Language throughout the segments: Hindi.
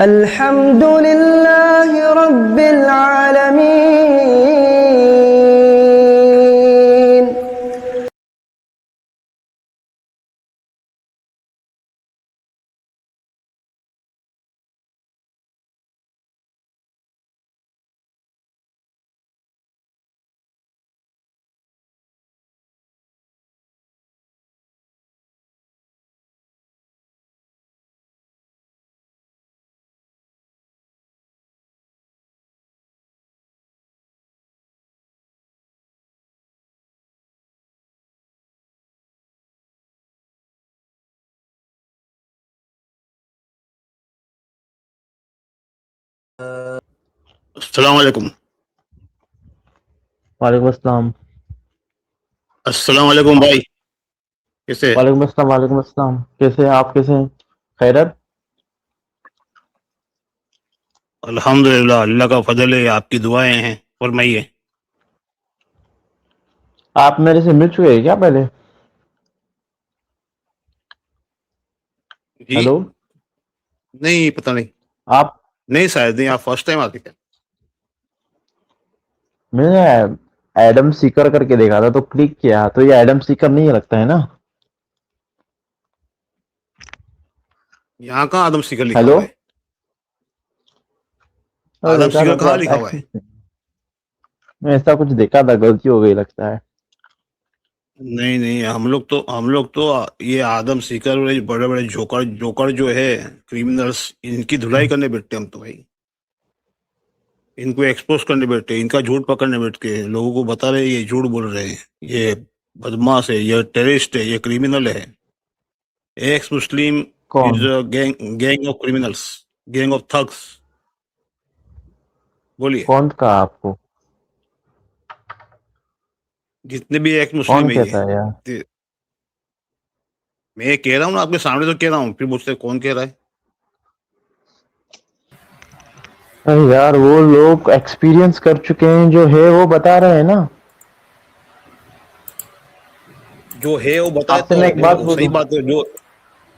अल्हम्दुलिल्लाहि रब्बिल आलमीन। अस्सलाम वालेकुम। वालेकुम अस्सलाम। अस्सलाम वालेकुम भाई, कैसे? वालेकुम अस्सलाम। वालेकुम अस्सलाम। कैसे हैं आप? कैसे हैं? खैरत? अल्हम्दुलिल्लाह, अल्लाह का फजल है, आपकी दुआएं हैं। फरमाइए। आप मेरे से मिल चुके हैं क्या पहले? जी हेलो। नहीं, पता नहीं। आप नहीं, शायद नहीं, आप फर्स्ट टाइम आते क्या? मैंने एडम सीकर करके देखा था तो क्लिक किया, तो ये एडम सीकर नहीं लगता है ना? यहाँ कहाँ आदम सीकर लिखा हेलो। हुआ है? तो आदम देखा था सीकर तो कहाँ आप लिखा हुआ एक्स है? मैं ऐसा कुछ देखा था, गलती हो गई लगता है। नहीं नहीं, हम लोग तो ये आदम सीकर और ये बड़े बड़े जोकर जोकर जो है, क्रिमिनल्स, इनकी धुलाई करने बैठते हम तो भाई। इनको एक्सपोज करने बैठते, इनका झूठ पकड़ने बैठ के लोगों को बता रहे ये झूठ बोल रहे हैं, ये बदमाश है, ये टेररिस्ट है, ये क्रिमिनल है, एक्स मुस्लिम इज कौन? A gang of criminals, gang of thugs. बोलिए। कौन कहा आपको? जितने भी एक्स कौन मुस्लिम है ये। कहता है यार? मैं कह रहा हूँ ना, आपके सामने तो कह रहा हूँ, फिर मुझसे कौन कह रहा है? अरे यार, वो लोग एक्सपीरियंस कर चुके हैं, जो है वो बता रहे हैं ना। जो है वो बताए आपसे तो मैं एक बात वो सही बोलूं। बात है। जो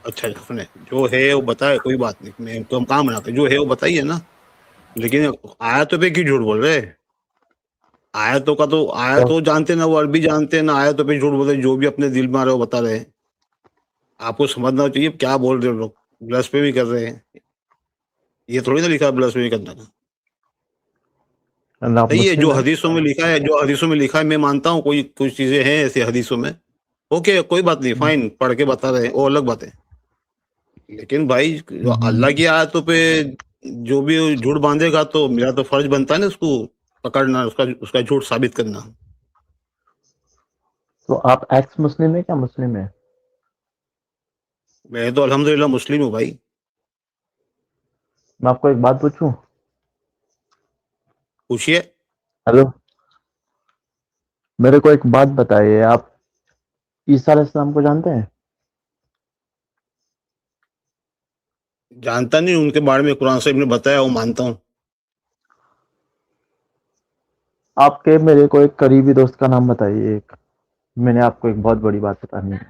अच्छा सुने, जो है वो बताए, कोई बात नहीं, मैं तो हम काम बनाते, जो है वो बताइए ना। लेकिन आयतों पे क्यों झूठ बोल रहे हैं? आयतों का तो आयत तो तो जानते ना, वो अरबी जानते हैं ना, आयतों पे झूठ बोल रहे हैं, जो भी अपने दिल में आ रहे हो बता रहे हैं। आपको समझना चाहिए क्या बोल रहे हो लोग। ब्लास्फेमी कर रहे हैं, ये थोड़ी ना लिखा है ब्लास्फेमी करना का। आप सही है, जो मुस्लिम है? हदीसों में लिखा है, जो हदीसों में लिखा है, मैं मानता हूँ कोई कुछ चीजें हैं ऐसी हदीसों में। ओके, कोई बात नहीं, फाइन, पढ़ के बता रहे हैं, वो अलग बात है। लेकिन भाई, हम्म। अल्लाह की आयतों पे जो भी झूठ बांधेगा तो मेरा तो फर्ज बनता है ना उसको पकड़ना, उसका उसका झूठ साबित करना। तो आप एक्स मुस्लिम है क्या मुस्लिम है? मैं तो अल्हम्दुलिल्लाह मुस्लिम हूँ भाई। मैं आपको एक बात पूछूं? पूछिए। हेलो। मेरे को एक बात बताइए, आप ईसा अलैहिस्सलाम को जानते हैं? जानता नहीं, उनके बारे में कुरान शरीफ ने बताया, वो मानता हूँ। आपके मेरे को एक करीबी दोस्त का नाम बताइए एक। मैंने आपको एक बहुत बड़ी बात बतानी है।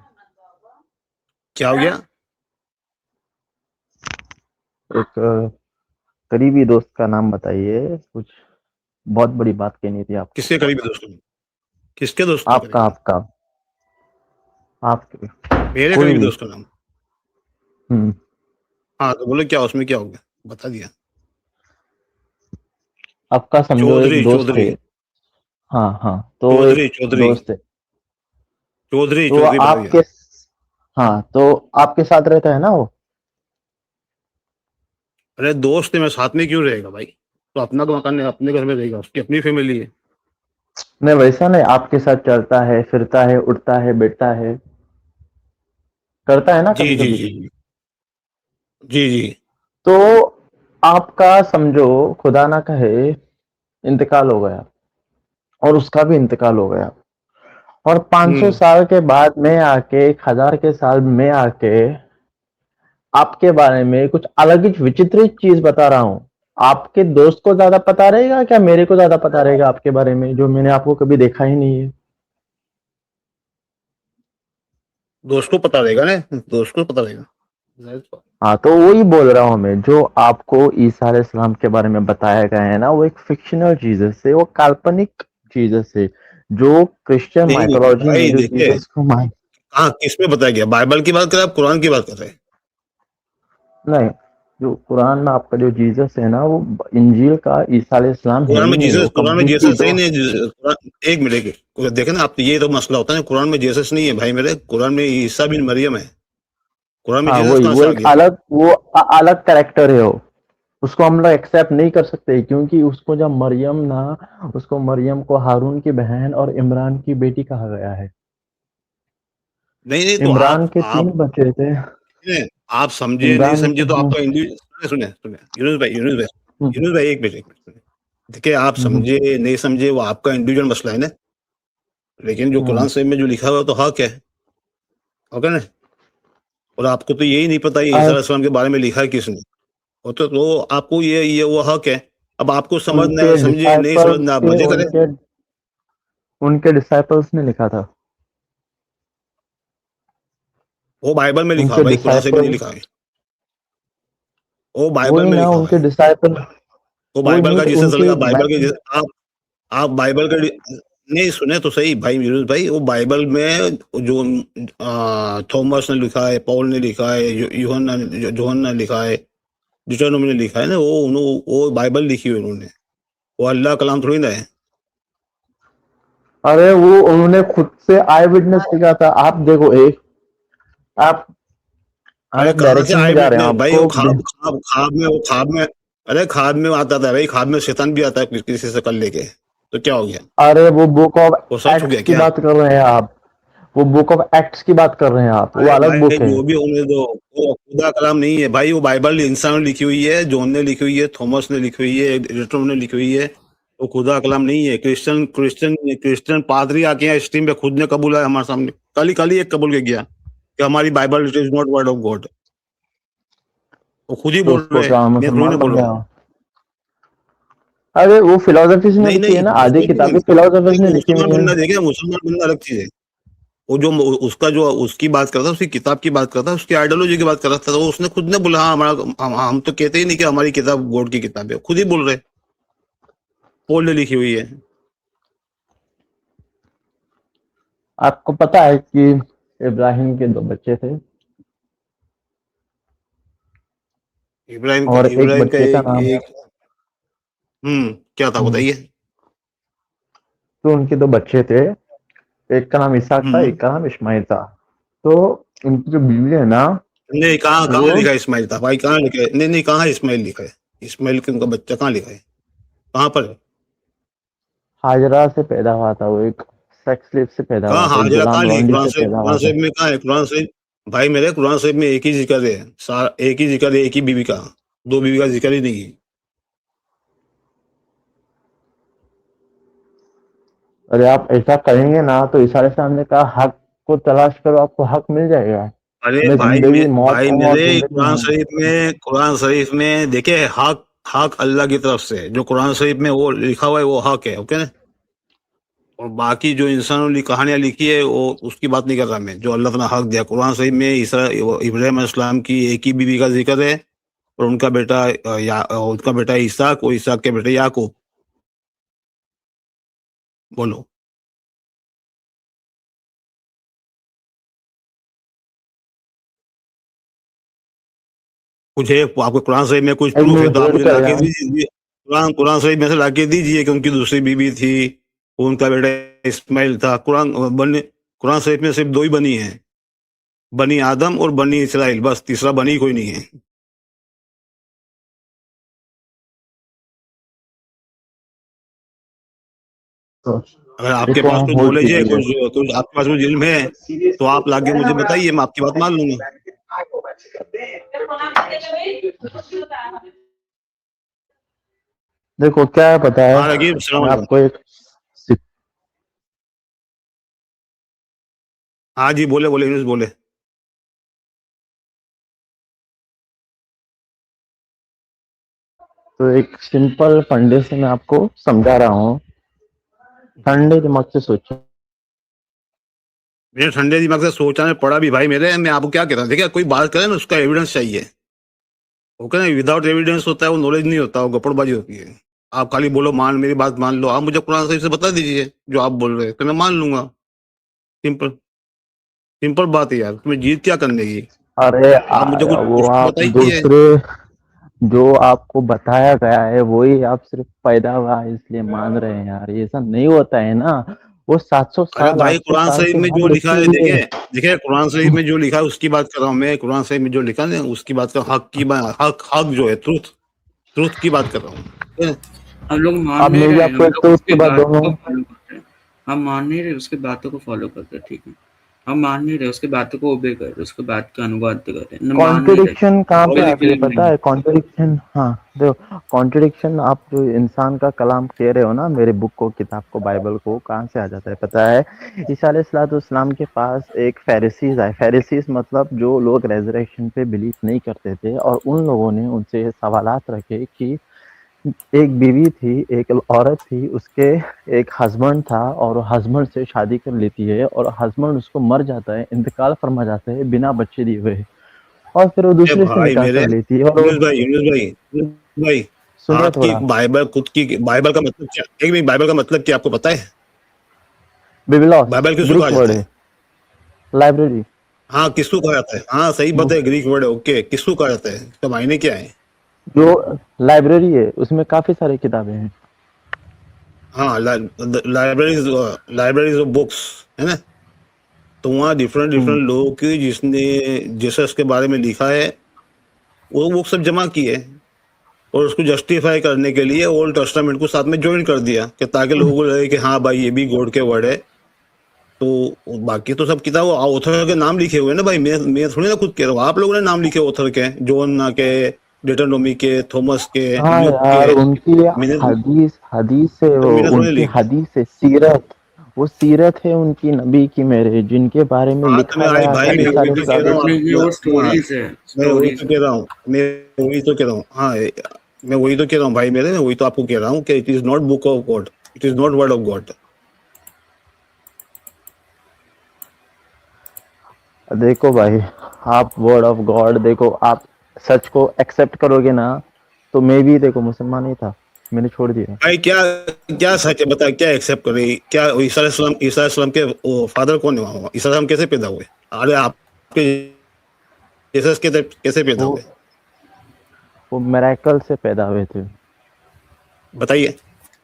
क्या हो गया? एक करीबी दोस्त का नाम बताइए कुछ। बहुत बड़ी बात कहनी थी आपको। किसके करीबी दोस्त को? किसके दोस्त के आपका करीबी? आपका आपके मेरे कोई करीबी भी। दोस्त का नाम? हम्म। हाँ तो बोलो, क्या उसमें क्या हो गया, बता दिया। आपका समझो एक चौधरी दोस्त है। चौधरी हाँ हाँ, तो एक चौधरी चौधरी दोस्त है। चौधरी तो चौधरी बता दिया। आपके हाँ, तो आपके साथ रहता है ना वो? अरे दोस्त है, मैं साथ में क्यों रहेगा भाई? तो अपना तो मकान है, अपने घर में रहेगा, उसकी अपनी फैमिली है। नहीं, वैसा नहीं, आपके साथ चलता है, फिरता है, उठता है, बैठता है, करता है ना जी कभी जी कभी। जी जी जी। तो आपका समझो, खुदा ना कहे, इंतकाल हो गया, और उसका भी इंतकाल हो गया, और 500 हम्म। साल के बाद में आके, 1000 के साल में आके आपके बारे में कुछ अलग ही विचित्र चीज बता रहा हूं। आपके दोस्त को ज्यादा पता रहेगा क्या, मेरे को ज्यादा पता रहेगा आपके बारे में, जो मैंने आपको कभी देखा ही नहीं है? दोस्त को पता रहेगा ना, दोस्त को पता रहेगा, जाहिर सी बात। हाँ, तो वही बोल रहा हूँ मैं, जो आपको ईसा अलैहिस्सलाम के बारे में बताया गया है ना, वो एक फिक्शनल जीसस है, वो काल्पनिक जीसस है, जो क्रिश्चियन नहीं माइथोलॉजी में भाई, जो देखिए जीसस को मान कहाँ किसमें बताया गया? बाइबल की बात कर रहे हैं आप, कुरान की बात कर रहे हैं? नहीं, जो कुरान में आपका जो जीसस है ना, वो इंजील का ईसा अलैहिस्सलाम है ही नहीं, वो कुरान में कम्प्लीटली जीसस है दो। ही नहीं। एक मिनट, देखे ना आप, ये तो मसला होता है, कुरान में जीसस नहीं है भाई मेरे, कुरान में ईसा बिन मरियम है। कुरान में हाँ, जीसस वही, कहाँ वो से आ एक गया? अलग, वो अलग कैरेक्टर है वो, उसको हम लोग एक्सेप्ट नहीं कर सकते, क्योंकि उसको जब मरियम ना, उसको मरियम को हारून की बहन और इमरान की बेटी कहा गया है। नहीं नहीं, तो इमरान के आप 3 बच्चे थे। सुने, आप समझे नहीं इमरान के समझे तो आपका इंडिविजुअल, सुने सुने हुँ, यूनुस भाई, एक मिनट सुने। देखिए, आप हुँ, हुँ, समझे नहीं समझे वो आपका इंडिविजुअल मसला है ना, लेकिन जो हुँ। कुरान शरीफ में जो लिखा हुआ है तो हक है, ओके ना? और आपको तो यही नहीं पता ये ईसा और अलैहिस्सलाम के बारे में लिखा है किसने, वो तो आपको ये वो हक है। अब आपको समझना है, उनके समझे नहीं डिसाइपल्स समझना, आप के मजे करें। उनके उनके डिसाइपल्स ने लिखा था। वो बाइबल में लिखा है उनके भाई, कुरान शरीफ में नहीं डिसाइपल लिखा है। वो बाइबल वही में ना, लिखा हुआ उनके है। डिसाइपल, वो वही बाइबल नहीं का तो जिसे उनके चलेगा, बाइबल के मैं आप बाइबल का नहीं सुने तो सही भाई यूनुस भाई, वो बाइबल में जो थॉमस ने लिखा है, पॉल ने लिखा है, यूहन्ना जोहन ने लिखा है, डिटोनोमी ने लिखा है ना, वो बाइबल लिखी हुई उन्होंने, वो अल्लाह कलाम थोड़ी ना है। अरे वो उन्होंने खुद से आई विटनेस लिखा था। आप देखो, एक आप अरे अलग कहाँ से डायरेक्शन में आए जा रहे हैं विटनेस भाई? वो आपको। खाब में, अरे खाब में आता था भाई, खाब में शैतान भी आता है किसी से कर लेके, तो क्या हो गया? अरे वो बुक ऑफ वो सच हो एक्ट्स गया की क्या? बात कर रहे हैं आप, वो बुक ऑफ एक्ट्स की बात कर रहे हैं आप, वो अरे अलग भाई बुक है। जो भी होने दो, वो खुदा कलाम नहीं है भाई, वो बाइबल इंसान ने लिखी हुई है, जॉन ने लिखी हुई है, थॉमस ने लिखी हुई है, एडिटर ने लिखी हुई है। वो खुदा कलाम नहीं है। क्रिश्चियन पादरी आके यहाँ स्ट्रीम पे खुद ने कबूला है हमारे सामने, कल ही एक कबूल के गया कि हमारी Bible it is not word of God. वो खुद ही तो बोल उसको रहे हैं, क्या मैं थोड़ी मुसलमान ना बन बोल रहा गया? हूँ। अरे वो फिलोसफीज ने नहीं लिखी है नहीं, ना, आधी उसको किताबें क्यों फिलोसफर्स ने लिखी मुसलमान हुई है। बनना, देखिए मुसलमान बनना अलग चीज है। वो जो उसका जो उसकी बात करता है, उसकी किताब की बात करता है, उसकी आइडियोलॉजी की बात कर रहा था, तो उसने खुद ने बोला हाँ हमारा, हम तो कहते ही नहीं कि हमारी किताब गॉड की किताब है, खुद ही बोल रहे, पोल ने लिखी हुई है। आपको पता है कि इब्राहिम के 2 बच्चे थे, और एक इब्राहिम का बच्चे का नाम, एक क्या था हम्म, बताइए? तो उनके 2 बच्चे थे, एक का नाम इसहाक था, हम्म एक का नाम इस्माइल था। तो उनकी जो बीवी है ना, नहीं, कहाँ वो कहाँ लिखा है इस्माइल था भाई? कहाँ लिखा है? नहीं नहीं, कहाँ इस्माइल लिखा है? इस्माइल के उनका बच्चा कहाँ लिखा है? कहाँ पर है? हाजरा से पैदा हुआ था, वो एक सेक्स स्लेव से पैदा कहाँ हुआ था, एक हाजिरा गुलाम कहाँ लिखी लौंडी से पैदा कुरान हुआ था। शरीफ में? कहाँ है कुरान शरीफ? भाई मेरे कुरान शरीफ में एक ही जिक्र है, एक ही जिक्र है, एक ही बीवी का, दो बीवी का जिक्र ही नहीं है। अरे आप ऐसा करेंगे ना, तो इशारे से हमने कहा, हक को तलाश करो, आपको हक मिल जाएगा। अरे हमें जिंदगी मौत भाई हो और मेरे, जिंदगी मौत। कुरान शरीफ में देखिए, हक हक अल्लाह की तरफ से जो कुरान शरीफ में वो लिखा हुआ है वो हक है, ओके ना? और बाकी जो इंसानों ने कहानियां लिखी है वो उसकी बात नहीं कर रहा मैं, जो अल्लाह ताला हक दिया कुरान शरीफ में, इब्राहिम अलैहिस्सलाम की एक ही बीवी का जिक्र है, और उनका बेटा उनका बेटा इसहाक, और इसहाक के बेटे याकूब। बोलो। कुछ है आपको कुरान शरीफ में कुछ एक प्रूफ है मिनट तो आप वेट मुझे ला के करेगा। दीजिए। कुरान शरीफ में से ला के दीजिए कि उनकी दूसरी बीवी थी, उनका बेटा इस्माइल था। कुरान शरीफ में सिर्फ दो ही बनी है, बनी आदम और बनी इसराइल, बस तीसरा बनी कोई नहीं है। तो अगर आपके इसको पास हम कुछ होल्ड नॉलेज है, कीजिए। कुछ आपके पास कुछ इल्म है, तो आप लाके मुझे बताइए, मैं आपकी बात मान लूंगा। देखो क्या है पता है, हाँ रकीब, सलाम मैं वालेकुम। आपको एक हाँ जी, बोले बोले यूनुस बोले। तो एक सिंपल फंडे से मैं आपको समझा रहा हूँ, ठंडे दिमाग से सोचो। मेरे ठंडे दिमाग से सोचा में पड़ा भी भाई मेरे, मैं आपको क्या कहता हूँ, देखिए कोई बात करे ना उसका एविडेंस चाहिए। ओके ना, विदाउट एविडेंस होता है वो नॉलेज नहीं होता, वो गपड़बाजी होती है। आप खाली बोलो मान, मेरी बात मान लो, आप मुझे कुरान शरीफ से बता दीजिए जो आप बोल रहे हैं, तो मैं मान लूंगा। सिंपल सिंपल बात है यार, तुम्हें जीत क्या करने की? अरे आप मुझे कुछ वो कुछ तो आप बताइए। दूसरे जो आपको बताया गया है वही आप सिर्फ पैदा हुआ है इसलिए मान रहे हैं यार, ये ऐसा नहीं होता है ना। वो 700 अरे साल भाई 800 कुरान साल शरीफ के में बाद जो लिखा लिखी है, हुई है। देखिए देखिए कुरान शरीफ में जो लिखा है उसकी बात कर रहा हूँ मैं। कुरान शरीफ में जो लिखा है उसकी बात कर, हक हक जो है, ट्रूथ ट्रूथ की बात कर रहा हूँ, ठीक है? हम लोग मान अब नहीं मैं भी रहे, आपको हम एक लोग तो उसकी उसके बाद बातों को दूंगा। फॉलो करते हैं। हम मान नहीं रहे उसकी बातों को फॉलो करते हैं, ठीक है। हम मान नहीं रहे उसकी बातों को ओबे कर रहे, उसके बात का अनुवाद कर रहे हैं, मान नहीं रहे, कॉन्ट्रडिक्शन कहाँ पे आती है बिलीव पता नहीं। है? कॉन्ट्रडिक्शन, हाँ देखो, कॉन्ट्रडिक्शन आप जो इंसान का कलाम कह रहे हो ना, मेरे बुक को, किताब को, बाइबल को, कहाँ से आ जाता है पता है? ईसा अलैहिस्सलाम के पास एक फेरिसीज आए। फेरिसीज मतलब जो लोग रेजरेक्शन पे बिलीव नहीं करते थे, और उन लोगों ने उनसे सवालात रखे कि एक बीवी थी, एक औरत थी, उसके एक हस्बैंड था और हस्बैंड से शादी कर लेती है और हस्बैंड उसको मर जाता है, इंतकाल फरमा जाता है बिना बच्चे दिए हुए, और फिर वो ए दूसरे से भाई निकाह मेरे, कर लेती है। और वो, यूनुस भाई, सुनिए आपकी थोड़ा, बाइबल खुद की, बाइबल का मतलब क्या? एक मिनट, बाइबल का मतलब क्या आपको पता है? बिबलॉस बाइबल किसको कहा ग्रीक वर्ड जाता है? है, लाइब्रेरी। हाँ, किसको कहा जाता है? हाँ सही बात है, ग्रीक वर्ड है। ओके, किसको कहा जाता है? इसका मायने क्या है? जो लाइब्रेरी है उसमें काफी सारी किताबें हैं। हाँ, लाइब्रेरीज, लाइब्रेरीज ऑफ बुक्स, है ना? तो वहाँ डिफरेंट डिफरेंट लोगों की, जिसने जीसस के बारे में लिखा है, वो बुक सब जमा की है, और उसको जस्टिफाई करने के लिए ओल्ड टेस्टामेंट को साथ में ज्वाइन कर दिया, कि ताकि लोगों को लगे कि हाँ भाई ये भी गॉड के वर्ड है। तो बाकी तो सब किताब ऑथर के नाम लिखे हुए हैं ना भाई, मैं थोड़ी ना खुद कह रहा हूँ, आप लोगों ने नाम लिखे ऑथर के, जोना के, डेटोनोमी के, थॉमस के, हाँ ल्यूक के। यार, उनकी मैंने हदीस हदीस है वो, मैंने थोड़ी उनकी लिखी। हदीस है, सीरत, वो सीरत है उनकी नबी की, मेरे जिनके बारे में हाँ तो लिखा मैं आई गया भाई, था मैं ईसा वही तो कह रहा हूँ नहीं, ये वो हाँ, स्टोरीज है, मैं वही स्टोरीज तो है। कह रहा हूँ, मैं वही तो कह रहा हूँ, हाँ मैं वही तो कह रहा हूँ भाई मेरे, मैं वही तो आपको कह रहा हूँ कि it is not book of God, it is not word of God. देखो भाई, आप वर्ड ऑफ गॉड देखो, आप सच को एक्सेप्ट करोगे ना, तो मैं भी देखो मुसलमान ही था, मैंने छोड़ दिया। भाई क्या, क्या सच है बता, क्या एक्सेप्ट करे? क्या ईसा अलैहिस्सलाम के फादर कौन है? वहाँ ईसा अलैहिस्सलाम कैसे पैदा हुए? अरे आपके जीसस के कैसे पैदा वो हुए? वो मेरेकल से पैदा हुए थे, बताइए,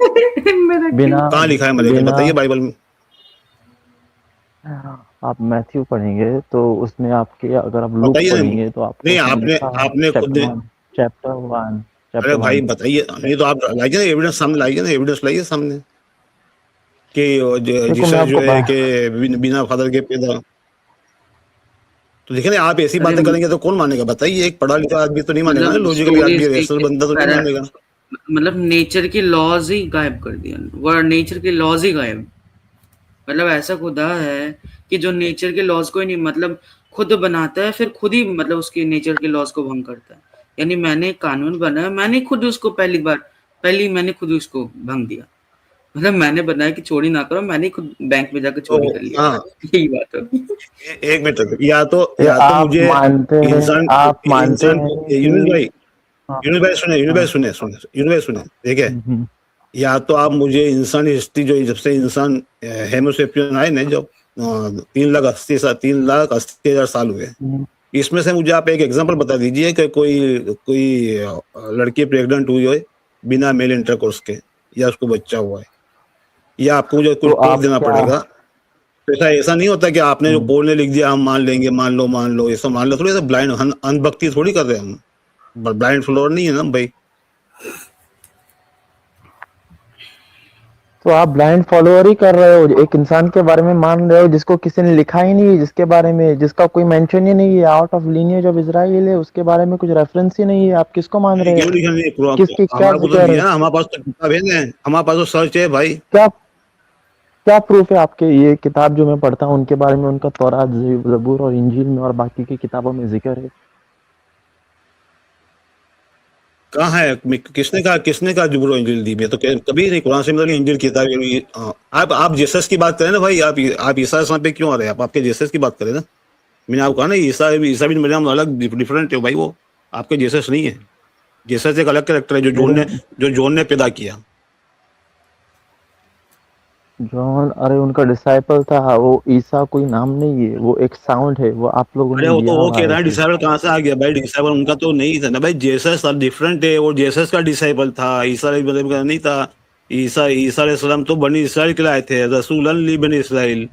मेरा बिना कहाँ लिखा है मरेकल? बिना बताइए बाइबल में। आप मैथ्यू पढ़ेंगे तो उसमें आपके, अगर आप लूक बताइए ना। पढ़ेंगे तो आपको नहीं, उसमें आपने लिखा है, आपने खुद ने, चैप्टर वन अरे चैप्टर भाई वन बताइए, नहीं तो आप लाइए ना एविडेंस सामने, लाइए ना एविडेंस, लाइए सामने कि देखो मैं जीसस जो आपको है कि बिना फादर के पैदा। तो देखिए ना, आप ऐसी अरे बातें करेंगे तो कौन मानेगा? बताइए, एक पढ़ा लिखा आदमी तो नहीं मानेगा ना, मतलब लॉजिकली आदमी, स्टोरीज रैशनल बंदा तो नहीं मानेगा। मतलब नेचर की लॉज ही गायब कर दिया, वो नेचर की लॉज ही गायब। मतलब ऐसा खुदा है कि जो नेचर के लॉज को ही नहीं, मतलब खुद बनाता है, फिर खुद ही मतलब उसकी नेचर के लॉज को भंग करता है। यानी मैंने एक कानून बनाया, मैंने खुद उसको मैंने खुद उसको भंग दिया। मतलब मैंने बनाया कि चोरी ना करो, मैंने खुद बैंक में जाकर तो चोरी कर लिया। हाँ, यही बात होगी। एक मिनट रुको। या तो आप मुझे आप मानते इंसान हैं यूनुस कि, भाई, हाँ यूनुस भाई हाँ, सुने सुने, यूनुस भाई सुने, ठीक है? हम्म, या तो आप मुझे इंसानी हिस्ट्री, जो जब से इंसान हेमोसेपियन आए ना, जब 3,80,000 साल हुए, हम्म, इसमें से मुझे आप एक एग्जांपल बता दीजिए कि कोई कोई लड़की प्रेग्नेंट हुई हो बिना मेल इंटरकोर्स के, या उसको बच्चा हुआ है, या आपको मुझे तो कुछ प्रूफ आप देना क्या, पड़ेगा। तो ऐसा ऐसा नहीं होता कि आपने जो हम्म, कोर्ट ने लिख दिया हम मान लेंगे, मान लो, ऐसा मान लो थोड़ी, ऐसा ब्लाइंड अंधभक्ति थोड़ी कर रहे हैं हम, ब्लाइंड फ्लोर नहीं है ना भाई। तो आप ब्लाइंड फॉलोअर ही कर रहे हो, एक इंसान के बारे में मान रहे हो जिसको किसी ने लिखा ही नहीं है, जिसके बारे में, जिसका कोई मेंशन ही नहीं है, out of lineage of Israel है, उसके बारे में कुछ रेफरेंस ही नहीं है, आप किसको मान रहे क्यों हो? लिखा नहीं? किसकी क्या हमारे को तो जिक्र है? दिया ना, हमारे पास तो किताब है ना, हमारे पास तो सर्च है भाई। क्या क्या प्रूफ है आपके? ये किताब जो मैं पढ़ता हूँ उनके बारे में, उनका तौरात, जबूर और इंजील में और बाकी की किताबों में जिक्र है। कहाँ है? किसने कहा जुबरो इंजिल दी? मैं तो कभी नहीं, कुरान से मतलब इंजिल किताब आप जीसस की बात करें ना भाई, आप ईसा अलैहिस्सलाम पे क्यों आ रहे हैं? आप आपके जीसस की बात करें ना। मैंने आपको कहा ना, ईसा ईसा बिन मरियम अलग डिफरेंट है भाई वो। आपके जीसस नहीं है। जीसस एक अलग कैरेक्टर है जो जॉन ने पैदा किया। जॉन, अरे उनका डिसाइपल था वो, ईसा कोई नाम नहीं है, वो एक साउंड है, वो आप लोगों अरे ने वो तो लिया वो हुआ कह है रहा है ऐसे। डिसाइबल कहाँ से आ गया भाई, डिसाइबल उनका तो नहीं था ना भाई, जीसस डिफरेंट है, वो जीसस का डिसाइबल था, ईसा मतलब का नहीं था। ईसा ईसा अलैहिस्सलाम तो बनी इसराइल के लाए थे, रसूलन ली बनी Israel.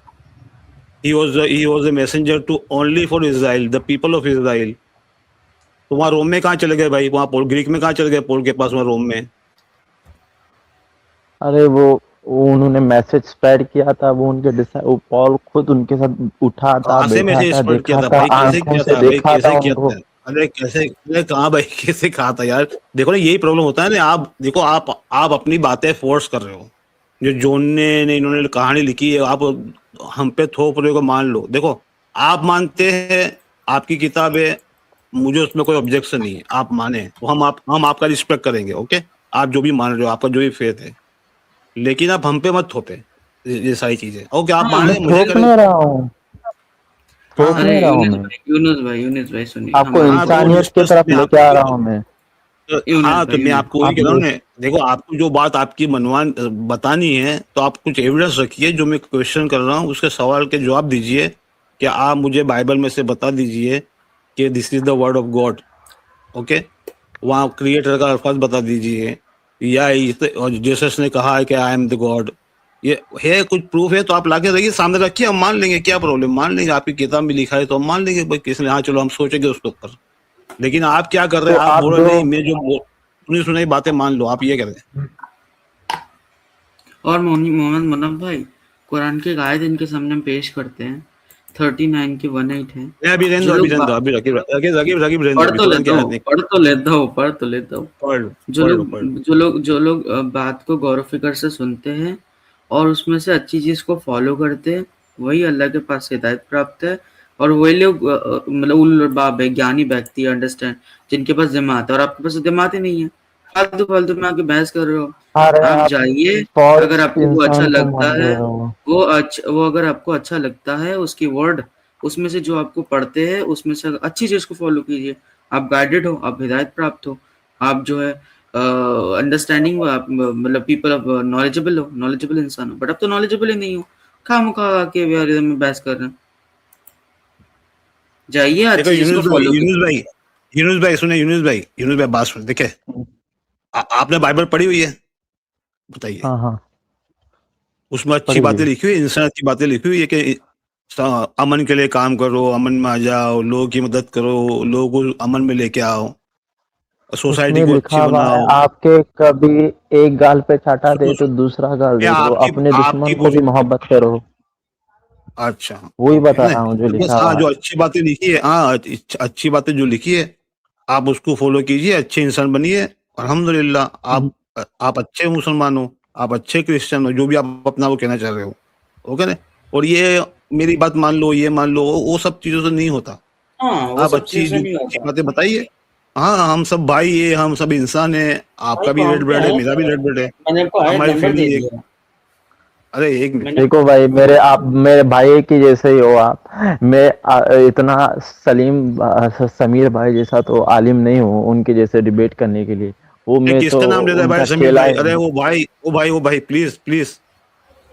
he was a messenger to only for Israel, the people of Israel। तो वहाँ रोम में कहाँ चले गए भाई, वहाँ पोल ग्रीक में कहाँ चले गए पोल के पास, वहाँ रोम में। अरे वो उन्होंने मैसेज स्प्रेड किया था, वो वो पॉल खुद उनके साथ उठा था, कहाँ से बैठा मैसेज था, स्प्रेड किया देखा था था, भाई, कैसे आंखों किया से था भाई, देखा था कैसे किया उनको। था? अरे कैसे, अरे कहाँ भाई कैसे कहा था यार? देखो ना यही प्रॉब्लम होता है ना, आप देखो आप अपनी बातें फोर्स कर रहे हो। जो जोन ने इन्होंने कहानी लिखी है, आप हम पे थोप रहे हो, मान लो। देखो आप मानते हैं, आपकी किताब है, मुझे उसमें कोई ऑब्जेक्शन नहीं है, आप माने तो हम आपका रिस्पेक्ट करेंगे, ओके। आप जो भी मान रहे हो, आपका जो भी फेथ है, लेकिन आप हम पे मत थोपे ये सारी चीजें। ओके आप हाँ, माने, मैं मुझे थोप करें। नहीं रहा हूँ, थोप हाँ अरे नहीं रहा हूँ मैं, यूनुस भाई सुनिए, आपको हमारी हाँ, बात। तो इंसानियत की डिस्कस तरफ मैं लेके आ रहा हूँ मैं। हाँ, तो मैं आपको वही आप कह रहा हूँ ये ना। देखो आपको जो बात आपकी बतानी है, तो आप कुछ एविडेंस रखिए, जो मैं क्वेश्चन कर रहा हूँ उसके सवाल के जवाब दीजिए। कि आप मुझे बाइबल में से बता दीजिए कि this is the word of God, okay. वहाँ क्रिएटर का अल्फाज बता दीजिए, या और जीसस ने कहा है कि आई एम द गॉड। ये है कुछ प्रूफ है तो आप लाके रखिए, सामने रखिए, हम मान लेंगे, क्या प्रॉब्लम, मान लेंगे। आपकी किताब में लिखा है तो हम मान लेंगे भाई, किसने, हाँ चलो हम सोचेंगे उसके ऊपर। लेकिन आप क्या कर रहे तो हैं, आप आप बोल जो रहे नहीं, मैं जो सुनी सुनाई बातें मान लो, आप ये कह रहे हैं। और मोहम्मद मनफ भाई, कुरान की एक आयत इनके सामने हम पेश करते हैं, 39 की 18 है। मैं अभी रहने जो दो, अभी लोग रहने दो, अभी रकीब रकीब रकीब रकीब रहने दो, पढ़ अभी तो कुरान की लेता आयत हूँ, नहीं। पढ़ तो लेता हूँ। पढ़ लो पढ़ लो। बात को गौर फिक्र से सुनते हैं और उसमें से अच्छी चीज को फॉलो करते हैं, वही अल्लाह के पास से हिदायत प्राप्त है। और वही लोग मतलब उल बाब है, ज्ञानी व्यक्ति, अंडरस्टैंड, जिनके पास दिमाग है। और आपके पास दिमाग ही नहीं है, फालतू फालतू में आके बहस कर रहे हो। अरे आप आप जाइए, अगर फॉल्स आपको वो अच्छा इंसान को लगता मान है, रहे हो। वो अगर आपको अच्छा लगता है उसकी वर्ड, उसमें से जो आपको पढ़ते हैं उसमें से अच्छी चीज को फॉलो कीजिए। आप गाइडेड हो, आप हिदायत प्राप्त हो, आप जो है अंडरस्टैंडिंग हो, आप मतलब पीपल ऑफ नॉलेजेबल हो, नॉलेजेबल इंसान हो। बट अब तो नॉलेजेबल ही नहीं हो, खामखा आके यार में बहस कर रहे हैं। जाइए देखो अच्छी चीज को फॉलो कीजिए। यूनुस भाई सुने, यूनुस भाई बात सुन, देखिए आपने बाइबल पढ़ी हुई है, बताइए। हाँ हाँ, उसमें अच्छी पढ़ी हुई बातें है। लिखी हुई है, इंसान अच्छी बातें लिखी हुई है कि अमन के लिए काम करो, अमन में आ जाओ, लोगों की मदद करो, लोगों को अमन में लेके आओ, सोसाइटी उसमें को लिखा अच्छी हुआ है, बनाओ। आपके कभी एक गाल पे चाटा दे सुनो तो सुनो, दूसरा गाल मैं दे दो, आपकी अपने आपकी दुश्मन को भी मोहब्बत करो। अच्छा, वही ओके बता ना, रहा हूँ जो तो बस लिखा हाँ, हुआ जो है। अच्छी बातें लिखी है, हाँ अच्छी बातें जो लिखी है, आप उसको फॉलो कीजिए, अच्छे इंसान बनिए। अल्हम्दुलिल्लाह, आप अच्छे मुसलमान हो, आप अच्छे क्रिश्चियन हो, जो भी आप अपना वो कहना चाह रहे हो, ओके ना। और ये मेरी बात मान लो, ये मान लो, वो सब चीजों से नहीं होता। हाँ, वो आप सब अच्छी चीजें से जो नहीं अच्छी होता। बातें बताइए। हाँ, हम सब भाई है, हम सब इंसान है, भाई आपका भी कहाँ रेड पे ब्लड है, आया मेरा भी था? रेड ब्लड है, मैंने आपको आयत हमारी नंबर दे फैमिली एक। दिया। अरे एक मिनट, मैंने देखो भाई, आप मेरे भाई की जैसे ही हो आप। मैं इतना समीर भाई जैसा तो आलिम नहीं हूँ उनके जैसे डिबेट करने के लिए। वो ये मैं तो किसका नाम लेता है भाई, उनका समीर चेला भाई? ही अरे हूँ। वो भाई प्लीज प्लीज,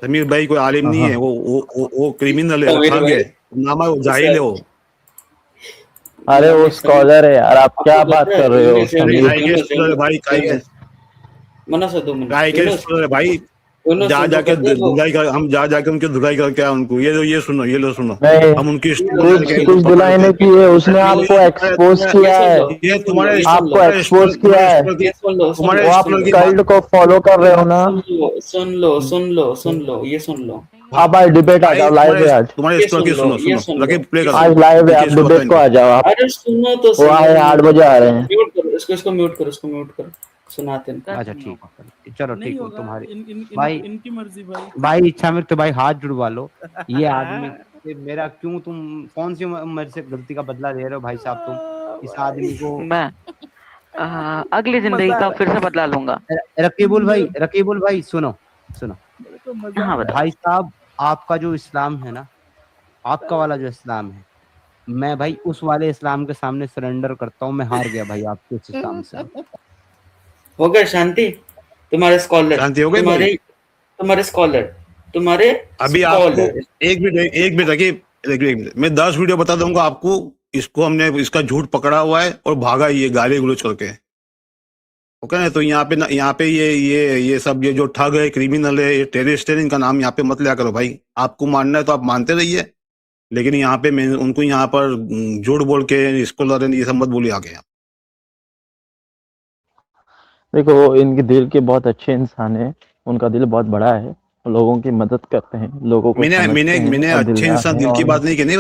समीर भाई कोई आलिम नहीं है, हाँ, वो क्रिमिनल है, वो समीर ठग है, भाई, नामा वो जाहिल है वो। अरे वो मोहम्मद समीर, स्कॉलर है यार, आप आपको क्या बात पता है कर रहे हो यूनुस अरे समीर। काय के स्कॉलर है भाई, मना से 2 मिनट, काय के स्कॉलर है भाई। यूनुस जा तुमको जाके पता है वो धुलाई कर, हम जा जाके उनकी धुलाई करके आए उनको। ये सुनो, ये लो सुनो, नहीं, हम उनकी स्टोरी कुछ लेके आए, उनको कुछ पकड़ धुलाई के। नहीं की है, उसने अरे आपको एक्सपोज तुम्हारे किया ये सुन है। लो, ये सुन लो, ये सुन लो, आपको एक्सपोज किया है। ये सुन लो, सुन लो, तुम्हारे वो सुन स्कॉलर आप लो, की बात। कल्ट को फॉलो कर रहे हो ना। सुन लो, सुन लो, सुन लो, सुन लो, ये सुन लो, आप आज डिबेट आ भाई जाओ, लाइव है आज। तुम्हारे ये स्कॉलर सुन की लो, सुनो ये सुनो, सुन लो, रकीब प्ले ये करो, सुन आज लो। लाइव है, उनकी आप स्टोरी बताओ डिबेट को इनको। आ जाओ आप। अरे सुनो तो वो सही, आए अभी 8 मैं बजे आ बताता रहे हूँ। हैं। म्यूट करो इसको म्यूट करो, इसको म्यूट करो, सुनाते हैं। अच्छा ठीक है, चलो नहीं ठीक है होगा, तुम्हारी इन भाई इनकी मर्जी भाई। भाई इच्छा में तो भाई हाथ जुड़वा लो। ये आदमी ये मेरा क्यों, तुम कौन सी मेरे से गलती का बदला ले रहे हो भाई साहब? तुम इस आदमी को मैं अगली जिंदगी मजा आ का रहा फिर से बदला लूंगा। रकीबुल भाई सुनो सुनो मेरे को मजा हाँ आ रहा बताओ। भाई साहब, आपका जो इस्लाम है ना, आपका वाला जो इस्लाम है, मैं भाई उस वाले इस्लाम के सामने सरेंडर करता हूँ, मैं हार गया भाई आपके इस इस्लाम से। हो गया शांति? तुम्हारे स्कॉलर, शांति हो गई भाई? तुम्हारे स्कॉलर, तुम्हारे अभी आपको स्कॉलर। एक मिनट रखिए, एक मिनट, मैं 10 वीडियो बता दूंगा आपको। इसको हमने इसका झूठ पकड़ा हुआ है और भागा ये गाली गलौज करके, ओके ना? तो यहाँ पे ये सब ये जो ठग है, क्रिमिनल है, ये टेररिस्ट है, इनका नाम यहाँ पे मत लिया करो भाई। आपको मानना है तो आप मानते रहिए, लेकिन यहाँ पे मैं उनको यहाँ पर झूठ बोल के स्कॉलर ये सब मत बोलिए आगे। देखो, वो इनके दिल के बहुत अच्छे इंसान है, उनका दिल बहुत बड़ा है, लोगों की मदद करते हैं, लोगों को मैंने समझते हैं मैंने और अच्छे दिलदार इंसान है। दिल की और बात नहीं कहनी,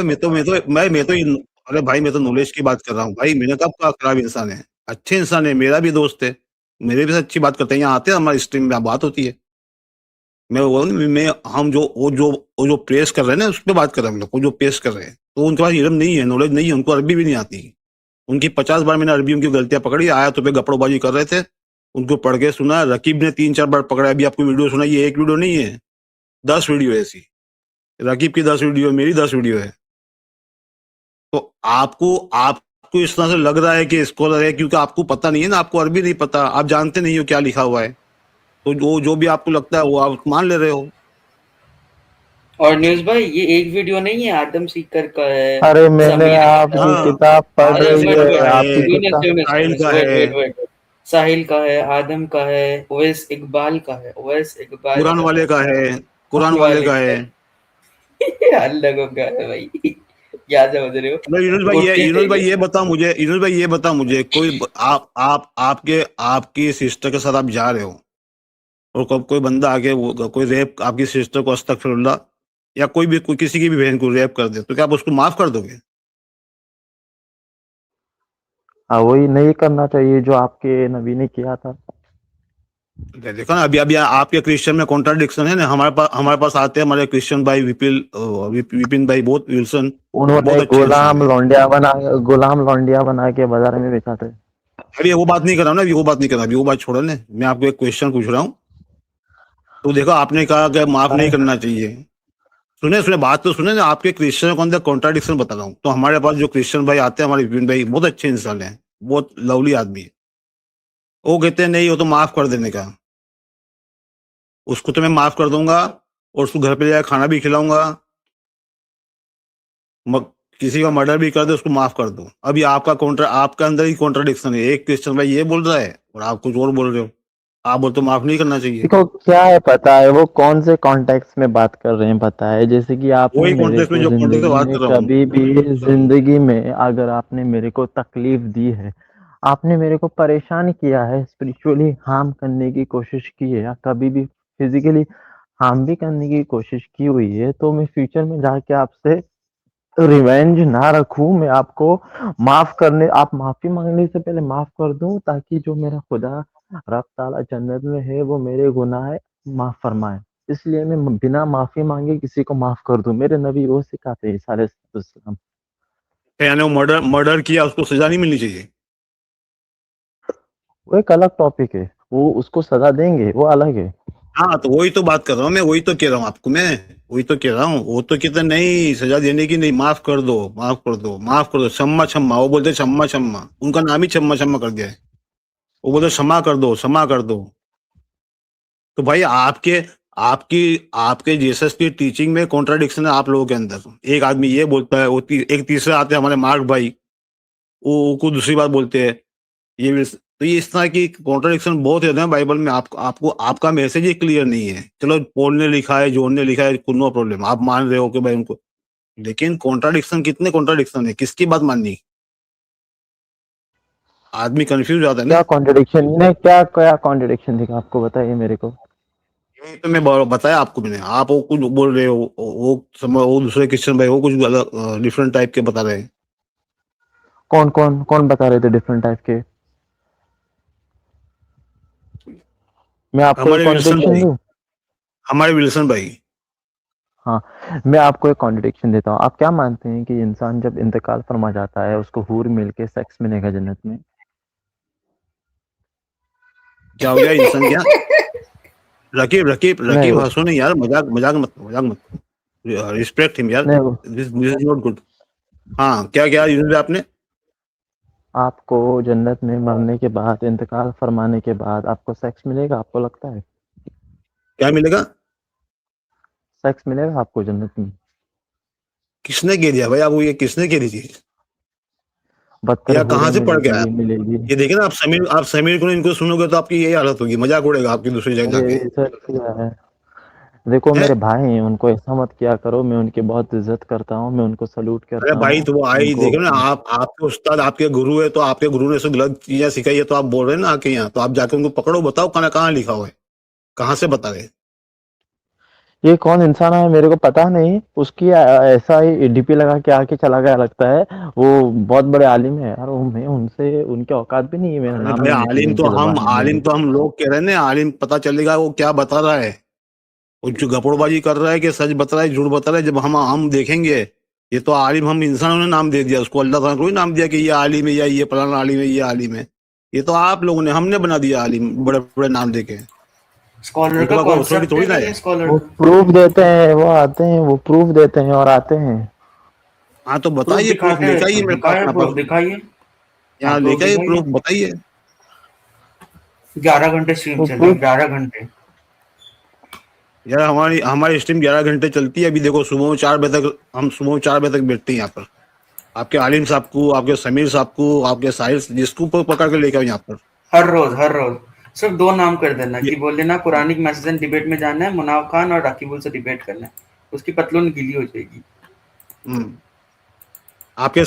अरे भाई मैं तो नॉलेज की बात कर रहा हूँ भाई। मैंने कब कहा खराब इंसान है? अच्छे इंसान है, मेरा भी दोस्त है, मेरे भी से अच्छी बात करते हैं, यहाँ आते हैं हमारी स्ट्रीम में बात होती है। मैं हम जो प्रेस कर रहे हैं ना, उस पर बात कर रहे हैं हम लोग, वो जो प्रेस कर रहे हैं, तो उनके पास इल्म नहीं है, नॉलेज नहीं है, उनको अरबी भी नहीं आती। उनकी 50 बार मैंने अरबी उनकी गलतियां पकड़ी, आया तो पे गपड़ोबाजी कर रहे थे, उनको पढ़ के सुना। रकीब ने 3-4 बार पकड़ा, अभी आपको वीडियो सुना, ये एक वीडियो नहीं है, 10 वीडियो है ऐसी। रकीब की 10 वीडियो, मेरी 10 वीडियो है। तो आपको इस तरह से लग रहा है कि स्कॉलर है, क्योंकि आपको पता नहीं है ना, आपको अरबी नहीं पता, आप जानते नहीं हो क्या लिखा हुआ है, तो जो भी आपको लगता है वो आप मान ले रहे हो। और न्यूज भाई, ये एक वीडियो नहीं है, आदम सीकर का है, अरे मैंने समीर का आपकी हाँ, किताब पढ़ अरे रही वेट है, वेट आपकी है, किताब। साहिल का वेट है, वेट वेट साहिल का है, आदम का है, ओवैस इकबाल का है, ओवैस इकबाल कुरान का वाले है, का है, कुरान वाले वाले का है। अल्लाह को का है भाई। क्या समझ रहे हो? मतलब यूनुस भाई ये बता मुझे कोई आप आपकी सिस्टर के साथ आप जा रहे हो और कोई बंदा आके कोई रेप आपकी सिस्टर को, अस्तगफिरुल्लाह, या कोई किसी की भी बहन को रेप कर दे, तो क्या आप उसको माफ कर दोगे? हाँ, वही नहीं करना चाहिए जो आपके नबी ने किया था। देखो ना, अभी आपके क्रिश्चियन में कॉन्ट्राडिक्शन है ना। हमारे पास आते हैं हमारे क्रिश्चियन भाई, विपिन भाई, बहुत विल्सन, उन्होंने बहुत अच्छे इंसान है। गुलाम लौंडिया बना के बाजार में बेचा थे। अभी वो बात नहीं कर रहा हूँ ना, अभी वो बात नहीं कर रहा, अभी वो बात छोड़ो ना, मैं आपको एक क्वेश्चन पूछ रहा हूँ। तो देखो, आपने कहा कि माफ नहीं करना चाहिए। सुने बात तो सुने ना, आपके क्रिश्चियन के अंदर कॉन्ट्राडिक्शन बता रहा हूँ। तो हमारे पास जो क्रिश्चियन भाई आते हैं, हमारे विपिन भाई बहुत अच्छे इंसान है, बहुत लवली आदमी है, वो कहते हैं नहीं, वो तो माफ कर देने का, उसको तो मैं माफ कर दूंगा और उसको घर पे जाकर खाना भी खिलाऊंगा, किसी का मर्डर भी कर दे उसको माफ कर दो। अभी आपका अंदर ही कॉन्ट्राडिक्शन है, एक क्रिश्चियन भाई ये बोल रहा है और आप कुछ और बोल रहे हो। आप बोलते हो माफ नहीं करना चाहिए। देखो क्या है, पता है वो कौन से कॉन्टेक्स्ट में बात कर रहे हैं, पता है? जैसे कि आपने वही मेरे कॉन्टेक्स्ट में को जो कॉन्टेक्स्ट जिंदगी बात में कर रहा हूँ। कभी भी जिंदगी में अगर आपने मेरे को तकलीफ दी है, आपने मेरे को परेशान किया है, स्पिरिचुअली हार्म करने की कोशिश की है, या कभी भी फिजिकली हार्म भी करने की कोशिश की हुई है, तो मैं फ्यूचर में जाके आपसे रिवेंज ना रखूं, मैं आपको आप माफी मांगने से पहले माफ कर दूं, ताकि जो मेरा खुदा रब ताला जन्नत में है वो मेरे गुनाह माफ फरमाए। इसलिए मैं बिना माफी मांगे किसी को माफ कर दूं। मेरे नबी वो सिखाते हैं सारे इस्लाम। यानी वो मर्डर किया, उसको सजा नहीं मिलनी चाहिए? वो एक अलग टॉपिक है, वो उसको सजा देंगे, वो अलग है। हाँ, तो वही तो बात कर रहा हूँ मैं, वही तो कह रहा हूँ आपको मैं, वही तो कह रहा हूँ। वो तो कहते नहीं, सजा देने की नहीं, माफ कर दो, माफ कर दो, माफ कर दो, क्षमा क्षमा, वो बोलते क्षमा क्षमा, उनका नाम ही क्षमा क्षमा कर दिया है। वो बोलते क्षमा कर दो, क्षमा कर दो। तो भाई आपके जीसस की टीचिंग में कॉन्ट्राडिक्शन है आप लोगों के अंदर। एक आदमी ये बोलता है, एक तीसरे आते हैं हमारे मार्क भाई, वो कुछ दूसरी बात बोलते हैं। तो ये इस तरह की कॉन्ट्राडिक्शन बहुत है ना बाइबल में। आपको आपका मैसेज ही क्लियर नहीं है। चलो पॉल ने लिखा है, जॉन ने लिखा है, नो प्रॉब्लम, आप मान रहे हो कि भाई उनको, लेकिन कॉन्ट्राडिक्शन, कितने कॉन्ट्राडिक्शन है, किसकी बात माननी? आदमी कंफ्यूज हो जाता है ना। क्या कॉन्ट्रडिक्शन ने क्या क्या कॉन्ट्रडिक्शन दिखा आपको, बताइए मेरे को। यही तो मैं बताया आपको मैंने। आप वो कुछ बोल रहे हो, वो दूसरे क्रिश्चियन भाई वो कुछ अलग डिफरेंट टाइप के बता रहे हैं। कौन कौन कौन बता रहे थे डिफरेंट टाइप के? मैं आपको एक हमारे विल्सन कॉन्ट्रडिक्शन भाई, दूं? हमारे विल्सन भाई। हाँ, मैं आपको एक कॉन्ट्रडिक्शन देता हूँ। आप क्या मानते हैं कि इंसान जब इंतकाल फरमा जाता है उसको हूर मिल के सेक्स मिलेगा जन्नत में? क्या हो गया इंसान क्या? रकीब रकीब नहीं रकीब वो हंसो नहीं यार, मजाक मजाक मत रिस्पेक्ट हिम यार, नहीं वो दिस इज नॉट गुड। हाँ, क्या क्या यूनुस भाई आपने? आपको जन्नत में मरने के बाद, इंतकाल फरमाने के बाद आपको सेक्स मिलेगा, आपको लगता है? क्या मिलेगा? सेक्स मिलेगा आपको जन्नत में? किसने कह दिया भाई आपको, ये किसने कह दी चीज? बदतर या कहाँ हूरें से पढ़ के आया? मिलेगी। ये देखिए ना, आप समीर को इनको सुनोगे तो आपकी यही हालत होगी, मजाक उड़ेगा आपकी दूसरी जगह अरे जाके। सर क्या है, देखो हैं? मेरे भाई हैं, उनको ऐसा मत किया करो, मैं उनकी बहुत इज्जत करता हूँ, मैं उनको सल्यूट अरे करता भाई हूँ तो वो आई, उनको। देखो ना, आप आपके उस्ताद आपके गुरु है, तो आपके गुरु ने ऐसे गलत चीजें सिखाई है तो आप बोल रहे हैं ना आके यहाँ, तो आप जाके उनको पकड़ो, बताओ कहाँ कहाँ लिखा हुआ है, कहाँ से बता रहे? ये कौन इंसान है मेरे को पता नहीं, उसकी ऐसा ही डीपी लगा के आके चला गया लगता है। वो बहुत बड़े आलिम है यार, वो मैं उनसे, उनके औकात भी नहीं है मेरा अरे नाम भाई लेने की उनकी ज़ुबान में। आलिम तो हम लोग कह रहे हैं ना, आलिम पता चलेगा वो क्या बता रहा है, वो जो गपड़बाजी कर रहा है कि सच बता रहा है झूठ बता रहा है, जब हम देखेंगे। ये तो आलिम हम इंसानों ने नाम दे दिया उसको, अल्लाह ताला को ही नाम दिया कि ये आलिम है या ये फलाना आलिम है, ये आलिम है। ये तो आप लोगों ने, हमने बना दिया आलिम बड़े बड़े नाम देके। स्कॉलर उनके का पास कोई कॉन्सेप्ट authority थोड़ी ना है है। स्कॉलर वो का। प्रूफ देते हैं, वो आते हैं, वो प्रूफ देते हैं और आते हैं। हाँ तो प्रूफ बताइए, प्रूफ दिखाते लेके हैं, आइए मेरे पास, दिखाए यहाँ प्रूफ पर दिखाइए। हाँ यहाँ प्रूफ लेके आइए, दिखाइए। प्रूफ बताइए। 11 घंटे स्ट्रीम वो चल रही है, प्रूफ 11 घंटे। यार हमारी हमारी स्ट्रीम 11 घंटे चलती है। अभी देखो सुबह 4 बजे तक, हम सुबह 4 बजे तक बैठते हैं यहाँ पर। आपके आलिम साहब को, आपके समीर साहब को, आपके साहिल, जिसको पकड़ के लेके आओ यहाँ पर। हर रोज सिर्फ 2 नाम कर देना ये- कि बोल देना कुरानिक मैसेज एंड डिबेट में जाना है, मुनाव खान और राकीबुल से डिबेट करना है, उसकी पतलून गीली हो जाएगी। हम्म। आपके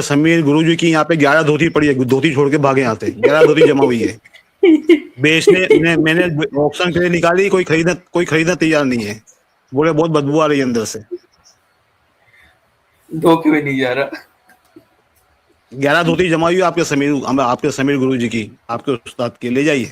समीर गुरुजी की यहाँ पे 11 धोती पड़ी है, धोती छोड़ के भागे यहाँ से, 11 धोती जमा हुई है। मैंने ऑप्शन के लिए निकाली, कोई खरीदना तैयार नहीं है। बोले बहुत बदबू आ रही है अंदर से। धोखे में नहीं जा रहा। 11 धोती जमा हुई है आपके समीर गुरुजी की, आपके उस्ताद की, ले जाइए।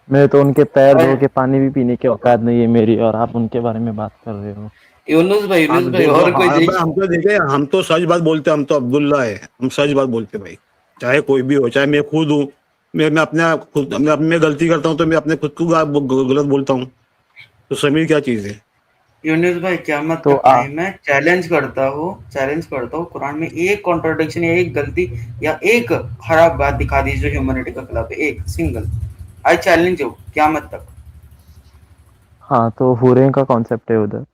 मैं तो उनके पैर धो के पानी भी पीने की औकात नहीं है मेरी, और आप उनके बारे में बात कर रहे हो। यूनुस भाई हाँ, और कोई हम तो देखे, हम तो सच बात बोलते हैं, हम तो अब्दुल्ला है, हम सच बात बोलते हैं भाई, चाहे कोई भी हो, चाहे मैं खुद हूँ। मैं गलती करता हूँ तो मैं अपने खुद को गलत बोलता हूँ, तो समीर क्या चीज है? यूनुस भाई क़यामत तो तक टाइम है, चैलेंज करता हूँ कुरान में एक कॉन्ट्रडिक्शन या एक गलती या एक खराब बात दिखा दीजिए जो ह्यूमैनिटी का खिलाफ है, एक सिंगल। आई चैलेंज यू क़यामत तक। हाँ तो हूरें का कॉन्सेप्ट है उधर,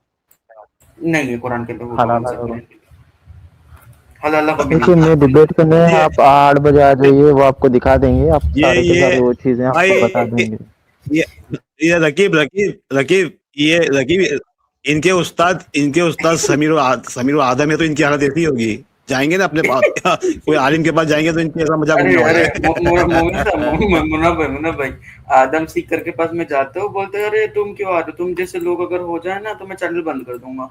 नहीं है कुरान के अंदर वो हलाला concept करो। नहीं है। हलाला को भी देखिए नहीं। मैं डिबेट करने ये- आप 8 बजे आ जाइए, वो आपको दिखा देंगे, आप सारे के ये सारे वो चीजें भाई, आपको बता देंगे। ये रकीब, इनके उस्ताद समीर और आदम है, तो इनकी हालत ऐसी होगी। जाएंगे ना अपने पास कोई आलिम के पास जाएंगे तो इनकी ऐसा मजाक अरे उड़ना अरे होगा। मुन्ना भाई आदम सीकर के पास में जाते हो, बोलते हैं अरे तुम क्यों आ रहे हो, तुम जैसे लोग अगर हो जाए ना तो मैं चैनल बंद कर दूंगा।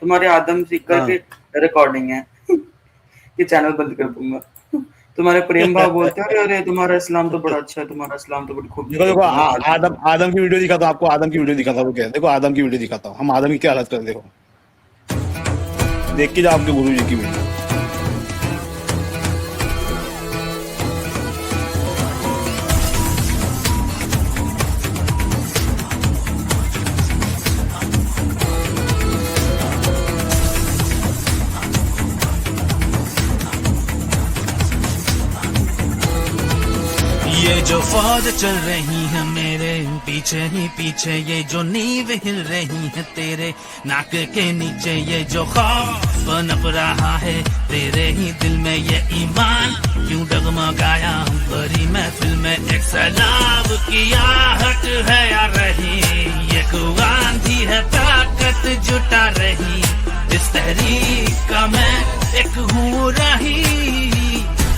तुम्हारे आदम सीकर के रिकॉर्डिंग है कि चैनल बंद कर दूंगा। तुम्हारे प्रेम भाव बोलते हैं अरे तुम्हारा इस्लाम तो बड़ा अच्छा है, तुम्हारा इस्लाम तो बड़ी खूब। देखो आदम की वीडियो दिखाता हूँ आपको, आदम की वीडियो दिखाता हूँ। क्या देखो, आदम की वीडियो दिखाता हूँ, हम आदम की क्या हालत कर, देखो देख के जाओ आपके गुरु जी की वीडियो। ये जो फौज चल रही है मेरे पीछे ही पीछे, ये जो नींव हिल रही है तेरे नाक के नीचे, ये जो खौफ नप रहा है तेरे ही दिल में, ये ईमान क्यों डगमगाया बड़ी महफिल में, एक सैलाब की आहट है आ रही, ये आंधी है ताकत जुटा रही, इस तहरीक का मैं एक हूँ रही,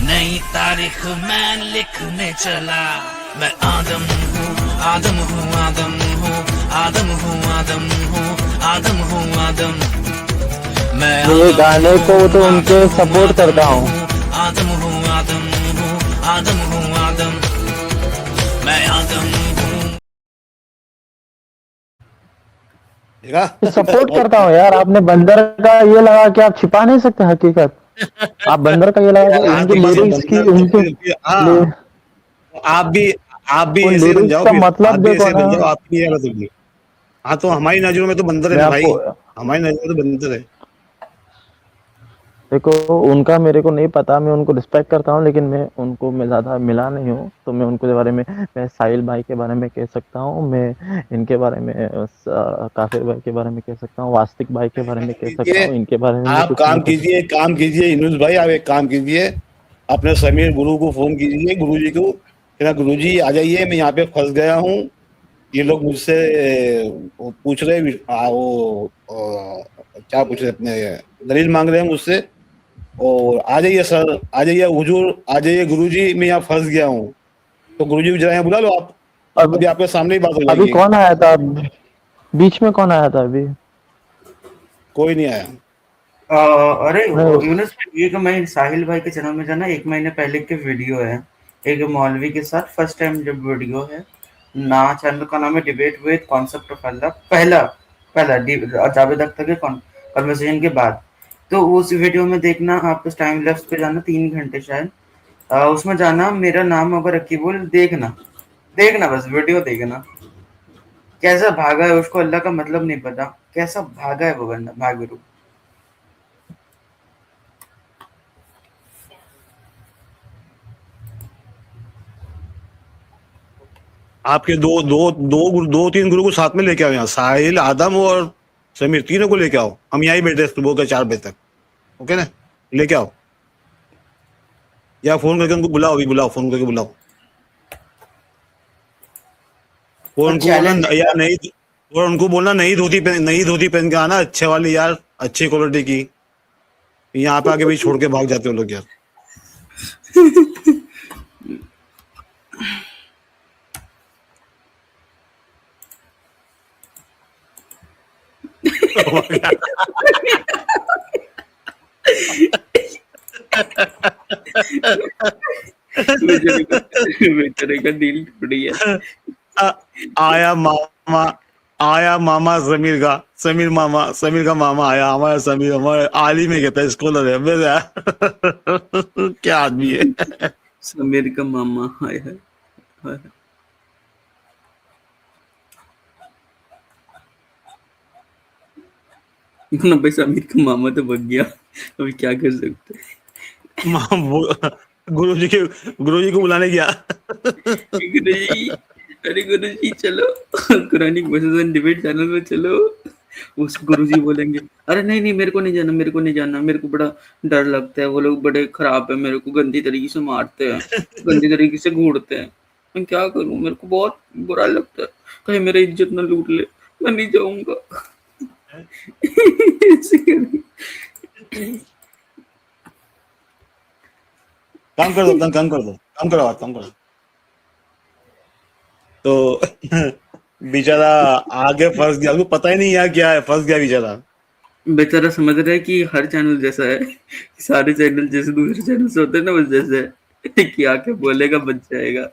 नई तारीख मैं लिखने चला, मैं आदम हूँ, आदम हूँ, आदम हूँ, आदम हूँ, आदम हूँ, आदम हूँ, आदम। मैं ये गाने को तो उनके सपोर्ट करता हूँ। आदम हूँ, आदम हूँ, आदम हूँ, आदम। मैं आदम हूँ। सपोर्ट करता हूँ यार, आपने बंदर का ये लगा कि आप छिपा नहीं सकते हकीकत। आप बंदर का ये लगा कि उनके लिरिक्स की, उनके आप भी ऐसे बन लिरिक्स जाओ, का फिर मतलब आप भी देखो ऐसे बन ना। जाओ, आपकी ये हालत होगी। हाँ तो हमारी नजरों में तो बंदर है मैं ना भाई, आपको हमारी नजरों में तो बंदर है। देखो, उनका मेरे को नहीं पता, मैं उनको रिस्पेक्ट करता हूँ, लेकिन मैं ज़्यादा मिला नहीं हूँ, तो मैं उनके बारे में, मैं साहिल भाई के बारे में कह सकता हूँ, मैं इनके बारे में काफिर भाई के बारे में कह सकता हूँ, वास्तिक भाई के बारे में कह सकता कीजिए, हूँ, इनके बारे में मैं आप कुछ नहीं कह सकता। काम कीजिए यूनुस भाई, आप एक काम कीजिए, अपने समीर गुरु को फोन कीजिए, गुरु जी को, कि गुरु जी आ जाइए, मैं यहाँ पे फंस गया हूँ, ये लोग मुझसे वो पूछ रहे क्या पूछ रहे अपने, दलील मांग रहे हैं मुझसे, और आ जाइए सर, आ जाइए हुजूर, आ जाइए गुरु जी, मैं यहाँ फंस गया हूँ। तो गुरु जी को जरा यहाँ बुला लो आप, अब अभी आपके सामने ही बात हो अभी जाएगी। कौन आया था, बीच में कौन आया था अभी? कोई नहीं आया। अरे मैं उस यूनुस भाई, एक मैं साहिल भाई के चैनल में जाना, 1 महीने पहले के वीडियो है, एक मौलवी के साथ फर्स्ट टाइम जब वीडियो है ना, चैनल का नाम है डिबेट विद कॉन्सेप्ट ऑफ अल्लाह, पहला पहला जावेद अख्तर के कन्वर्सेशन के बाद। तो उस वीडियो में देखना आप, उस टाइम लैप्स पे जाना, 3 घंटे शायद, उसमें जाना, मेरा नाम अगर रकीबुल, देखना, देखना बस वीडियो देखना, कैसा भागा है, उसको अल्लाह का मतलब नहीं पता, कैसा भागा है वो बंदा भागरू। आपके दो तीन गुरु को साथ में लेके आओ, यहाँ साहिल, आदम और समीर, तीनों को लेके आओ, हम यहीं बैठे सुबह के 4 बजे तक, ओके ना, लेके आओ, या फोन करके उनको बुलाओ, अभी बुलाओ, फोन करके बुलाओ, और और उनको बोलना चैलेंज, यार नहीं, और उनको बोलना नई धोती पहन के आना, अच्छे वाली यार, अच्छी क्वालिटी की, यहाँ पे आके भी छोड़ के भाग जाते हो लोग यार। बेचारे का दिल टूट गया। आ- आया मामा, आया मामा समीर का मामा आया, हमारा समीर, हमारे आली में कहता है, स्कॉलर है मेरे यार। क्या आदमी है। समीर का मामा आया है। ना भाई, समीर का मामा तो बच गया, अभी क्या कर सकते हैं। गुरु जी को बुलाने गया। गुरु जी, अरे गुरु जी चलो, Quranic verses and debate channel में चलो। उस गुरु जी बोलेंगे, अरे नहीं नहीं, मेरे को नहीं जाना, मेरे को नहीं जाना, मेरे को बड़ा डर लगता है, वो लोग बड़े खराब है, मेरे को गंदी तरीके से मारते हैं, गंदी तरीके से घूरते हैं, मैं क्या करूं, मेरे को बहुत बुरा लगता है, कहीं मेरा इज्जत ना लूट ले, मैं नहीं जाऊंगा। ऐसे करेंगे। काम कर दो, काम करो, काम करो। तो बेचारा आगे फंस गया, उसको पता ही नहीं यार क्या है, फंस गया बेचारा। बेचारा समझ रहा है कि हर चैनल जैसा है, सारे चैनल जैसे दूसरे चैनल से होते हैं ना, बस जैसे है कि आके बोलेगा बच जाएगा।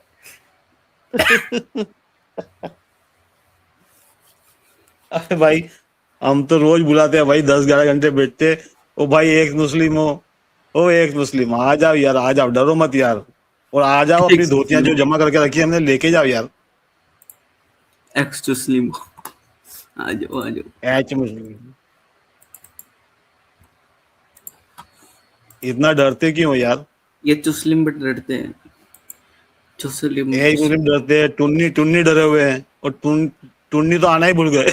अरे भाई, हम तो रोज बुलाते हैं भाई, 10-11 घंटे बैठते, ओ भाई एक मुस्लिम हो, ओ एक मुस्लिम, आ जाओ यार, आ जाओ, डरो मत यार, और आ जाओ, अपनी धोतियां जो जमा करके रखी है हमने, लेके जाओ यार। एक्स मुस्लिम, आ जाओ आ जाओ। एच मुस्लिम, इतना डरते क्यों हो यार? ये चुस्लिम बट डरते हैं, चुस्लिम एच मुस्लिम डरते हैं, टुन्नी टुन्नी डरे हुए हैं, और टुन्नी तो आना ही भूल गए।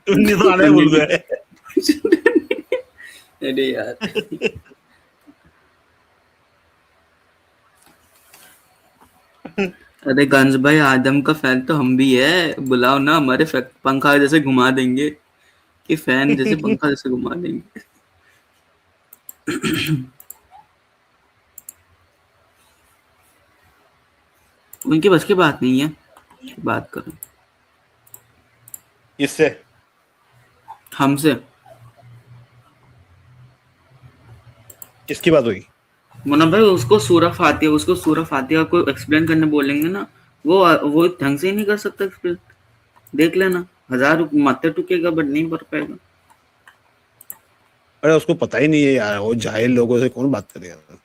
टुन्नी तो आना ही भूल गए। अरे यार, अरे गंज भाई, आदम का फैन तो हम भी है, बुलाओ ना, हमारे पंखा जैसे घुमा देंगे, कि फैन जैसे पंखा जैसे घुमा देंगे। उनकी बस की बात नहीं है, बात करो इससे हमसे। किसकी बात हुई? मुन्ना भाई, उसको सूरह फातिहा को एक्सप्लेन करने बोलेंगे ना, वो ढंग से ही नहीं कर सकता एक्सप्लेन, देख लेना, 1000 माथे टुकेगा बट नहीं कर पाएगा। अरे उसको पता ही नहीं है यार, वो जाहिल लोगों से कौन बात करेगा।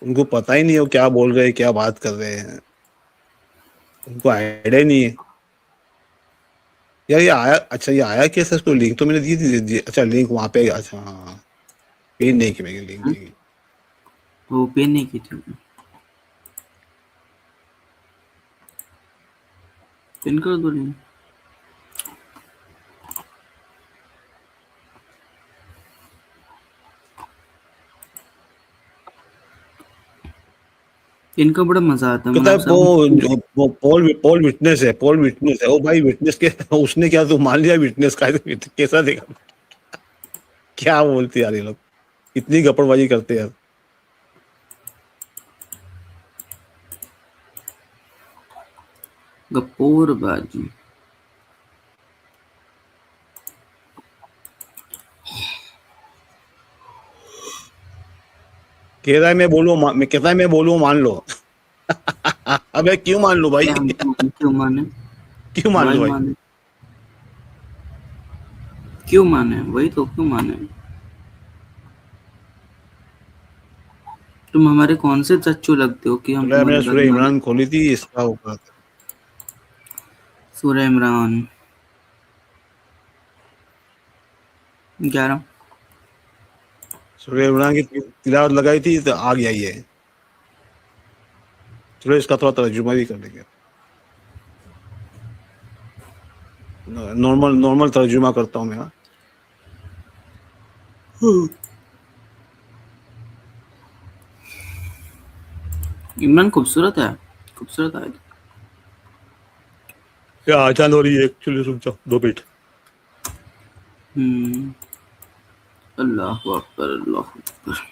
उनको पता ही नहीं है वो क्या बोल रहे हैं, क्या बात कर रहे हैं, उनको आइडिया ही नहीं है। यार ये आया, अच्छा ये आया कैसे? इसको लिंक तो मैंने दी। अच्छा लिंक वहाँ पे, अच्छा हाँ, पिन नहीं की मैंने लिंक दी। वो पेन नहीं की थी, पिन कर दो लिंक। इनका बड़ा मजा आता है, कहता है मतलब वो पॉल विटनेस है, पॉल विटनेस है। ओ भाई विटनेस के उसने क्या तो मान लिया विटनेस का, कैसा देखा? क्या बोलते यार ये लोग, इतनी गपड़बाजी करते यार। गपोर बाजी। कह रहा है मैं बोलूं, मैं कहता है मैं बोलूं मान लो। अबे क्यों मान लो भाई? क्या हम क्यों माने? क्यों मान भाई लो भाई? माने, क्यों माने? वही तो, क्यों माने? तुम हमारे कौन से चच्चू लगते हो कि हम मैंने तुम्हारी बात सूर्य माने? इमरान खोली थी इसका ऊपर। सूरह इमरान 11। सूर्य इमरान की तिलावत लगाई थी तो आ गया ये। चलो इसका थोड़ा तर्जुमा भी कर लेंगे। नॉर्मल नॉर्मल तर्जुमा करता हूँ मैं। हाँ? इमरान खूबसूरत है, खूबसूरत है। क्या आजान हो रही है एक्चुअली, रुक जाओ 2 मिनट। अल्लाह अकबर, अल्लाह अकबर।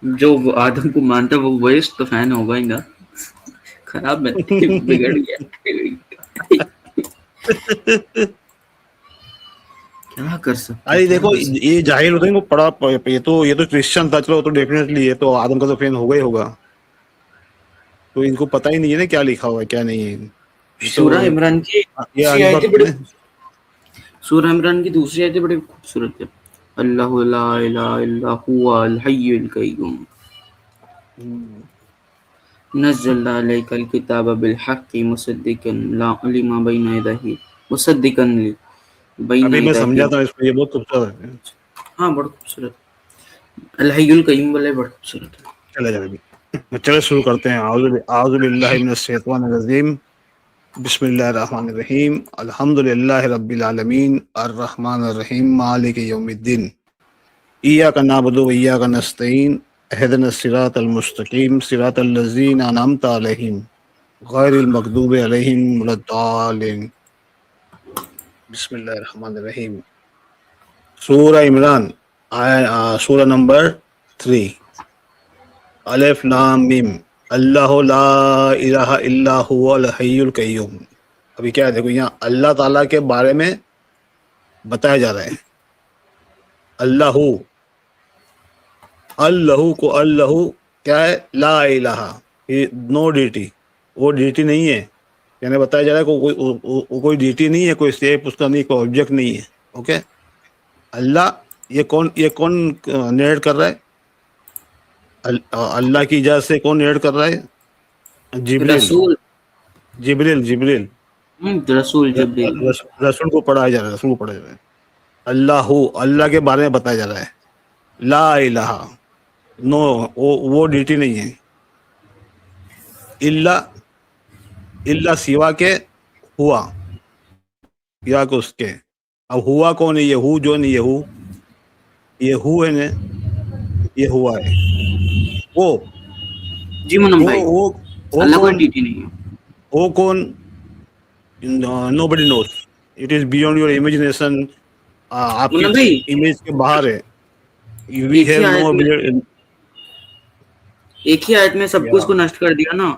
जो आदम को मानता है वो वेस्ट तो फैन होगा ही ना। खराब में बिगड़ गया। क्या कर सकते अरे हैं, क्या देखो कर सकते ये जाहिर होते हैं, ये तो क्रिश्चियन था, चलो तो डेफिनेटली ये तो आदम का तो फैन होगा ही होगा। तो इनको पता ही नहीं है ना क्या लिखा हुआ है क्या नहीं है। हैं। ये तो सूरह इमरान की ये दूसरी आयतें अनपढ़ बड़ी, है। सूरह इमरान की दूसरी आयतें बड़ी खूबसूरत है। अल्लाहु ला इलाहा इल्ला हुवल हय्युल कय्यूम नज़्ज़लना अलैकल किताब बिल हक़्क़ि मुसद्दिक़न लिमा बैना यदैहि मुसद्दिक़न बैना अभी मैं यदैहि। समझाता हूँ इसको, ये बहुत खूबसूरत है। हाँ बड़ा खूबसूरत। अल हय्युल कय्यूम वाले बड़ा खूबसूरत है। चले जाए अभी, चले शुरू करते हैं। आउज़ु बिल्लाहि मिनश शैतानिर रजीम, बिस्मिल्लाहिर रहमानिर रहीम, अल्हम्दुलिल्लाहि रब्बिल आलमीन, अर्रहमानिर रहीम, मालिकि यौमिद्दीन, इय्याका नअबुदु व इय्याका नस्तईन, इहदिनस सिरातल मुस्तकीम, सिरातल लज़ीना अनअमता अलैहिम, गैरिल मग़दूबि अलैहिम वलद्दालिन। बिस्मिल्लाहिर रहमानिर रहीम। सूरह इमरान, सूरह नंबर 3। अलिफ लाम मीम, अल्लाहु ला इलाहा इल्ला हुवल हय्युल कय्यूम। अभी क्या है देखो, यहाँ अल्लाह ताला के बारे में बताया जा रहा है। अल्लाहु, अल्लाहु को अल्लाहु क्या है? ला इलाहा, ये नो डीटी, वो डीटी नहीं है। यानी बताया जा रहा है कोई डीटी नहीं है, कोई शेप उसका नहीं, कोई ऑब्जेक्ट नहीं है। ओके, अल्लाह, ये कौन नेरेट कर रहा है? अल्लाह की इजाज़त से कौन नेरेट कर रहा है? जिब्रील, रसूल, जिब्रील जिब्रील रसूल जिब्रील। रसूल को पढ़ाया जा रहा है, रसूल को पढ़ाया जा रहा है। अल्लाहु, अल्लाह के बारे में बताया जा रहा है। ला इलाहा, नो, वो डीटी नहीं है। इल्ला, इल्ला सिवा के, हुआ या के उसके। अब हुआ कौन है? ये हु जो नहीं, ये हु है ना, ये हुआ है। वो जी मुनम भाई, वो अल्लाह कोई कौन? डीटी नहीं है। वो कौन? Nobody nose. It is beyond your imagination, आपकी मुन्ना भाई इमेज के बाहर है। वी एक ही हैव आयत नो में एक ही आयत में सब कुछ को नष्ट कर दिया ना।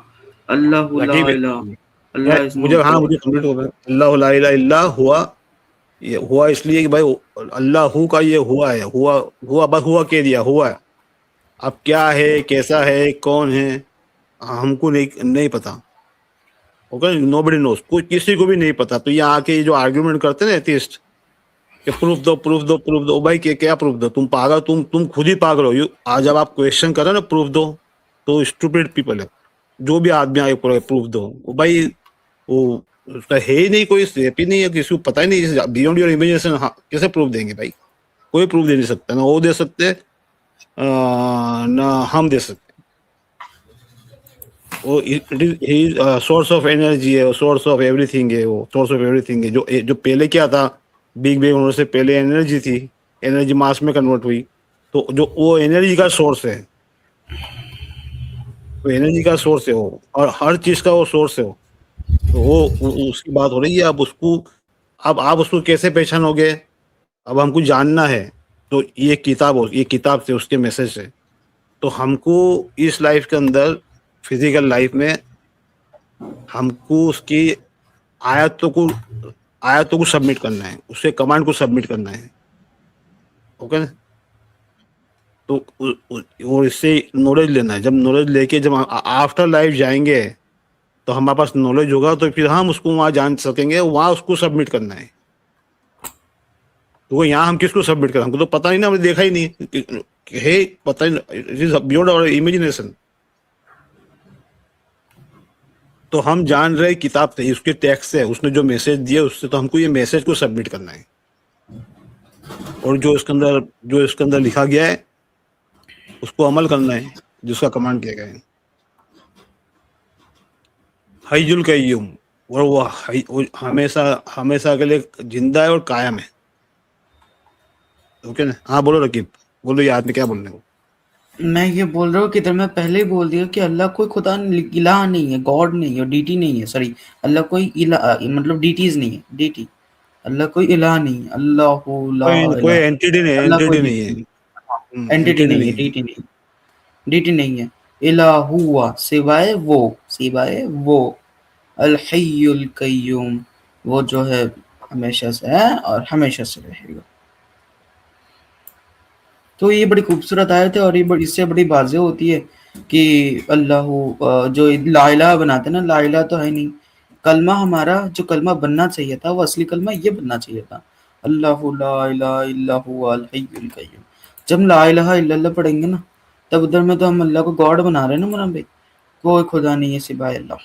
अल्लाह ला रकीब इलाहा, अल्लाह इज मुझे, नॉट हाँ गॉड। मुझे कंप्लीट हो गया। अल्लाह ला इलाहा इल्ला हुआ, ये हुआ इसलिए कि भाई अल्लाह हु का ये हुआ है, हुआ हुआ बस हुआ कह दिया, हुआ है। अब क्या है, कैसा है, कौन है, हमको नहीं पता। ओके, नोबडी नोस, कोई किसी को भी नहीं पता। तो यहाँ आके ये जो आर्ग्यूमेंट करते हैं ना एथिस्ट, कि प्रूफ दो प्रूफ दो प्रूफ दो, भाई क्या प्रूफ दो, तुम पागल, तुम खुद ही पागल हो। आज जब आप क्वेश्चन करो ना प्रूफ दो, तो स्टूपिड पीपल है जो भी आदमी आए प्रूफ दो, वो भाई वो उसका है ही नहीं, कोई स्टेप ही नहीं है, किसी को पता ही नहीं, बियॉन्ड योर इमेजिनेशन। हाँ, कैसे प्रूफ देंगे भाई? कोई प्रूफ दे नहीं सकता, ना वो दे सकते ना हम दे सकते। वो it is source of energy है, सोर्स ऑफ एवरीथिंग है, वो सोर्स ऑफ एवरीथिंग है। जो पहले क्या था, बिग बैंग होने से पहले एनर्जी थी, एनर्जी मास में कन्वर्ट हुई, तो जो वो एनर्जी का सोर्स है, वो एनर्जी का सोर्स है वो, और हर चीज का वो सोर्स है वो। तो उसकी बात हो रही है। अब आप उसको कैसे पहचानोगे? अब हमको जानना है, तो ये किताब से उसके मैसेज से, तो हमको इस लाइफ के अंदर, फिजिकल लाइफ में, हमको उसकी आयतों को आयतों को सबमिट करना है, उसके कमांड को सबमिट करना है। ओके ना? तो और इससे नॉलेज लेना है। जब नॉलेज लेके जब आफ्टर लाइफ जाएंगे, तो हमारे पास नॉलेज होगा, तो फिर हम उसको वहाँ जान सकेंगे, वहाँ उसको सबमिट करना है। तो यहाँ हम किसको सबमिट करें? हमको तो पता नहीं ना, हमने देखा ही नहीं है, पता नहीं, it is beyond our imagination. तो हम जान रहे किताब से, उसके टेक्स्ट से, उसने जो मैसेज दिया उससे, तो हमको ये मैसेज को सबमिट करना है। और जो इसके अंदर लिखा गया है उसको अमल करना है, जिसका कमांड किया गया है। हय्युल कय्यूम, और वो हमेशा के लिए जिंदा है और कायम है। ओके ना? हाँ बोलो रकीब, बोलो, ये आदमी क्या बोल रहे हो? मैं ये बोल रहा हूँ कि मैं पहले ही बोल दिया कि अल्लाह कोई खुदा इलाह नहीं है, गॉड नहीं है, डीटी नहीं है। सॉरी, अल्लाह कोई मतलब डीटीज नहीं है, डीटी। अल्लाह कोई इलाह नहीं है, अल्लाह ला कोई इलाहा, एंटिटी नहीं है, अल्लाह कोई एंटिटी नहीं है, डीटी नहीं, एंटिटी एंटिटी नहीं है, नहीं है। डीटी नहीं, डीटी नहीं है। इलाहुआ, सिवाय वो अल हय्युल कय्यूम, वो जो है हमेशा से है और हमेशा से रहेगा। तो ये बड़ी खूबसूरत आयत है, और ये इससे बड़ी बाज़ें होती है कि अल्लाह जो ला इलाहा बनाते हैं ना, ला इलाहा तो है नहीं। कलमा हमारा जो कलमा बनना चाहिए था, वो असली कलमा ये बनना चाहिए था, अल्लाहु ला इलाहा इल्ला हुवल हय्युल कय्यूम। जब हम ला इलाहा इल्लल्लाह पढ़ेंगे ना, तब उधर में तो हम अल्लाह को गॉड बना रहे हैं ना मुन्ना भाई। कोई खुदा नहीं है सिवाय अल्लाह।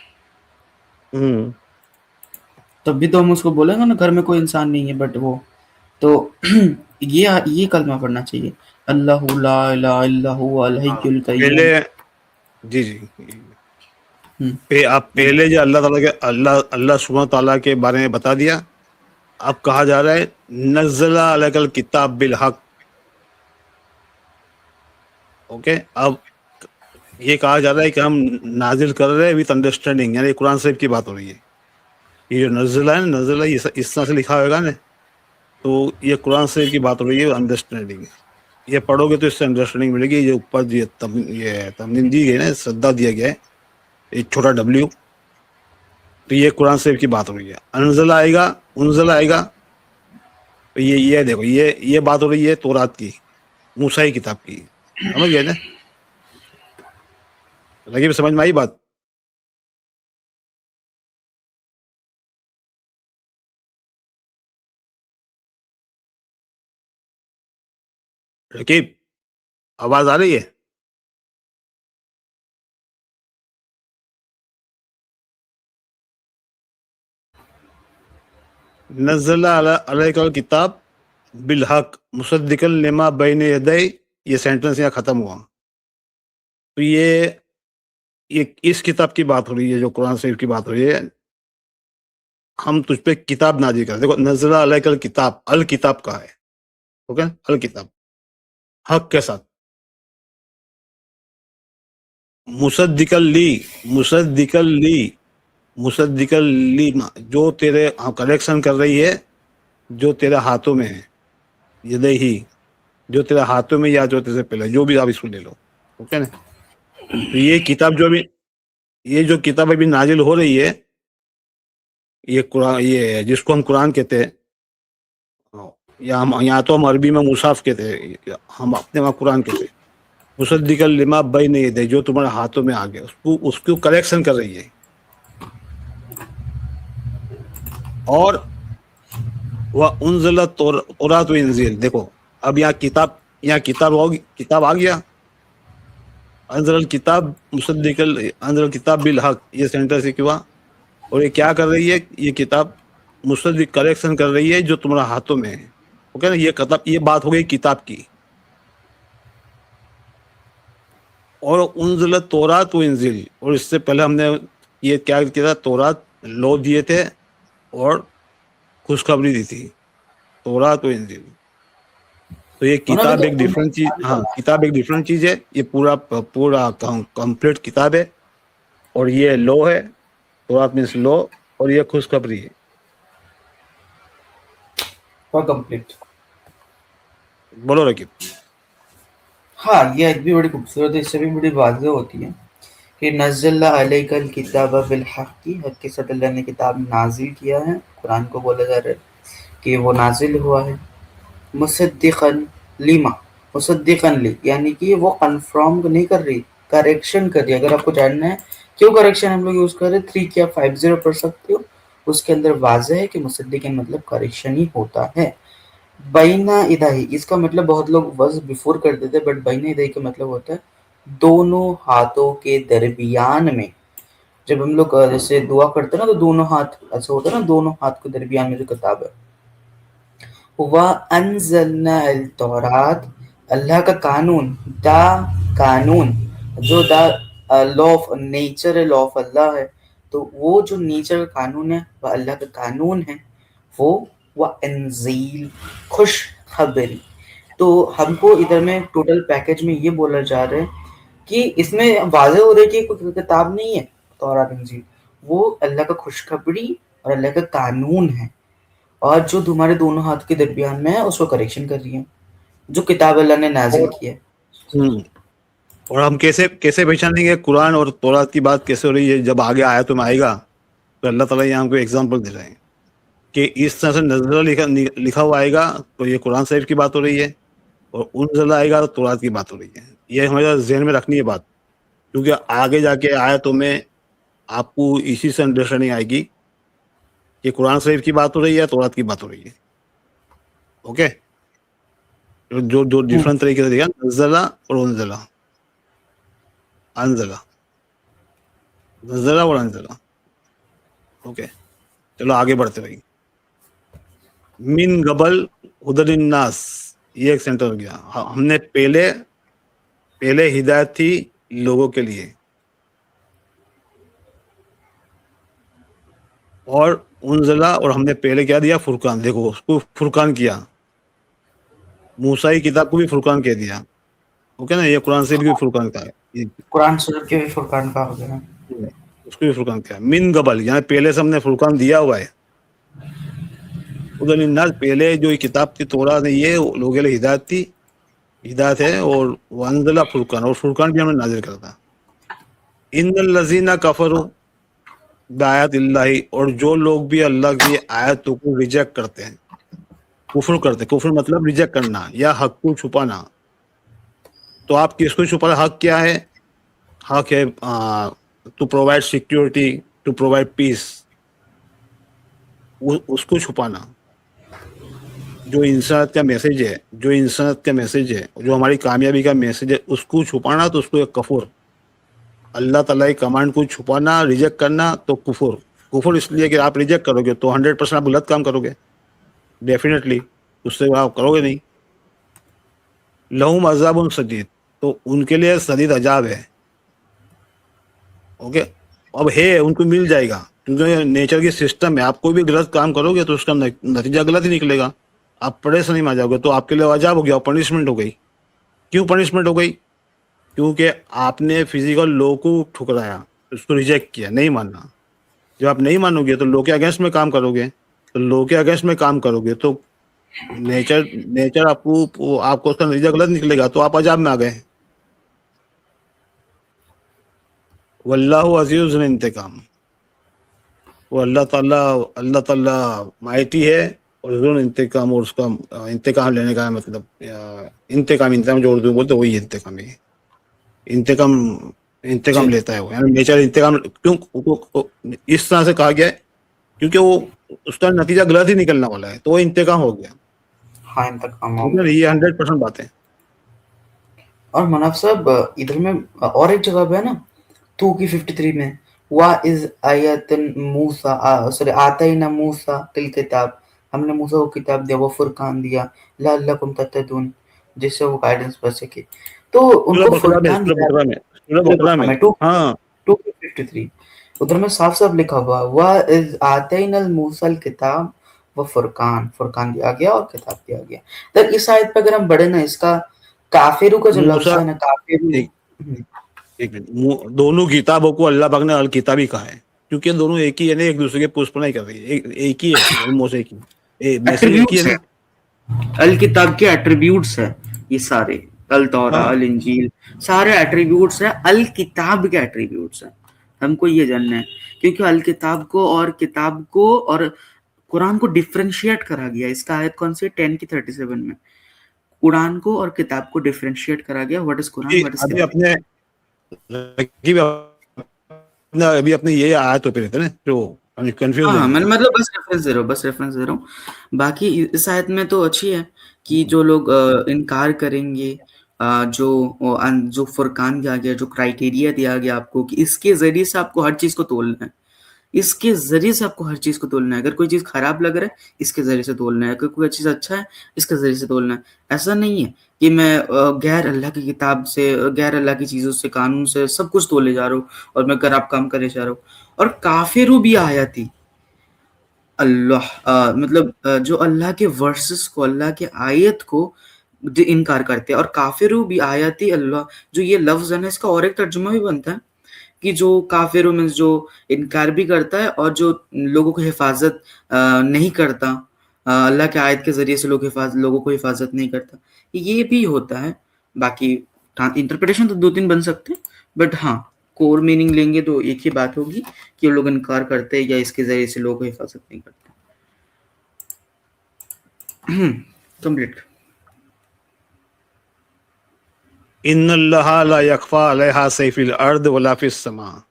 तब भी तो हम उसको बोलेंगे ना, घर में कोई इंसान नहीं है बट वो तो ये कलमा पढ़ना चाहिए, अल्लाहु ला इलाहा इल्ला हुवल हय्युल कय्यूम। पहले जी जी, आप पहले जो अल्लाह सुब्हान ताला के बारे में बता दिया। अब कहा जा रहा है नज़्ज़ला अलैकल किताब बिल हक। ओके, अब ये कहा जा रहा है कि हम नाजिल कर रहे हैं विद अंडरस्टैंडिंग, यानी कुरान शरीफ की बात हो रही है। ये जो नज़्ज़ला है ना, नज़्ज़ला इस तरह से लिखा होगा ना, तो ये कुरान शरीफ की बात हो रही है, अंडरस्टैंडिंग। ये पढ़ोगे तो इससे अंडरस्टैंडिंग मिलेगी। ये ऊपर ये तमनीन दी गई ना, सद्दा दिया गया है, एक छोटा W, तो ये कुरान शरीफ की बात हो रही है। अनज़ला आएगा, उनज़ला आएगा, तो ये देखो, ये बात हो रही है तौरात की, मूसा की किताब की। समझ गए ना? लगी समझ में आई बात? रकीब, आवाज आ रही है? नज़्ज़ला अलैकल किताब बिल हक मुसद्दिकल लिमा बैन यदै, ये सेंटेंस यहाँ खत्म हुआ। तो ये इस किताब की बात हो रही है, जो कुरान शरीफ की बात हो रही है। हम तुझ पे किताब नाज़िल कर, देखो नज़्ज़ला अलैकल किताब, अल किताब का है। ओके, अल किताब हक के साथ, मुसद्दिकल ली, मुसद्दिकल लिमा, जो तेरे करेक्शन कर रही है जो तेरे हाथों में है, यदे ही, जो तेरे हाथों में या जो तेरे पहले, जो भी आप इसको ले लो, ओके ना। तो ये किताब जो अभी, ये जो किताब अभी नाजिल हो रही है, ये कुरान, ये जिसको हम कुरान कहते हैं, या हम यहाँ तो हम अरबी में मुसाफ कहते हैं, हम अपने वहाँ कुरान कहते हैं। मुसद्दिकल लिमा बैन यदैहि, जो तुम्हारे हाथों में आ गया, उसको करेक्शन कर रही है। और वह उनज़िला तौरात व इंजील, देखो अब यहाँ किताब आ गया। अंजल किताब मुसद्दिकल अंजल किताब बिल हक, ये सेंटेंस से क्यों हुआ? और ये क्या कर रही है? ये किताब मुसद्दिक करेक्शन कर रही है जो तुम्हारे हाथों में है, ओके ना। ये किताब, ये बात हो गई किताब की। और उनज़िला तौरात व इंजील, और इससे पहले हमने ये क्या किया था? तौरात लॉ दिए थे और खुशखबरी दी थी, तौरात व इंजील। तो ये किताब एक डिफरेंट चीज, हाँ किताब एक डिफरेंट चीज है। ये पूरा कंप्लीट किताब है, और ये लॉ है, तौरात मीन्स लॉ, और ये खुशखबरी है। और कंप्लीट। बोलो रकीब। हाँ, ये एक भी बड़ी खूबसूरत है, इससे भी बड़ी बातें होती है कि नज़्ज़ला अलैकल किताब बिल हक़्क़ि, हक़ के साथ अल्लाह ने किताब नाजिल किया है। कुरान को बोला जा रहा है कि वो नाजिल हुआ है। मुसद्दिक़न लिमा, मुसद्दिक़न ली, यानी कि वो कंफर्म नहीं कर रही, करेक्शन कर रही है। अगर आपको जानना है क्यों करेक्शन हम लोग यूज कर रहे हैं, 3 या 50 पढ़ सकते हो, उसके अंदर वाज़ेह है कि मुसद्दिक़न मतलब करेक्शन ही होता है। बैना इदाही, इसका मतलब बहुत लोग वज बिफोर कर देते हैं, बट बैना इदाही का मतलब होता है दोनों हाथों के दरमियान में। जब हम लोग जैसे दुआ करते हैं ना, तो दोनों हाथ ऐसा होता है ना, दोनों हाथ के दरमियान में जो किताब है। व अनज़लना अल तौरात, अल्लाह का कानून, दा कानून, जो दा लॉ ऑफ नेचर है, लॉ ऑफ अल्लाह है, तो वो जो नेचर का कानून है, वह अल्लाह का कानून है, वो व इंजील, खुश खबरी। तो हमको इधर में टोटल पैकेज में ये बोला जा रहा है कि इसमें वाज़ेह हो रहा है कि कोई किताब नहीं है तौरात इंजील, वो अल्लाह का खुशखबरी और अल्लाह का कानून है, और जो तुम्हारे दोनों हाथ के दरमियान में है उसको करेक्शन कर रही है, जो किताब अल्लाह ने नाजिल की है। और हम कैसे पहचानेंगे कुरान और तौरात की बात कैसे हो रही है? जब आगे आयतों में आएगा तो अल्लाह ताला यहाँ हमको एग्जाम्पल दे रहे हैं कि इस तरह से नज़ला लिखा हुआ आएगा तो ये कुरान शरीफ की बात हो रही है, और उनज़ला आएगा तो तौरात की बात हो रही है। ये हमारे जहन में रखनी है बात, क्योंकि आगे जाके आयतों में आपको इसी से अंडरस्टैंडिंग आएगी कि कुरान शरीफ की बात हो रही है, तौरात की बात हो रही है, ओके। जो डिफरेंट तरीके से देखा, नज़ला और उनज़ला, अनज़ला, नज़ला और अनज़ला, ओके। चलो आगे बढ़ते भाई। मिन गबल हुदन नास, ये एक सेंटर हो गया। हमने पहले हिदायत थी लोगों के लिए, और उनज़ला, और हमने पहले क्या दिया? फुरकान। देखो उसको फुरकान किया, मूसा की किताब को भी फुरकान कह दिया, ओके ना। ये कुरान से भी फुरकान का है, कुरान शरीफ के भी फुरकान का हो गया, उसको भी फुरकान किया। मिन गबल, यानी पहले से हमने फुरकान दिया हुआ है। उधर नाज, पहले जो किताब थी तौरात है, ये लोगों के लिए हिदायत है, और वंज़ला फुरकान, और फुरकान भी हमने नाजिल कर था। इन्नल लज़ीना कफरू बिआयातिल्लाहि, और जो लोग भी अल्लाह की आयतों को रिजेक्ट करते हैं, कुफ्र करते हैं, कुफ्र मतलब रिजेक्ट करना या हक को छुपाना। तो आप किसको छुपा? हक क्या है? हक है to provide security, to provide peace, उसको छुपाना। जो इंसानियत का मैसेज है, जो हमारी कामयाबी का मैसेज है, उसको छुपाना, तो उसको एक कफर। अल्लाह ताला की कमांड को छुपाना, रिजेक्ट करना, तो कुफर इसलिए कि आप रिजेक्ट करोगे तो 100% आप गलत काम करोगे, डेफिनेटली उससे आप करोगे नहीं। लहुम अज़ाबुन शदीद, तो उनके लिए शदीद अजाब है, ओके। अब है, उनको मिल जाएगा, क्योंकि नेचर की सिस्टम है। आप कोई भी गलत काम करोगे तो उसका नतीजा गलत ही निकलेगा, आप परेशानी में आ जाओगे, तो आपके लिए अजाब हो गया, पनिशमेंट हो गई। क्यों पनिशमेंट हो गई? क्योंकि आपने फिजिकल लॉ को ठुकराया, उसको रिजेक्ट किया, नहीं मानना। जब आप नहीं मानोगे तो लॉ के अगेंस्ट में काम करोगे, तो लॉ के अगेंस्ट में काम करोगे तो नेचर आपको उसका नतीजा गलत निकलेगा, तो आप अजाब में आ गए। वल्लाहु अज़ीज़ुल इंतकाम, वो अल्लाह ताला माइटी है और ज़ुल इंतकाम, और उसका इंतकाम लेने का मतलब इंतकाम जो उर्दू बोलते वही इंतकाम है। इंतकाम लेता है वो, यानी नेचर इंतकाम क्यों इस तरह से कहा गया है, क्योंकि वो उसका नतीजा गलत ही निकलने वाला है, तो वो इंतकाम हो गया। हाँ, इंतकाम हो ठीक है, गया। ये 100% बात है। और मनाफ साहब इधर में और एक जगह पे है ना, 2 की 53 में, वा इज आयतन मूसा, सॉरी आतैना मूसा तिल किताब, हमने मूसा को किताब दिया, वो फुरकान दिया, लअल्लकुम तत्तकून, जिससे वो गाइडेंस पा सके। तो उनको फुरकान दिया, सूरह बकरा में, हाँ 2 की 53 उधर में साफ साफ लिखा हुआ, वा इज आतैनल मूसल किताब व फुरकान दिया गया और किताब दिया गया। तो इस आयत पे अगर हम बढ़े ना, इसका काफिरू का जो लफ्ज है ना, काफिरू, एक मिनट, दोनों किताबों को अल्लाह पाक ने अल किताबी कहा है, क्योंकि दोनों एक ही है ना, एक दूसरे के पुष्पनाई कर रही है, एक ही है, ऑलमोस्ट एक ही मैसेज एक ही है ना। अल किताब के एट्रीब्यूट्स है ये सारे, अल तौरा, हाँ। अल इंजील, सारे एट्रीब्यूट्स है, अल किताब के एट्रीब्यूट्स है। हमको ये जानना है, क्योंकि अल किताब को और कुरान को डिफरेंशिएट करा गया। इसका आयत कौन सी है? 10 की 37 में कुरान को और किताब को डिफरेंशिएट करा गया। What is Quran, what is अभी किताब। अभी अपने ये आयत पे रहते ना, जो कंफ्यूज हाँ, है। मैंने मतलब बस रेफरेंस दे रहा हूँ। बाकी इस आयत में तो अच्छी है कि जो लोग इनकार करेंगे, जो फुरकान दिया गया, जो क्राइटेरिया दिया गया आपको कि इसके जरिए से आपको हर चीज को तोलना है, इसके जरिए से आपको हर चीज को तोलना है। अगर कोई चीज खराब लग रहा है, इसके जरिए से तोलना है। अगर कोई चीज अच्छा है, इसके जरिए से तोलना है। ऐसा नहीं है कि मैं गैर अल्लाह की किताब से, गैर अल्लाह की चीजों से, कानून से सब कुछ तोले जा रहा हूँ और मैं खराब काम करे जा रहा हूँ। और काफिरू भी आयती जो अल्लाह के वर्सेस को, अल्लाह के आयत को इनकार करते हैं। और काफिरू भी आयती अल्लाह, जो ये लफ्ज है ना, इसका और एक तर्जुमा भी बनता है कि जो काफिरू मीन्स जो इनकार भी करता है और जो लोगों को हिफाजत नहीं करता, अल्लाह के आयत के जरिए से लोगों को हिफाजत नहीं करता, ये भी होता है। बाकी इंटरप्रिटेशन तो 2-3 बन सकते हैं, बट हाँ, कोर मीनिंग लेंगे तो एक ही बात होगी कि वो लोग इनकार करते हैं या इसके जरिए से लोगों को हिफाजत नहीं करते। कंप्लीट। इन्नल्लाहा ला यख्फा अलैहा सैफिल अर्द वला फिस समा,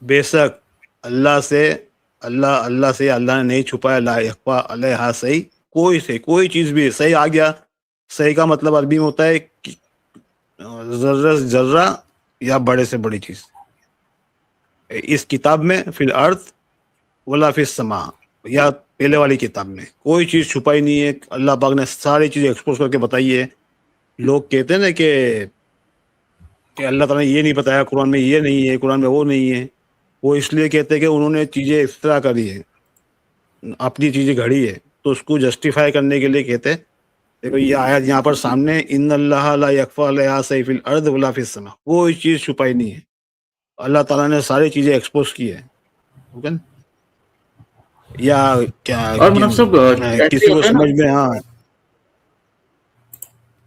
बेशक अल्लाह से अल्लाह ने नहीं छुपाया, ला यख्फा अलैहा सही, कोई चीज भी। सही आ गया, सही का मतलब अरबी में होता है कि जर्रा से जर्रा या बड़े से बड़ी चीज। इस किताब में फिल अर्द वला फिस समा, या पहले वाली किताब में कोई चीज छुपाई नहीं है। अल्लाह पाक ने सारी चीजें एक्सपोज करके बताई है। लोग कहते हैं ना कि अल्लाह ताला ने ये नहीं बताया, कुरान में ये नहीं है, कुरान में वो नहीं है। वो इसलिए कहते हैं कि उन्होंने चीजें इस तरह करी है, अपनी चीजें घड़ी है, तो उसको जस्टिफाई करने के लिए कहते हैं। देखो ये आयत यहाँ पर सामने, इन्नल्लाहा ला यख्फा अलैहा सैफिल अर्द वला फिस समा, कोई चीज छुपाई नहीं है। अल्लाह ताला ने सारी चीजें एक्सपोज की है। ठीक है ना? या क्या और मतलब सब किसी को समझ में, हाँ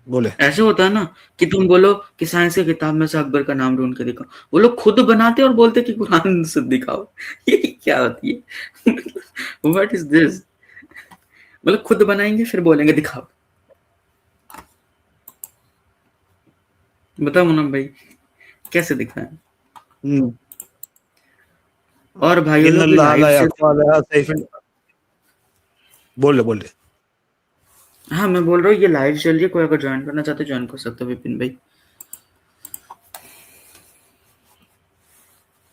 बोले, ऐसे होता है ना कि तुम बोलो कि साइंस की किताब में से अकबर का नाम ढूंढ के दिखाओ, वो लोग खुद बनाते और बोलते कि कुरान से दिखाओ। ये क्या होती है? What is this? मतलब खुद बनाएंगे फिर बोलेंगे दिखाओ। बताओ मुनम भाई, कैसे दिखाएं? और भाइयों लोग इन्नल्लाहा ला यख्फा अलैहा सैफिल, बोले हाँ, मैं बोल रहा हूँ ये लाइव चल रही है, कोई अगर ज्वाइन करना चाहते ज्वाइन कर सकते हो। विपिन भाई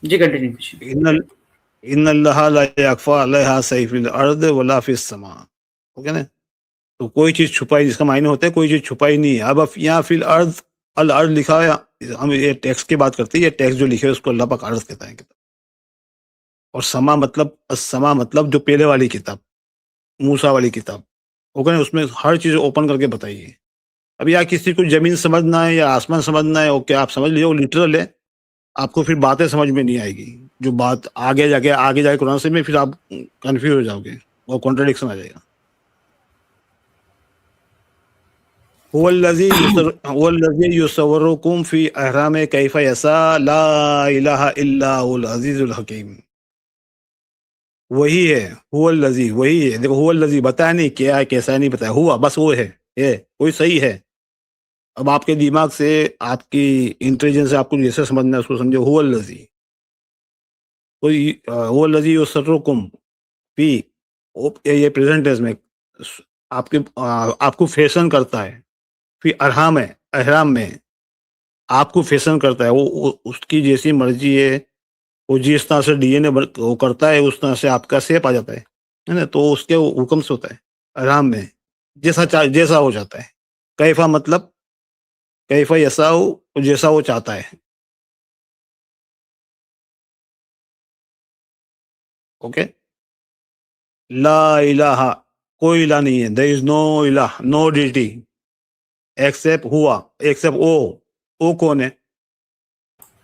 जी कंटिन्यू कीजिए। इन्नल्लाहा ला यख्फा अलैहा सैफिल अर्द वला फिस समा। ओके ना? तो कोई चीज छुपाई, जिसका मायने होता है कोई चीज छुपाई नहीं है। अब यहाँ फिल अर्द, अल अर्द लिखा है, हम ये टेक्स्ट की बात करते हैं, ये टेक्स्ट जो लिखे है उसको अल्लाह पाक अर्द कहता है किताब। और समा मतलब जो पहले वाली किताब, मूसा वाली किताब, ओके ना? उसमें हर चीज ओपन करके बताइए। अब या किसी को जमीन समझना है या आसमान समझना है, ओके आप समझ लीजिए, वो लिटरल है, आपको फिर बातें समझ में नहीं आएगी। जो बात आगे जाके कुरान से में फिर आप कंफ्यूज हो जाओगे, वो कॉन्ट्रडिक्शन आ जाएगा। हुवल्लज़ी युसव्विरुकुम फी अहराम कैफ़ा यशा ला इलाहा इल्ला हुवल अज़ीज़ुल हकीम। वही है, हुवल्लज़ी, वही है। देखो हुवल्लज़ी बताया नहीं क्या है कैसा है, नहीं बताया, हुआ बस वो है, कोई सही है। अब आपके दिमाग से, आपकी इंटेलिजेंस से आपको जैसे समझना है उसको समझो। हुवल्लज़ी, कोई हुवल्लज़ी युसव्विरुकुम फी, ये प्रेजेंट टेंस में आपको फैशन करता है। फिर अहराम में आपको फैशन करता है, वो उसकी जैसी मर्जी है, वो जिस तरह से डीएनए वो करता है उस तरह से आपका शेप आ जाता है ना। तो उसके हुक्म से होता है अहराम में, जैसा हो जाता है। कैफा मतलब कैफा ऐसा हो, जैसा वो चाहता है। ओके, ला इलाहा, कोई इला नहीं है, देयर इज नो इलाह, नो डिटी एक्सेप्ट हुआ, एक्सेप्ट ओ कौन है?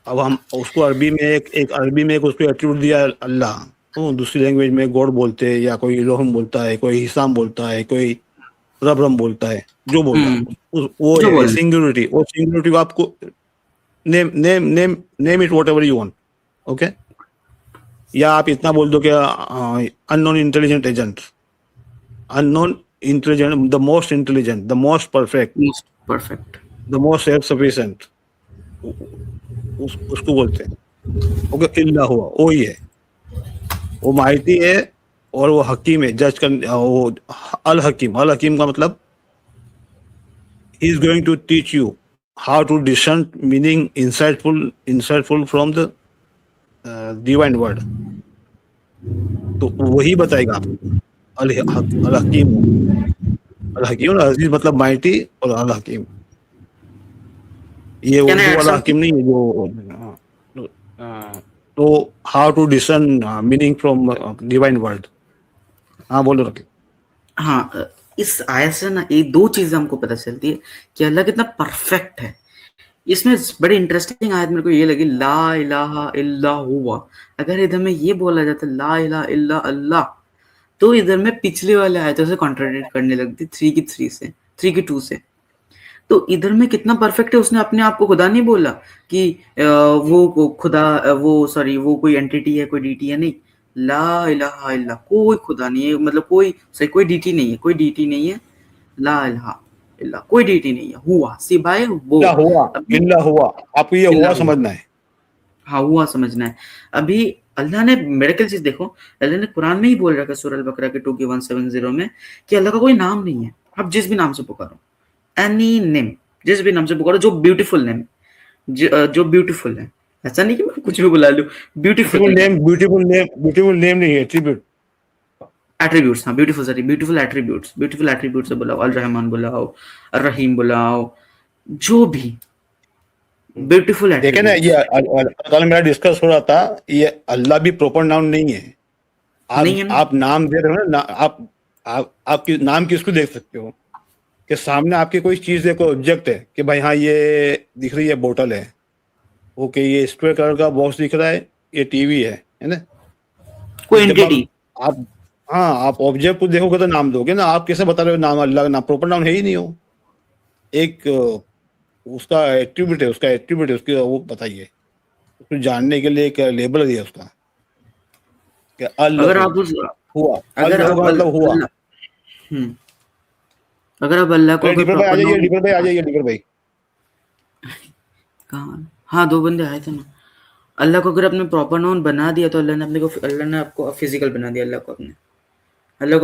अब हम उसको अरबी में एक उसको एट्रीब्यूट दिया अल्लाह, तो दूसरी लैंग्वेज में गॉड बोलते हैं, या कोई इलोहम बोलता है, कोई हिसाम बोलता है, कोई रब बोलता है, जो बोल रहा है वो जो है बोल सिंगुलरिटी। वो सिंगुलरिटी को आपको name it whatever you want. Okay, या आप इतना बोल दो कि unknown intelligent agent, unknown intelligent, the most intelligent, the most perfect, most perfect, the most self sufficient, उसको बोलते हैं। ओके, इल्ला हुआ, वो ही है, वो माहिती है और वो हकीम है, जज कर वो अल हकीम का मतलब he is going to teach you how to discern meaning insightful from the divine word। तो वही बताएगा आपको। अल हकीम अजीज मतलब माइटी, और अल हकीम ये Can I उर्दू add वाला something? हकीम नहीं है जो तो how to discern meaning from divine word. हाँ बोलो रखिए। हाँ, इस आयत से ना ये दो चीजें हमको पता चलती है कि अल्लाह कितना परफेक्ट है। इसमें बड़ी इंटरेस्टिंग आयत मेरे को ये लगी, ला इलाहा इल्ला हुवा। अगर इधर में ये बोला जाता ला इलाहा इल्ला अल्लाह, तो इधर में पिछले वाले आयतों से कॉन्ट्राडिक्ट करने लगती, 3 की 2 से। तो इधर में कितना परफेक्ट है, उसने अपने आप को खुदा नहीं बोला कि वो खुदा, वो कोई एंटिटी है, कोई डीटी है, नहीं। ला इलाहा इल्ला, कोई खुदा नहीं है, मतलब कोई डीटी नहीं है, ला इलाहा इल्ला, कोई डीटी नहीं है, हुआ सिवाय वो। इल्ला हुआ, आपको ये इल्ला हुआ हुआ। समझना है। हाँ, हुआ समझना है। अभी अल्लाह ने मेरेकल चीज देखो, अल्लाह ने कुरान में ही बोल रखा है सूरह अल-बकरा के 2 की 170 में कि अल्लाह का कोई नाम नहीं है, आप जिस भी नाम से पुकारो, एनी नेम, जिस भी नाम से पुकारो, जो ब्यूटीफुल नेम, जो ब्यूटीफुल है। ऐसा नहीं कि मैं कुछ भी बुला लूं, ब्यूटीफुल ब्यूटीफुल नेम नहीं है, एट्रीब्यूट। एट्रीब्यूट्स, हाँ ब्यूटीफुल एट्रीब्यूट्स से बुलाओ, अल रहमान बुलाओ, अर रहीम बुलाओ, जो भी ब्यूटीफुल देखे ना, ये कल मेरा डिस्कस हो रहा था, ये अल्लाह भी प्रॉपर नाउन नहीं है। नहीं है ना? आप नाम दे रहे हो ना, आपकी नाम किसको देख सकते हो कि सामने आपकी कोई चीज देखो, ऑब्जेक्ट है कि भाई हाँ ये दिख रही है, बोतल है, ओके ये स्क्वायर कलर का बॉक्स दिख रहा है, ये टीवी है ना। कोई जब एंटिटी, आप ऑब्जेक्ट को देखोगे तो नाम दोगे ना। आप कैसे बता रहे हो नाम? अल्लाह का नाम प्रॉपर नाउन है ही नहीं हो। एक उसका एट्रीब्यूट है, उसकी वो बताइए, उसको जानने के लिए एक लेबल दिया उसका कि अगर आप हुआ, अगर आप मतलब हुआ। अगर आप अल्लाह को डिपर भाई आ जाइए, डिपर भाई कहाँ? हाँ, 2 बंदे आए थे ना। अल्लाह को अगर आपने प्रॉपर नाउन बना दिया तो अल्लाह ने आपको फिजिकल बना दिया। अल्लाह को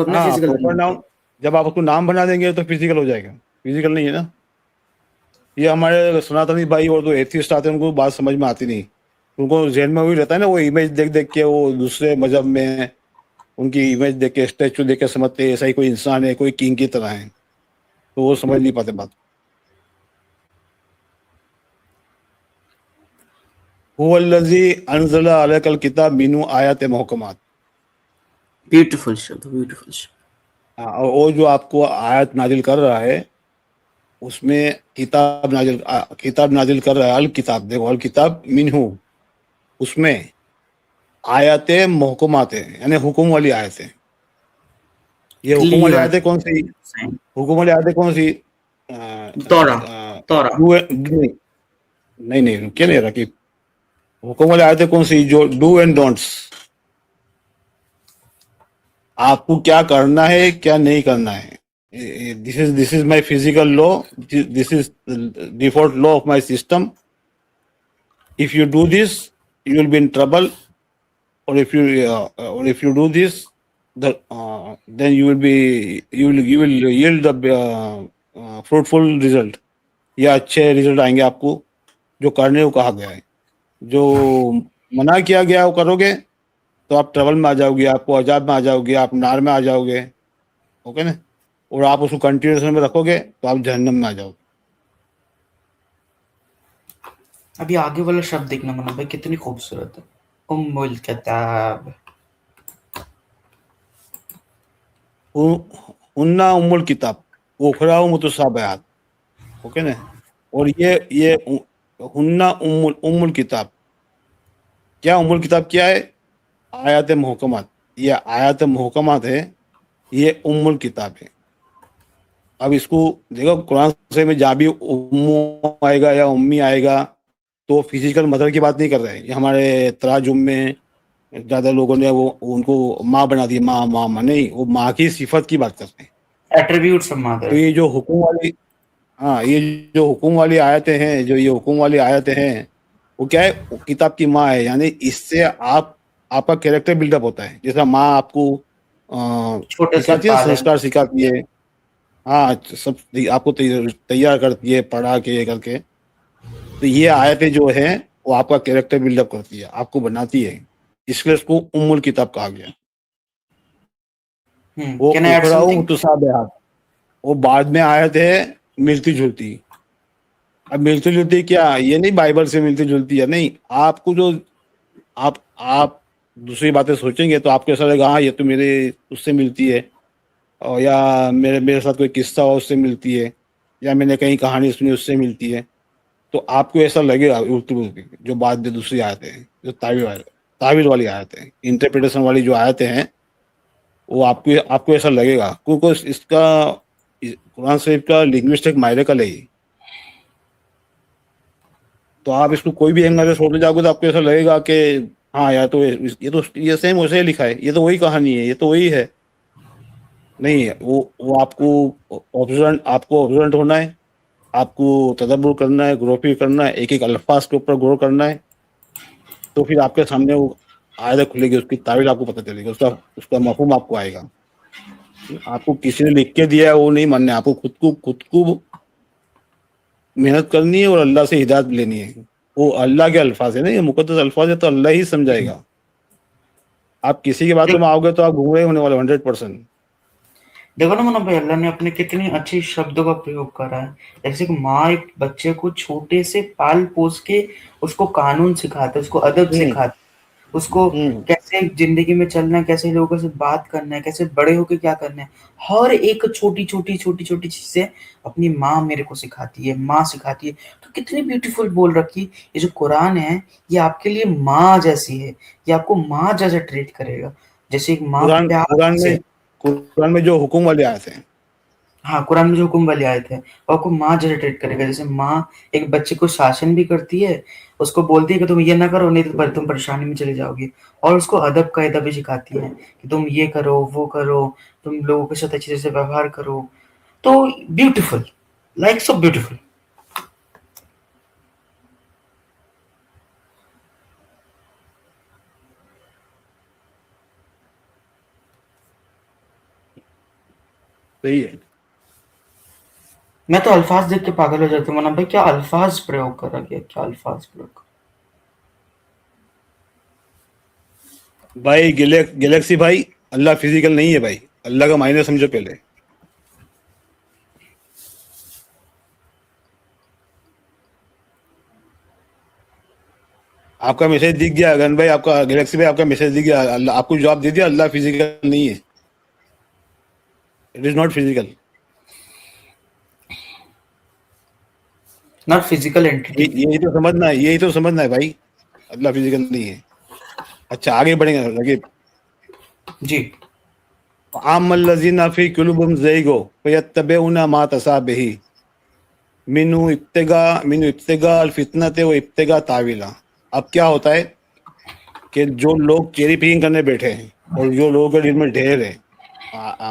अपने फिजिकल प्रॉपर नाउन जब आप उसको नाम बना देंगे तो फिजिकल हो जाएगा। फिजिकल नहीं है ना। ये हमारे सनातनी भाई और जो एथिस्ट आते हैं उनको बात समझ में आती नहीं। उनको जेल में वही रहता है ना, वो इमेज देख के वो दूसरे मजहब में उनकी इमेज देख के, स्टैचू देख के समझते हैं ऐसा ही कोई इंसान है, कोई किंग की तरह है, तो वो समझ नहीं पाते बात। हुवल्लज़ी अंज़ला अलैकल किताब मिन्हु आयात मुहकमात। ब्यूटीफुल शब्द। और वो जो आपको आयत नाजिल कर रहा है उसमें किताब नाजिल कर रहा है। अल किताब, देखो अल किताब मिन्हु, उसमें आयतें मोहकमात है, यानी हुक्म वाली आयतें। ये हुक्म वाली Clear. आयतें कौन सी? Same. हुक्म वाली आयतें कौन सी? तौरा, तौरा। नहीं नहीं, रुकिए नहीं रखी। हुक्म वाली आयतें कौन सी? जो डू एंड डोंट्स, आपको क्या करना है क्या नहीं करना है। This is my physical law, this is default law of my system. If you do this you will be in trouble, or if you do this, then you will yield the fruitful result, या अच्छे रिजल्ट आएंगे आपको जो करने को कहा गया है। जो मना किया गया वो करोगे तो आप ट्रबल में आ जाओगे, आपको अजाब में आ जाओगे, आप नार में आ जाओगे, ओके ना। और आप उसको कंटिन्यूएशन में रखोगे तो आप जहन्नम में आ जाओगे। अभी आगे वाला शब्द देखना मना भाई, कितनी खूबसूरत है। उम्मुल किताब, उन्ना उम्मुल किताब, उखराउ मुतशाबिहात, ओके ना। और ये हुन्ना उम्मुल किताब, क्या उम्मुल किताब क्या है? आयत मुहकमात। ये आयत मुहकमात है, ये उम्मुल किताब है। अब इसको देखो, कुरान से में जहाँ भी उम्मू आएगा या उम्मी आएगा तो फिजिकल मदर की बात नहीं कर रहे हैं। ये हमारे तराजुम में ज़्यादा लोगों ने वो उनको माँ बना दी, माँ माँ माँ, नहीं, वो माँ की सिफत की बात करते हैं। Attributes of mother. तो ये जो हुक्म वाली, हाँ, ये जो हुक्म वाली आयतें हैं, जो ये हुक्म वाली आयतें हैं, वो क्या है? वो किताब की माँ है, यानी इससे आपका कैरेक्टर बिल्डअप होता है। जैसा माँ आपको छोटे से सिखाती है, पाले। संस्कार सिखाती है, हाँ, सब आपको तैयार करती है पढ़ा के ये करके। तो ये आयतें जो है वो आपका कैरेक्टर बिल्डअप करती है, आपको बनाती है, इसलिए इसको उम्मुल किताब कहा गया। वो Can I add उखराउ something? मुतशाबिहात, वो बाद में आयत है मिलती जुलती। अब मिलती जुलती क्या, ये नहीं बाइबल से मिलती जुलती है, नहीं। आपको जो आप दूसरी बातें सोचेंगे तो आपको ऐसा लगेगा हाँ ये तो मेरे उससे मिलती है, और या मेरे साथ कोई किस्सा हो उससे मिलती है, या मैंने कहीं कहानी सुनी उससे मिलती है। तो आपको ऐसा लगेगा उल्टी उल्टी जो बाद में दूसरी आयतें हैं, जो तावील वाली आयतें हैं, इंटरप्रिटेशन वाली जो आयतें हैं, वो आपको ऐसा लगेगा, क्योंकि इसका कुरान शरीफ का लिंग्विस्टिक मायरे है ही। तो आप इसको कोई भी एंगल से छोड़ने जाओगे तो आपको ऐसा लगेगा कि हाँ यार, तो ये सेम वैसे ही लिखा है, ये तो वही कहानी है, ये तो वही है। नहीं, वो आपको ऑब्जर्वेंट होना है, आपको तदब्बुर करना है, गौर करना है, एक एक अल्फाज के ऊपर गौर करना है। तो फिर आपके सामने वो आयत खुलेगी, उसकी तावील आपको पता चलेगी, उसका मफहूम आपको आएगा। आपको किसी ने लिख के दिया है वो नहीं मानना है, आपको खुद को मेहनत करनी है और अल्लाह से हिदायत लेनी है। वो अल्लाह के अल्फाज है ना, ये मुकद्दस अल्फाज है, तो अल्लाह ही समझाएगा। आप किसी की बातों में आओगे तो आप गुमराह होने वाले 100%। देखो ना मना भाई, अल्लाह ने अपने कितनी अच्छी शब्दों का प्रयोग करा है। जैसे कि माँ एक बच्चे को छोटे से पाल पोस के उसको कानून सिखाते, उसको अदब सिखाते, उसको कैसे जिंदगी में चलना है, कैसे लोगों से बात करना है, कैसे बड़े होके क्या करना है। हर एक छोटी छोटी चीजें अपनी माँ मेरे को सिखाती है, माँ सिखाती है। तो कितनी ब्यूटीफुल बोल रखी। ये जो कुरान है ये आपके लिए माँ जैसी है, ये आपको माँ जैसे ट्रीट करेगा, जैसे एक माँ प्यार से। कुरान में जो हुक्म वाली आयत है, हाँ, कुरान में जो हुक्म वाली आयत है वो आपको माँ जैसे ट्रीट करेगा। जैसे माँ एक बच्चे को शासन भी करती है, उसको बोलती है कि तुम ये ना करो नहीं तो तुम परेशानी में चले जाओगे, और उसको अदब कायदा भी सिखाती है कि तुम ये करो वो करो, तुम लोगों के साथ अच्छे से व्यवहार करो। तो ब्यूटीफुल, लाइक सो ब्यूटीफुल। सही है। मैं तो अल्फाज देख के पागल हो जाता हूँ मना भाई, क्या अल्फाज प्रयोग करा गया, क्या अल्फाज प्रयोग। भाई गैलेक्सी भाई, अल्लाह फिजिकल नहीं है भाई, अल्लाह का मायने समझो पहले। आपका मैसेज दिख गया गन भाई, आपका गैलेक्सी भाई, आपका मैसेज दिख गया, अल्लाह आपको जवाब दे दिया, अल्लाह फिजिकल नहीं है, it is not physical, not physical entity. यही तो समझना है भाई, अल्लाह फिजिकल नहीं है। अच्छा आगे बढ़ेंगे लगे। जी। आमल्लजीना फी कुलुबुम ज़ैगो फयत्तबिउना मा तशाबही मिनु इब्तिगा अल फितनते व इब्तिगा ताविला। अब क्या होता है कि जो लोग चेरी पिकिंग करने बैठे हैं और जो लोगों के दिल में ढेर है,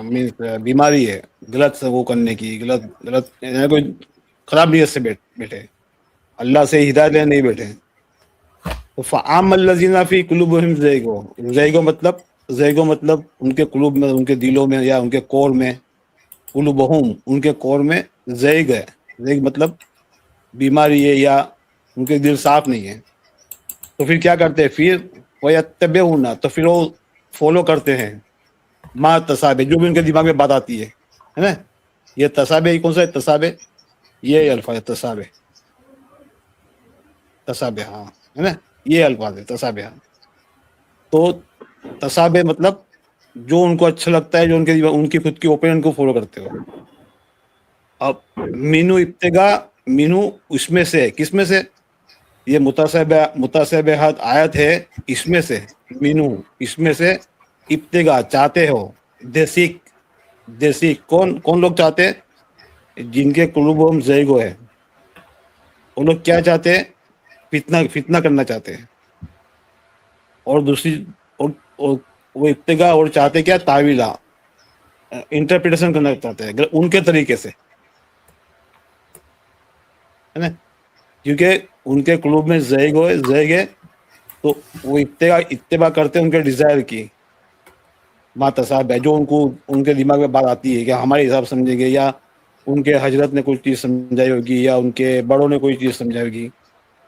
मीन्स बीमारी है गलत से वो करने की, गलत गलत यानी कोई खराब नीयत से बैठे हैं, अल्लाह से हिदायत लेने नहीं बैठे हैं। तो फ़आमल्लज़ीना फ़ी कुलूबिहिम ज़ैगो, ज़ैगो मतलब उनके कुलूब में, उनके दिलों में या उनके कोर में, कुलूबहुम उनके कोर में ज़ैग है। ज़ैग मतलब बीमारी है या उनके दिल साफ नहीं है। तो फिर क्या करते हैं, फिर वयत्तबिउना, तो फिर वो फॉलो करते हैं मा तसाबे, जो भी उनके दिमाग में बात आती है ना। ये तसाबे कौन सा है, तसाबे ये अल्फाज है, तसाबे तसाबे हाँ है ना, ये अल्फाज है तसाबे हाँ। तो तसाबे मतलब जो उनको अच्छा लगता है, जो उनकी खुद की ओपिनियन को फॉलो करते हो। अब मीनू इब्तिगा, मीनू उसमें से, किसमें से, ये मुतासबिहात आयत है इसमें से, मीनू इसमें से, इब्तिगा चाहते हो, देसी कौन कौन लोग चाहते हैं, जिनके कुलूबुहुम ज़ैगो है, वो लोग क्या चाहते हैं, फितना करना चाहते हैं। और दूसरी और वो इब्तिगा और चाहते क्या, तावीला इंटरप्रिटेशन करना चाहते हैं उनके तरीके से, है ना। क्योंकि उनके कुलूब में ज़ैग है, तो वो इत्तिबा करते हैं उनके डिजायर की, माता साहब है जो उनको उनके दिमाग में बात आती है कि हमारे हिसाब समझेंगे, या उनके हजरत ने कोई चीज़ समझाई होगी, या उनके बड़ों ने कोई चीज़ समझाई होगी,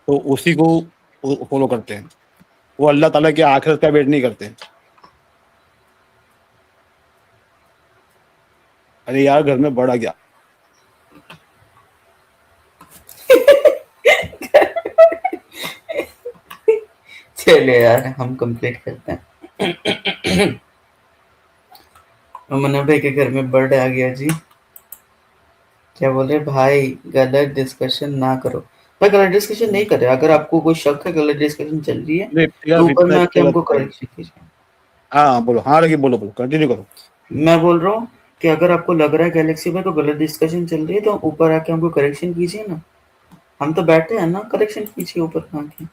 तो उसी को फॉलो करते हैं। वो अल्लाह ताला के आखिरत का वेट नहीं करते। अरे यार घर में बढ़ गया। चलिए यार हम कंप्लीट करते हैं। मना भाई के घर में बर्ड आ गया जी। क्या बोले भाई, गलत डिस्कशन ना करो। भाई गलत डिस्कशन नहीं कर रहे, अगर आपको कोई शक है गलत डिस्कशन चल रही है अरे तो ऊपर में आके हमको फितना, करेक्शन कीजिए। हाँ बोलो, हाँ लगे बोलो कंटिन्यू करो। मैं बोल रहा हूँ कि अगर आपको लग रहा है गैलेक्सी में तो गलत डिस्कशन चल रही है तो ऊपर आके हमको करेक्शन कीजिए ना, हम तो बैठे हैं ना, करेक्शन कीजिए ऊपर में आके।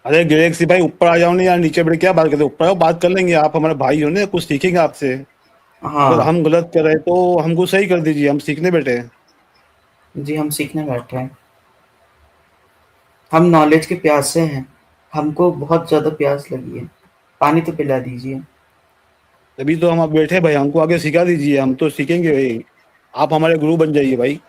अरे गैलेक्सी भाई ऊपर आ जाओ नहीं यार, नीचे बैठ क्या बात करते हो, ऊपर आओ बात कर लेंगे, आप हमारे भाई हो ना, कुछ सीखेंगे आपसे। अगर हाँ हम गलत कर रहे हैं तो हमको सही कर दीजिए, हम सीखने बैठे हैं। जी, हम सीखने बैठे हैं, हम नॉलेज के प्यासे हैं, हमको बहुत ज्यादा प्यास लगी है, पानी तो पिला दीजिए। तभी तो हम अब बैठे हैं भाई, हमको आगे सिखा दीजिए, हम तो सीखेंगे भाई, आप हमारे गुरु बन जाइए भाई।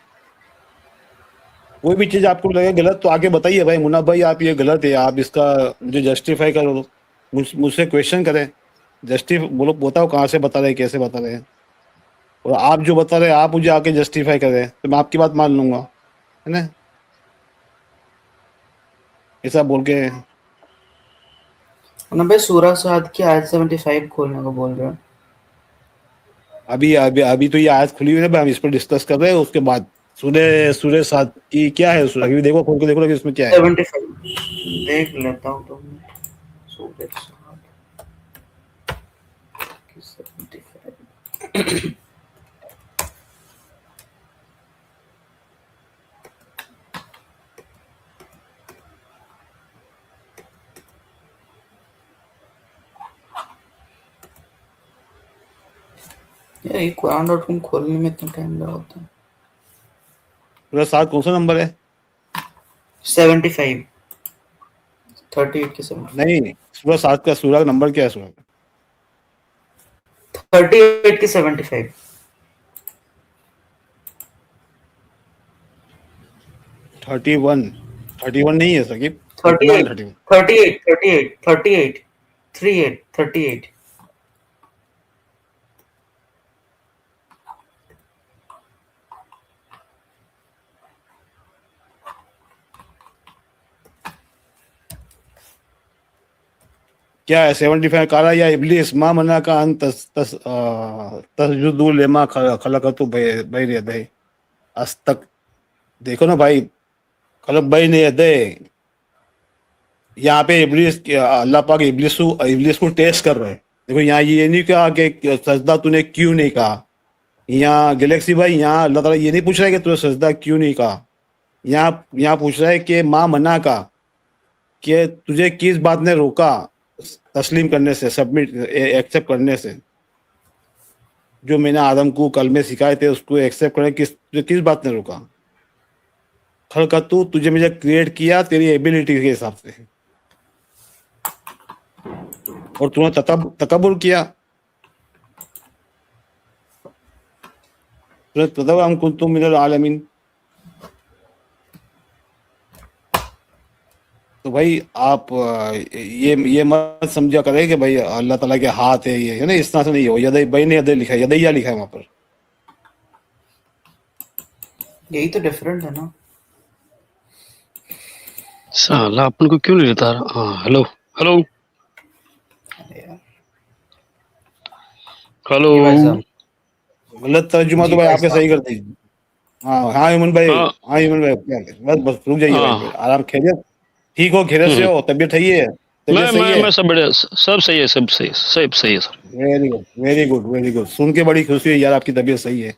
कोई भी चीज आपको लगे गलत तो आके बताइए भाई, मुन्ना भाई आप ये गलत है, आप इसका मुझे जस्टिफाई करो, मुझसे क्वेश्चन करें, बोलो बताओ कहाँ से बता रहे हैं, कैसे बता रहे हैं, और आप जो बता रहे हैं आप मुझे आके जस्टिफाई करें तो मैं आपकी बात मान लूंगा, है ना। ऐसा बोल के ना भाई सूरह साद की आयत 75 खोलने को बोल रहे हो। अभी अभी अभी तो ये आयत खुली हुई है भाई, हम इस पर डिस्कस कर रहे हैं, उसके बाद सूरह 7 की क्या है, अभी देखो खोल के देखो कि इसमें क्या है। 75 देख लेता हूँ तो सूरह साद की 75। यार ये कुरान.com खोलने में इतना टाइम लगा होता है। सूरह 7 कौन सा नंबर है, 75 38 के 75 नहीं सूरह 7 का सूरह का नंबर क्या है, सूरह 38 के 75 31 नहीं है सकीब, 38 39 38 38 38 38 38। क्या है 75 काला या इब्लिस मा मना का अन तसजुदु लिमा खलकतु बैन यदै अस्तक, देखो ना भाई, खलक बैन यदै, यहाँ पे इब्लिस अल्लाह पाक इब्लिस को टेस्ट कर रहे हैं। देखो यहाँ ये नहीं कहा कि सजदा तूने क्यों नहीं कहा। यहाँ गैलेक्सी भाई, यहाँ अल्लाह ताला ये नहीं पूछ रहा है कि तूने सजदा क्यों नहीं कहा। यहाँ पूछ रहा है कि माँ मना का कि तुझे किस बात ने रोका तस्लीम करने से, सबमिट एक्सेप्ट करने से। जो मैंने आदम को कल में सिखाए थे उसको एक्सेप्ट करने किस बात ने रोका। खलकतू, तुझे मुझे क्रिएट किया तेरी एबिलिटी के हिसाब से, और तूने तकब्बुर किया। तूने तकब्बुर हम कुंतुम मिनल आलमीन। तो भाई आप ये मत समझा करें कि भाई अल्लाह ताला के हाथ है, ये है ना, इस तरह से नहीं हो। यदय भाई ने यदय लिखा है, यदैया लिखा है वहां पर। यही तो डिफरेंट है ना। साला अपन को क्यों नहीं लेता। हाँ हेलो हेलो अरे यार, हेलो। जी भाई साहब। गलत तर्जुमा जी तो भाई भाई आपके साहब। सही कर दीजिए। हाँ यूमन भाई, हाँ हाँ यूमन भाई, बस रुक जाइए भाई, हाँ आराम, खैरियत, ठीक हो, खैरियत से हो, तबीयत सही है, तबीयत सही है। मैं सब बढ़िया, सब सही है, सब सही है, सब सही है sir. Very good very good very good, सुन के बड़ी खुशी है यार, आपकी तबीयत सही है।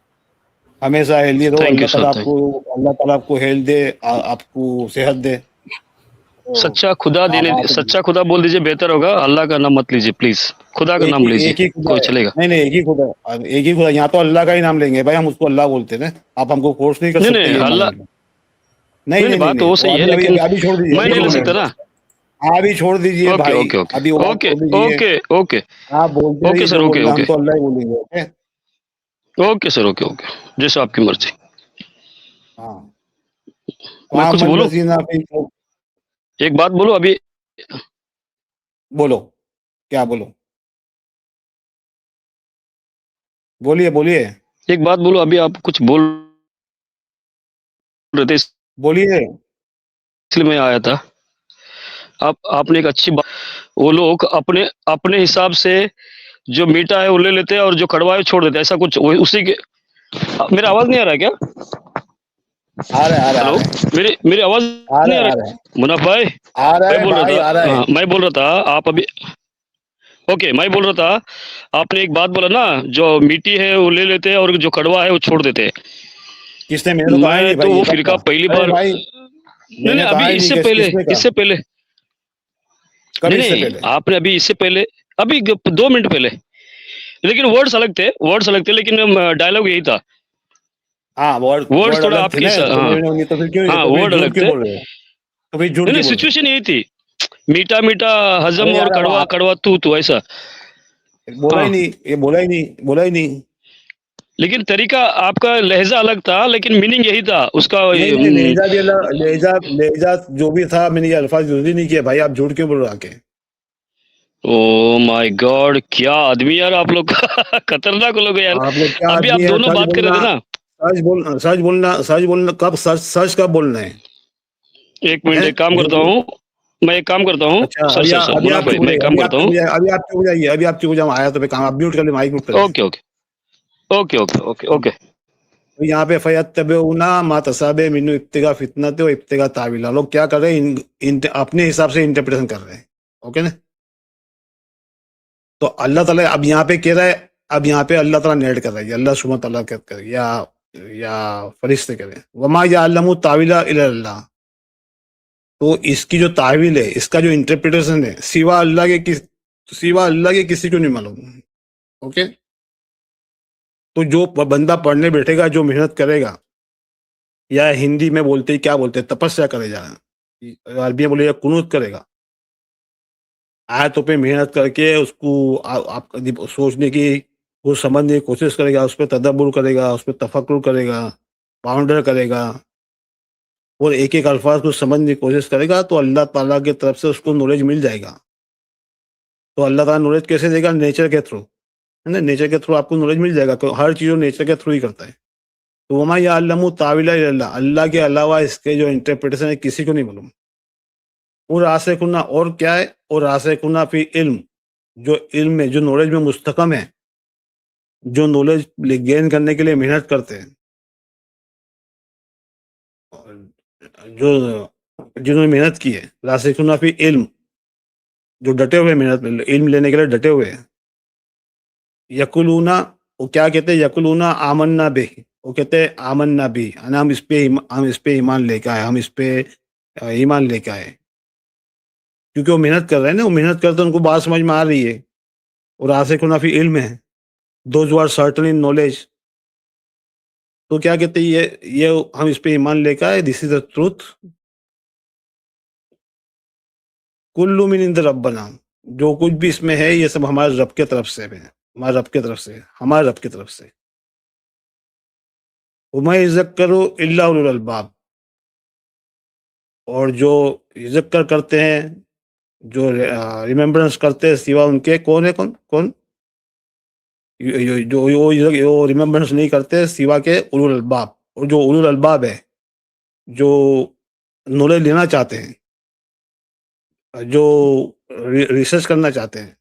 हमेशा हेल्दी रहो, थैंक यू सर, थैंक अल्लाह ताला आपको हेल्थ दे, आपको सेहत दे। तो सच्चा खुदा आप देने, सच्चा खुदा बोल दीजिए, बेहतर होगा। अल्लाह का नाम मत लीजिए प्लीज, खुदा का नाम एक लीजिए, ही खुदा कोई है। चलेगा। नहीं नहीं, एक ही खुदा। यहाँ तो अल्लाह का ही नाम लेंगे भाई, हम उसको अल्लाह बोलते हैं ना, आप हमको फोर्स नहीं कर नहीं सकते नहीं ये अल्लाह, मानने में। नहीं नहीं नहीं नहीं नहीं बात तो नहीं, वो वो सही है, अभी अभी लेकिन अभी छोड़ दीजिए, मैं अभी नहीं ले छोड़ सकता दीजिए, ना। अभी छोड़ दीजिए ओके भाई, ओके ओके अभी वो बात ओके छोड़ दीजिए। ओके ओके आप बोलते ओके रहिए सर, जो ओके बोलना, हम ओके तो अल्लाह ही बोलेंगे। Okay. Okay sir, okay okay, जैसे आपकी मर्जी। हाँ, मैं कुछ आमन बोलूं, लजीना फिल एक बात बोलूं अभी। बोलो, क्या बोलो, बोलिए बोलिए एक बात बोलूं, अभी आप कुछ बोल रहे थे बोलिए। इसलिए मैं आया था। आपने एक अच्छी बात, वो लोग अपने अपने हिसाब से जो मीठा है वो ले लेते हैं और जो कड़वा है वो छोड़ देते हैं, ऐसा कुछ उसी के। मेरा आवाज नहीं आ रहा है क्या? आ रहा है आ रहा है हेलो, मेरी मेरी आवाज आ नहीं रहा आ है रही? आ रहा है मुनाफ भाई, आ रहा मैं है बोल रहा भाई, आ रहा था, है। हाँ मैं बोल रहा था, आप अभी, ओके मैं बोल रहा था, आपने एक बात बोला ना, जो मीठी है वो ले लेते हैं और जो कड़वा है वो छोड़ देते हैं। किसने? मैंने तो कहा ही मैं नहीं तो भाई ये वो कब फिरका कहा। पहली अरे बार, भाई, नहीं नहीं मैंने अभी कहा ही नहीं, इससे पहले, किसने कहा? इससे पहले, कब नहीं इससे नहीं पहले? आपने अभी इससे पहले, अभी 2 मिनट पहले, लेकिन वर्ड्स अलग थे, वर्ड्स अलग थे, लेकिन डायलॉग यही था। हाँ, वर्ड वर्ड्स वर्ड थोड़ा अलग थे आपकी ना, तो हाँ मैंने तो फिर क्यों, हाँ तो फिर वर्ड झूठ अलग क्यों थे। बोल रहे हो? तो फिर झूठ नहीं नहीं क्यों बोल रहे हो? सिचुएशन यही थी, मीठा मीठा हजम अरे और यार, अब कड़वा आप कड़वा तू ऐसा। बोला ही हाँ, नहीं, ये बोला ही नहीं, बोला ही नहीं। लेकिन तरीका आपका लहजा अलग था, लेकिन मीनिंग यही था उसका। नहीं नहीं, लहजा भी अलग, लहजा लहजा जो भी था, मैंने ये अल्फाज यूज ही नहीं किया भाई, आप झूठ क्यों बोल रहे हो आके? ओ माय गॉड, क्या आदमी यार आप लोग खतरनाक लोग हैं यार। आप लोग क्या अभी आप आदमी है? दोनों बात कर रहे थे ना। सच बोलना, कब सच कब बोलना है? एक मिनट, हैं? एक काम करता झूठ। हूँ, मैं एक काम करता हूँ। अच्छा, सर सर सर अभी मुनाफ आप भाई, चुप हो मैं एक जाइए, काम करता हूँ। अभी आप चुप हो जाओ, आया तो मैं काम, आप म्यूट कर ले, माइक म्यूट कर ले। Okay okay okay okay okay okay. तो यहाँ पे फयत्तबिऊना मा तसाबे मिन्नु इब्तिगा फितनते व इब्तिगा ताविला, लोग क्या कर रहे हैं? अपने हिसाब से इंटरप्रिटेशन कर रहे हैं। ओके ना? तो अल्लाह ताला अब यहाँ पे कह रहा है, अब यहाँ पे अल्लाह ताला नेट कर रहा है, अल्लाह सुबहान तआला कहते हैं, या फरिश्ते कह रहे हैं, वमा याअल्लमु ताविला इल्ला अल्लाह। तो इसकी जो तावील है, इसका जो इंटरप्रिटेशन है, सिवा अल्लाह के किसी को नहीं मालूम। ओके? तो जो बंदा पढ़ने बैठेगा, जो मेहनत करेगा, या हिंदी में बोलते ही क्या बोलते हैं, तपस्या करेगा, अरबी में बोलेगा कुनूत करेगा, आयतों पे मेहनत करके उसको आप सोचने की, वो समझने की कोशिश करेगा, उस पर तदब्बुर करेगा, उस पर तफक्कुर करेगा, पाउंडर करेगा, और एक एक अल्फाज को समझने की कोशिश करेगा, तो अल्लाह ताला की तरफ से उसको नॉलेज मिल जाएगा। तो अल्लाह ताला नॉलेज कैसे देगा? नेचर के थ्रू, है ना? नेचर के थ्रू आपको नॉलेज मिल जाएगा, हर चीज़ नेचर के थ्रू ही करता है। तो वमा याअल्लमु ताविला इल्ला अल्लाह, अल्लाह के अलावा इसके जो इंटरप्रिटेशन है किसी को नहीं मालूम। और रासिखुना, और क्या है? और रासिखुना फी इल्म, जो इल्म में, जो नॉलेज में मुस्तकम है, जो नॉलेज गेन करने के लिए मेहनत करते हैं, जो जिन्होंने मेहनत की है, रासिखून फी इल्म, जो डटे हुए मेहनत में इल्म लेने के लिए डटे हुए हैं। यकुलूना, वो क्या कहते हैं, यकुलूना आमन्ना बे, वो कहते हैं आमन्ना बी, हम इस पे ईमान लेके आए, हम इस पे ईमान लेके आए, क्योंकि वो मेहनत कर रहे हैं ना, वो मेहनत करते उनको बात समझ में आ रही है, और रासिखून फी इल्म है, those who are certain in knowledge. तो क्या कहते हैं, ये हम इस पे ईमान लेके आए, this is the truth, Kullu मिन इंद रब्बना, जो कुछ भी इसमें है ये सब हमारे रब के तरफ से है, हमारे रब के तरफ से, हमारे रब की तरफ से। उमा इज्जत करो इल्ला उलुल अलबाब, और जो इज्जत करते हैं, जो रिमेम्बरेंस करते हैं सिवा उनके, कौन है, कौन कौन जो रिमेम्बरेंस नहीं करते सिवा के उलुल अलबाब, और जो उलुल अलबाब है, जो नॉलेज लेना चाहते हैं, जो रिसर्च करना चाहते हैं,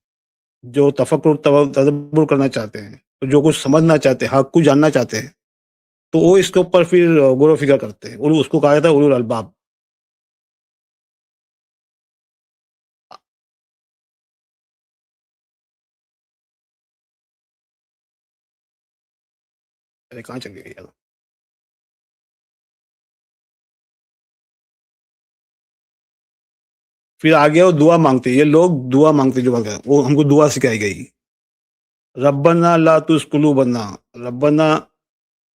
जो तफक्कुर तदब्बुर करना चाहते हैं, तो जो कुछ समझना चाहते हैं, हक को जानना चाहते हैं, तो वो इसके ऊपर फिर गौर व फिक्र करते हैं, उसको कहा जाता है उलुल अलबाब। अरे कहाँ चल गए यार। फिर आगे वो दुआ मांगते, ये लोग दुआ मांगते, जो मांगते हैं, वो हमको दुआ सिखाई गई, रब्बना ला तुस्कुलूबना, रब्बना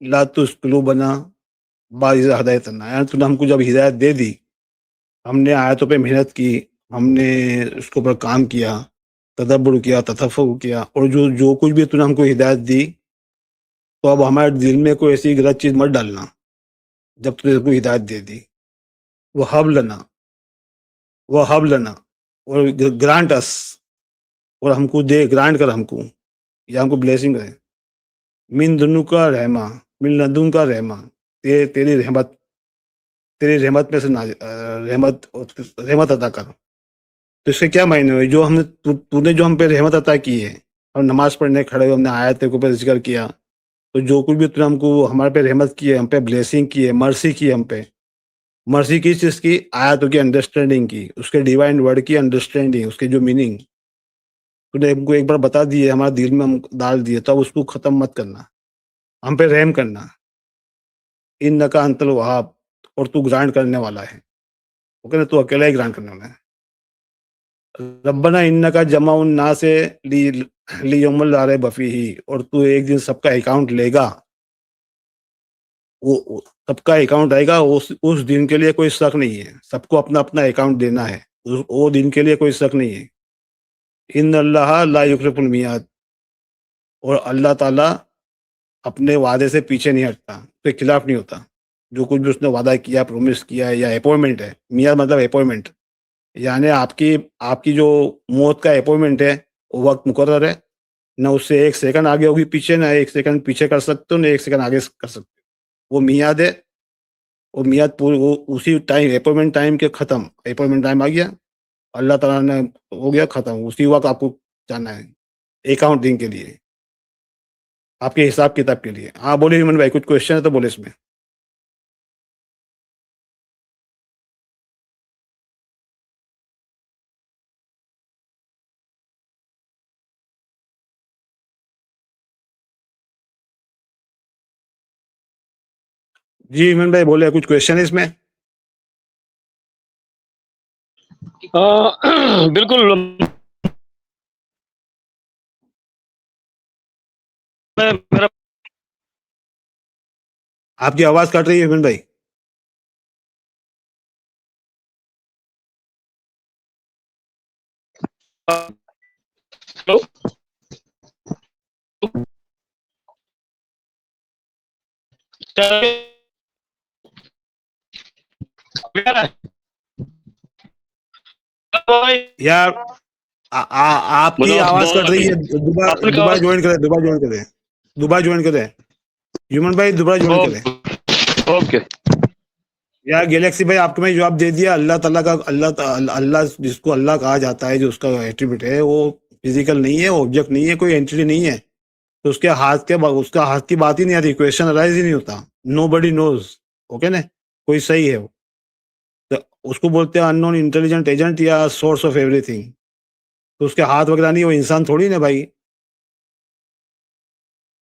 ला तुस्कुलूबना बाइज़ हदायतना, यानी तूने हमको जब हिदायत दे दी, हमने आयतों पे मेहनत की, हमने उसके ऊपर काम किया, तदब्बुर किया, तफक्कुर किया, और जो जो कुछ भी तूने हमको हिदायत दी, तो अब हमारे दिल में कोई ऐसी गलत चीज़ मत डालना, जब तूने हमको हिदायत दे दी। वह हब लना, और ग्रांट अस, और हमको दे, ग्रांट कर हमको, या हमको ब्लेसिंग करे, मिन दुनू का रहमा, मिन लदुन का रहमा, तेरी रहमत, तेरी रहमत में से रहमत अता कर। तो इसके क्या मायने हुए, जो हमने तूने जो हम पे रहमत अता की है, हम नमाज पढ़ने खड़े हुए, हमने आयत के ऊपर जिक्र किया, तो जो कुछ भी तूने हमको हमारे पे रहमत की है, हम पे ब्लेसिंग की है, मर्सी की है, हम पे मर्सी किस चीज़ की, आयतों की अंडरस्टैंडिंग की, उसके डिवाइन वर्ड की अंडरस्टैंडिंग, उसके जो मीनिंग तूने हमको एक बार बता दिए, हमारे दिल में हम डाल दिए, तो अब उसको ख़त्म मत करना, हम पे रहम करना। इन्नका अंतल वहाब, और तू ग्रांट करने वाला है, ओके ना, तू अकेला ही ग्रांट करने वाला है। रब्बना इन्नका जमाउन ना से ली यौमल ला रैब फीही, और तू एक दिन सबका अकाउंट लेगा, वो सबका अकाउंट आएगा, उस दिन के लिए कोई शक नहीं है, सबको अपना अपना अकाउंट देना है, वो दिन के लिए कोई शक नहीं है। इन अल्लाह ला युखलिफुल मियाद, और अल्लाह ताला अपने वादे से पीछे नहीं हटता, उसके खिलाफ नहीं होता, जो कुछ भी उसने वादा किया, प्रॉमिस किया है, या अपॉइंटमेंट है, मियाद मतलब अपॉइंटमेंट, यानी आपकी आपकी जो मौत का अपॉइंटमेंट है, वो वक्त मुकर्रर है, ना उससे एक सेकंड आगे होगी पीछे, ना एक सेकंड पीछे कर सकते हो, ना एक सेकंड आगे कर सकते हो, वो मियाद है, वो मियाद पूरी, वो उसी टाइम, अपॉइंटमेंट टाइम के ख़त्म, अपॉइंटमेंट टाइम आ गया, अल्लाह ताला ने हो गया ख़त्म, उसी वक्त आपको जाना है, अकाउंटिंग के लिए, आपके हिसाब किताब के लिए। हाँ बोलिए ह्यूमन भाई, कुछ क्वेश्चन है तो बोले इसमें। जी ह्यूमन भाई बोले, कुछ क्वेश्चन है इसमें। बिल्कुल, मेरा आपकी आवाज कट रही है ह्यूमन भाई। हेलो, यार आपकी बोलो, आवाज कट रही है, आपने दोबारा ज्वाइन करें, दोबारा ज्वाइन करें ह्यूमन भाई, दोबारा ज्वाइन करें। ओके, यार गैलेक्सी भाई, आपको मैं जवाब दे दिया, अल्लाह ताला का, अल्लाह जिसको अल्लाह कहा जाता है, जो उसका एट्रीब्यूट है, वो फिजिकल नहीं है, ऑब्जेक्ट नहीं है, कोई एंटिटी नहीं है, तो उसका हाथ की बात ही नहीं आती, क्वेश्चन अराइज ही नहीं होता, नो बडी नोज, ओके ना, कोई सही है वो। तो उसको बोलते हैं अननोन इंटेलिजेंट एजेंट या सोर्स ऑफ एवरीथिंग। तो उसके हाथ वगैरह नहीं, वो इंसान थोड़ी ना भाई।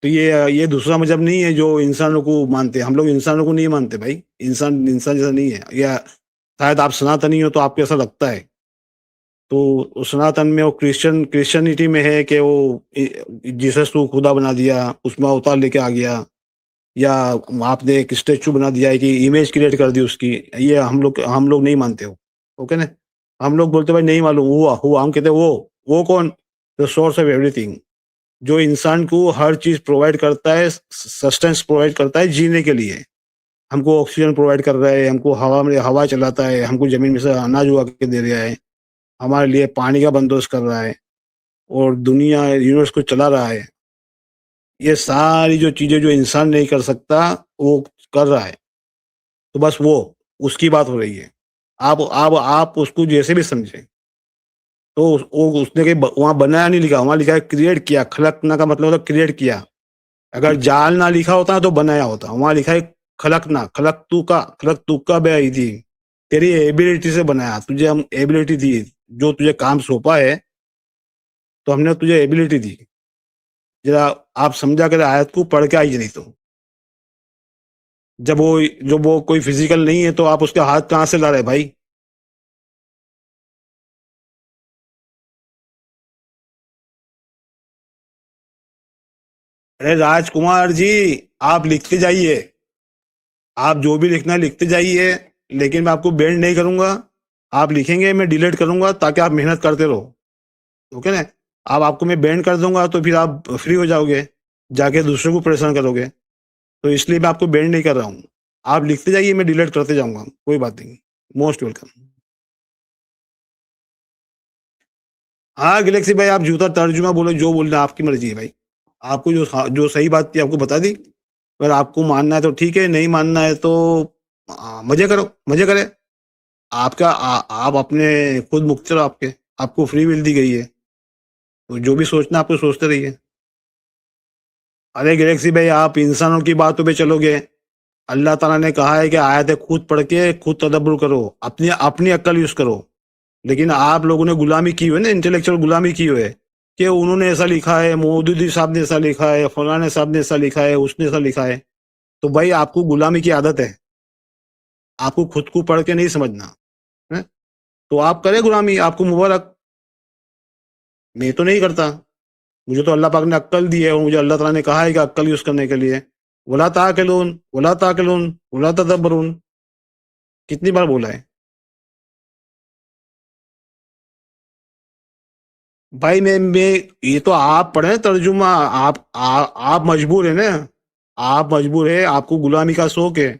तो ये दूसरा मजहब नहीं है जो इंसानों को मानते हैं। हम लोग इंसानों को नहीं मानते भाई। इंसान इंसान जैसा नहीं है। या शायद आप सनातनी हो तो आपको ऐसा लगता है। तो सनातन में वो क्रिश्चियनिटी में है कि वो जीसस को खुदा बना दिया, उसमें अवतार लेके आ गया, या आपने एक स्टेचू बना दिया है कि इमेज क्रिएट कर दी उसकी। ये हम लोग नहीं मानते हो। ओके ना। हम लोग बोलते भाई नहीं मालूम, हुआ। हम कहते वो कौन? द सोर्स ऑफ एवरीथिंग, जो इंसान को हर चीज प्रोवाइड करता है, सस्टेंस प्रोवाइड करता है जीने के लिए। हमको ऑक्सीजन प्रोवाइड कर रहा है, हमको हवा में हवा चलाता है, हमको जमीन में से अनाज उगा के दे रहा है, हमारे लिए पानी का बंदोबस्त कर रहा है, और दुनिया यूनिवर्स को चला रहा है। ये सारी जो चीजें जो इंसान नहीं कर सकता वो कर रहा है। तो बस वो उसकी बात हो रही है। आप उसको जैसे भी समझे। तो वो उसने कहीं वहां बनाया नहीं लिखा, वहां लिखा है क्रिएट किया। खलकना का मतलब होता है क्रिएट किया। अगर जाल ना लिखा होता तो बनाया होता। वहां लिखा है खलकना, खलक तू का बे थी। तेरी एबिलिटी से बनाया, तुझे हम एबिलिटी दी, जो तुझे काम सौंपा है तो हमने तुझे एबिलिटी दी। जरा आप समझा कर आयत को पढ़ के आइए। नहीं तो जब वो कोई फिजिकल नहीं है तो आप उसके हाथ कहाँ से ला रहे भाई? अरे राजकुमार जी, आप लिखते जाइए। आप जो भी लिखना है लिखते जाइए, लेकिन मैं आपको बैंड नहीं करूंगा। आप लिखेंगे, मैं डिलीट करूंगा ताकि आप मेहनत करते रहो। ओके ना। अब आपको मैं बैंड कर दूंगा तो फिर आप फ्री हो जाओगे, जाके दूसरों को परेशान करोगे। तो इसलिए मैं आपको बैंड नहीं कर रहा हूँ। आप लिखते जाइए, मैं डिलीट करते जाऊंगा, कोई बात नहीं। Most welcome. हाँ गैलेक्सी भाई, आप जूता तर्जुमा बोलो, जो बोलना है, आपकी मर्जी है भाई। आपको जो सही बात थी आपको बता दी। अगर आपको मानना है तो ठीक है, नहीं मानना है तो मजे करो, मजे करे। आप अपने खुद मुक्त रहो। आपको फ्री विल दी गई है, तो जो भी सोचना है आपको सोचते रहिए। अरे गैलेक्सी भाई, आप इंसानों की बातों पे चलोगे। अल्लाह ताला ने कहा है कि आयतें खुद पढ़ के खुद तदब्बर करो, अपनी अपनी अक्ल यूज करो। लेकिन आप लोगों ने गुलामी की हुई है ना, इंटेलेक्चुअल गुलामी की हुई है कि उन्होंने ऐसा लिखा है, मौदूदी साहब ने ऐसा लिखा है, फलाने साहब ने ऐसा लिखा है, उसने ऐसा लिखा है। तो भाई आपको गुलामी की आदत है। आपको खुद को पढ़ के नहीं समझना है। तो आप करें गुलामी, आपको मुबारक। मैं तो नहीं करता। मुझे तो अल्लाह पाक ने अक्ल दी है, और मुझे अल्लाह ताला ने कहा है कि अक्ल यूज करने के लिए। वला ताकिलून वला ताकिलून वला तदब्बरून, कितनी बार बोला है भाई? मैं ये तो आप पढ़े तर्जुमा। आप मजबूर है ना। आप मजबूर है, आपको गुलामी का शौक है।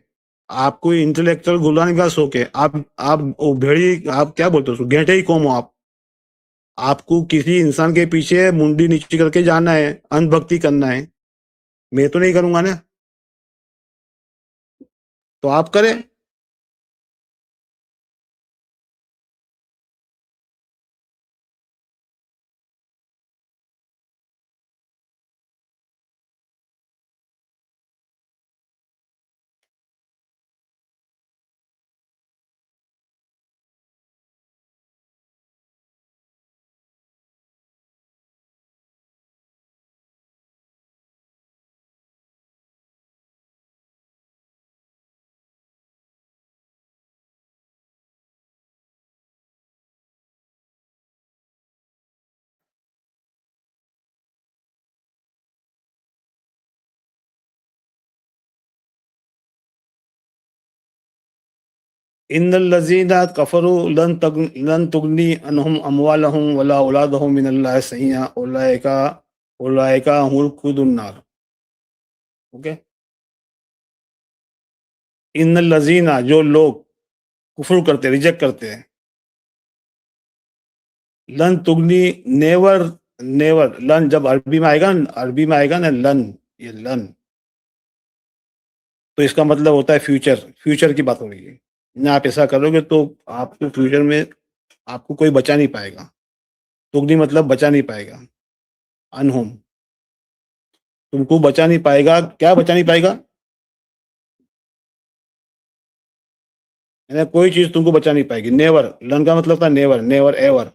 आपको इंटेलेक्चुअल गुलामी का शौक है। आप वो भेड़ी, आप क्या बोलते हो उसको, गेंटे ही कौम हो आप। आपको किसी इंसान के पीछे मुंडी नीचे करके जाना है, अंधभक्ति करना है। मैं तो नहीं करूंगा ना। तो आप करें। इन्नल लज़ीना कफ़रू लन तुगनी अनहुम अमवालहुम वला औलादुहुम मिनल्लाहि शैय्अन उलाइका हुमुल वक़ूदुन नार। ओके। इन्नल लज़ीना, जो लोग कुफ्र करते, रिजेक्ट करते हैं, लन तुगनी, नेवर, नेवर। लन जब अरबी में आएगा ना लन, ये लन, तो इसका मतलब होता है फ्यूचर। फ्यूचर की बात हो रही है ना। आप ऐसा करोगे तो आपको फ्यूचर में आपको कोई बचा नहीं पाएगा। तुगनी मतलब बचा नहीं पाएगा। अनहुम, तुमको बचा नहीं पाएगा। क्या बचा नहीं पाएगा? यानी कोई चीज तुमको बचा नहीं पाएगी। नेवर, लर्न का मतलब था नेवर, नेवर एवर।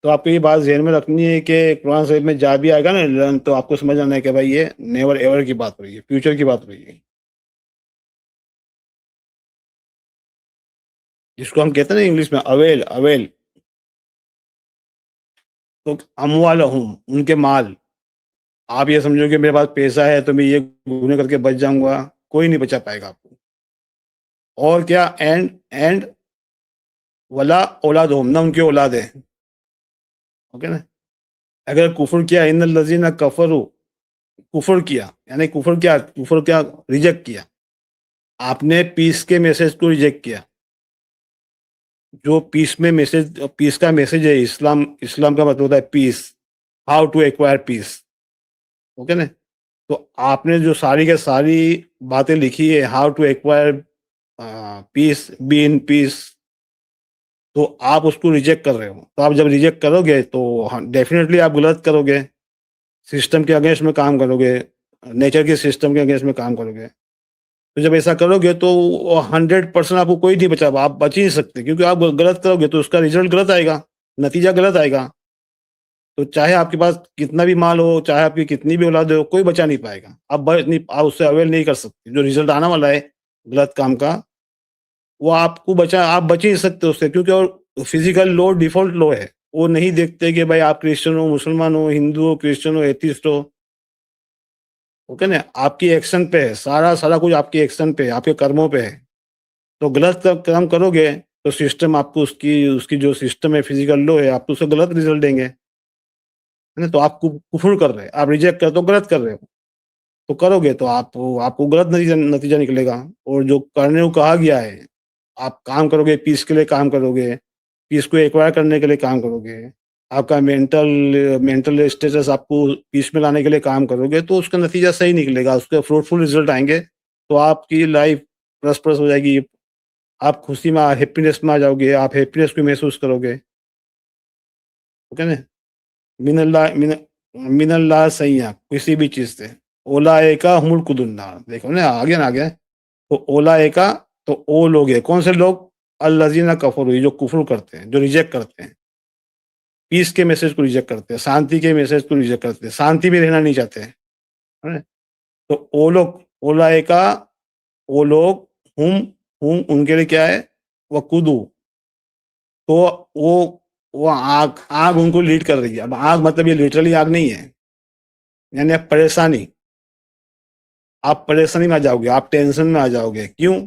तो आपको ये बात ज़हन में रखनी है कि कुरान शरीफ में जहाँ भी आएगा ना लर्न, तो आपको समझ आना है कि भाई ये नेवर एवर की बात हो रही है, फ्यूचर की बात हो रही है, जिसको हम कहते हैं ना इंग्लिश में अवेल, अवेल। तो अमवालहुम, उनके माल। आप ये समझो कि मेरे पास पैसा है तो मैं ये गुने करके बच जाऊंगा, कोई नहीं बचा पाएगा आपको। और क्या, एंड वला औलादहुम, ना उनकी औलाद है। ओके ना। अगर कुफर किया, इन लजीना कफरू, कुफर किया यानी कुफर क्या रिजेक्ट किया, आपने पीस के मैसेज को रिजेक्ट किया। जो पीस का मैसेज है, इस्लाम का मतलब होता है peace, how to acquire peace. Okay ना। तो आपने जो सारी के सारी बातें लिखी है, how to acquire peace, be in peace, तो आप उसको रिजेक्ट कर रहे हो। तो आप जब रिजेक्ट करोगे तो डेफिनेटली आप गलत करोगे, सिस्टम के अगेंस्ट में काम करोगे, नेचर के सिस्टम के अगेंस्ट में काम करोगे। तो जब ऐसा करोगे तो 100% आपको कोई नहीं बचा, आप बच ही नहीं सकते, क्योंकि आप गलत करोगे तो उसका रिजल्ट गलत आएगा, नतीजा गलत आएगा। तो चाहे आपके पास कितना भी माल हो, चाहे आपकी कितनी भी औलाद हो, कोई बचा नहीं पाएगा। आप उससे अवेल नहीं कर सकते। जो रिजल्ट आने वाला है गलत काम का, वो आपको आप बच ही नहीं सकते उससे, क्योंकि और फिजिकल लॉ डिफॉल्ट लॉ है। वो नहीं देखते कि भाई आप क्रिश्चियन हो, मुसलमान हो, हिंदू हो, क्रिश्चियन हो, एथिस्ट हो। ओके ना। आपकी एक्शन पे है, सारा कुछ आपकी एक्शन पे है, आपके कर्मों पे है। तो गलत काम करोगे तो सिस्टम आपको उसकी जो सिस्टम है, फिजिकल लॉ है, आपको उससे गलत रिजल्ट देंगे, है ना। तो आप कुफर कर रहे हैं, आप रिजेक्ट कर तो गलत कर रहे हो। तो करोगे तो आपको गलत नतीजा निकलेगा। और जो करने को कहा गया है, आप काम करोगे, पीस के लिए काम करोगे, पीस को एक्वायर करने के लिए काम करोगे, आपका मेंटल स्टेटस आपको पीस में लाने के लिए काम करोगे, तो उसका नतीजा सही निकलेगा, उसके फ्रूटफुल रिजल्ट आएंगे। तो आपकी लाइफ प्रॉस्परस हो जाएगी, आप खुशी में, हैप्पीनेस में आ जाओगे, आप हैप्पीनेस को महसूस करोगे। ओके ना। मिनल्लाह मिन मिनल्लाह सैया, किसी भी चीज़ से। ओलाए का हुमुल, देखो ना, आगे ना आगे। तो ओलाए का, तो ओ लोग है, कौन से लोग? अल्लज़ीना कफ़रू, जो कुफ्र करते हैं, जो रिजेक्ट करते हैं, पीस के मैसेज को रिजेक्ट करते हैं, शांति के मैसेज को रिजेक्ट करते हैं, शांति में रहना नहीं चाहते हैं, है ना? तो ओ लोग, ओलाए का, वो लोग, हुम उनके लिए क्या है? वक़ुदू, तो वो आग उनको लीड कर रही है। अब आग मतलब ये लिटरली आग नहीं है, यानी परेशानी, आप परेशानी में आ जाओगे, आप टेंशन में आ जाओगे। क्यों?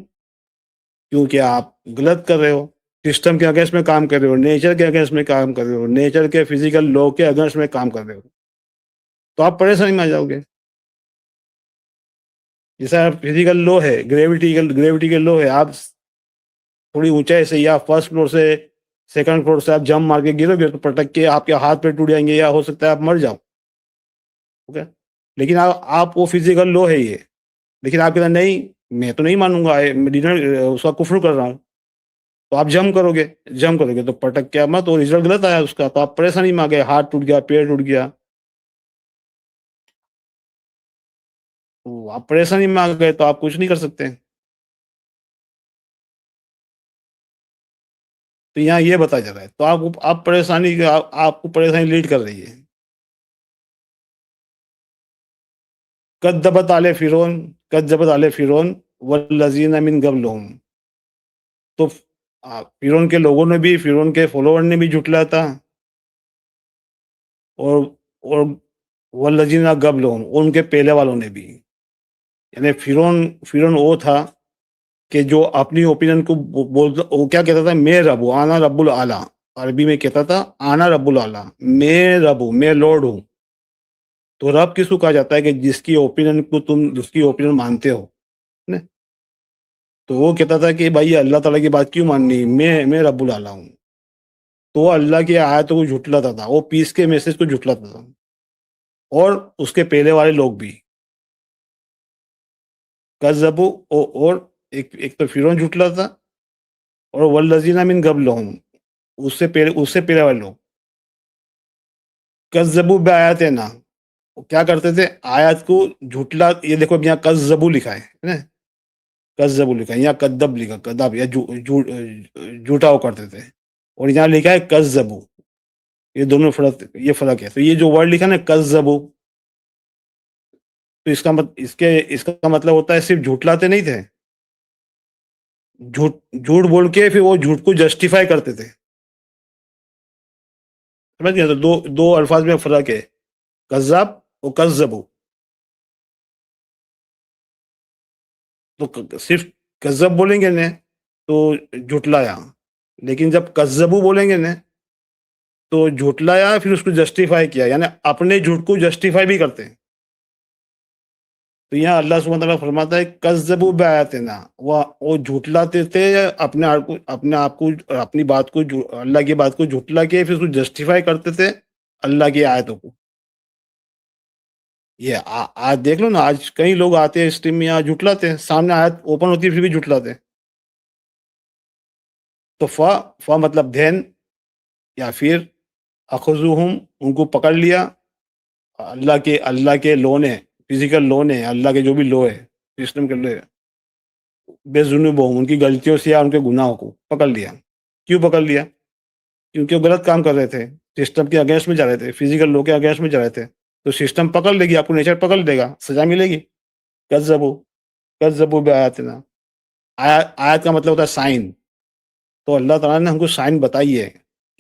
क्योंकि आप गलत कर रहे हो, सिस्टम के अगेंस्ट में काम कर रहे हो, नेचर के अगेंस्ट में काम कर रहे हो, नेचर के फिजिकल लॉ के अगेंस्ट में काम कर रहे हो, तो आप परेशानी में आ जाओगे। जैसा फिजिकल लॉ है, ग्रेविटी के लॉ है, आप थोड़ी ऊंचाई से या फर्स्ट फ्लोर से सेकंड फ्लोर से आप जंप मार के गिरोगे तो पटक के आपके हाथ पे टूट जाएंगे, या हो सकता है आप मर जाओ। ओके। लेकिन आप वो फिजिकल लॉ है ये, लेकिन आप कहते नहीं, मैं तो नहीं मानूंगा, मैं डिनर उसका कुफ्र कर रहा हूँ। तो आप जम करोगे तो पटक के मत, और रिजल्ट गलत आया उसका, तो आप परेशानी में आ गए, हाथ टूट गया, पैर टूट गया, तो आप परेशानी में आ गए, तो आप कुछ नहीं कर सकते। तो यहाँ ये बताया जा रहा है, तो आपको परेशानी लीड कर रही है। कद्दबत आले फिरौन वल्लज़ीना मिन क़ब्लहुम, तो फिरौन के लोगों ने भी, फिरौन के फॉलोवर ने भी झुटलाया था, और वल्लज़ीना क़ब्लहुम, उनके पहले वालों ने भी। यानी फिरौन वो था कि जो अपनी ओपिनियन को वो क्या कहता था? मैं रब हूँ, आना रब्बुल आला। अरबी में कहता था आना रब्बुल आला, मैं रब हूँ, मैं लॉर्ड हूँ। तो रब किसको कहा जाता है? कि जिसकी ओपिनियन मानते हो ना। तो वो कहता था कि भाई अल्लाह ताला की बात क्यों माननी, मैं रब्बुल आला हूँ। तो वो अल्लाह की आयतों को झुटलाता था, वो पीस के मैसेज को झुटलाता था, और उसके पहले वाले लोग भी कज़्ज़बू। और एक तो फिरौन झुटलाता था, और वल्लज़ीना मिन क़ब्लहुम, उससे पहले वाले लोग कज़्ज़बू बिआयातिना, वो क्या करते थे, आयत को झूठला, ये देखो यहाँ कज़्ज़बू लिखा है ना, कज़्ज़बू लिखा है, यहाँ कद्दब लिखा, कद्दाब या झूठा वो करते थे, और यहाँ लिखा है कज़्ज़बू। ये दोनों फर्क, ये फर्क है। तो ये जो वर्ड लिखा ना कज़्ज़बू, तो इसका मतलब होता है सिर्फ झूठलाते नहीं थे, झूठ बोल के फिर वो झूठ को जस्टिफाई करते थे। समझ गए? तो दो अल्फाज में फर्क है, कज़्ज़ाब और कज़्ज़बू। तो सिर्फ कज़्ज़ब बोलेंगे ने तो झुटलाया, लेकिन जब कज़्ज़बू बोलेंगे ने तो झुटलाया फिर उसको जस्टिफाई किया, यानी अपने झूठ को जस्टिफाई भी करते हैं। तो यहाँ अल्लाह सुब्हानहू व तआला फरमाता है कज़्ज़बू बिआयातिना, वो झुटलाते थे अपने आप को, अपनी बात को, अल्लाह की बात को झुटला के फिर उसको जस्टिफाई करते थे अल्लाह की आयतों को। ये आज देख लो ना, आज कई लोग आते हैं स्ट्रीम में, यहाँ झुटलाते हैं, सामने आयत ओपन होती है फिर भी झुटलाते हैं। तो फ मतलब देन, या फिर अखुज़ुहुम, उनको पकड़ लिया, अल्लाह के लॉ ने, फिजिकल लॉ ने, अल्लाह के जो भी लॉ है, सिस्टम के लॉ, बेजुनुबहुम, उनकी गलतियों से या उनके गुनाहों को पकड़ लिया। क्यों पकड़ लिया? क्योंकि वो गलत काम कर रहे थे, सिस्टम के अगेंस्ट में जा रहे थे, फिजिकल लॉ के अगेंस्ट में जा रहे थे। तो सिस्टम पकड़ लेगी, आपको नेचर पकड़ लेगा, सजा मिलेगी। कज़्ज़बू कज़्ज़बू बिआयातिना, आयत का मतलब होता है साइन। तो अल्लाह ताला ने हमको साइन बताई है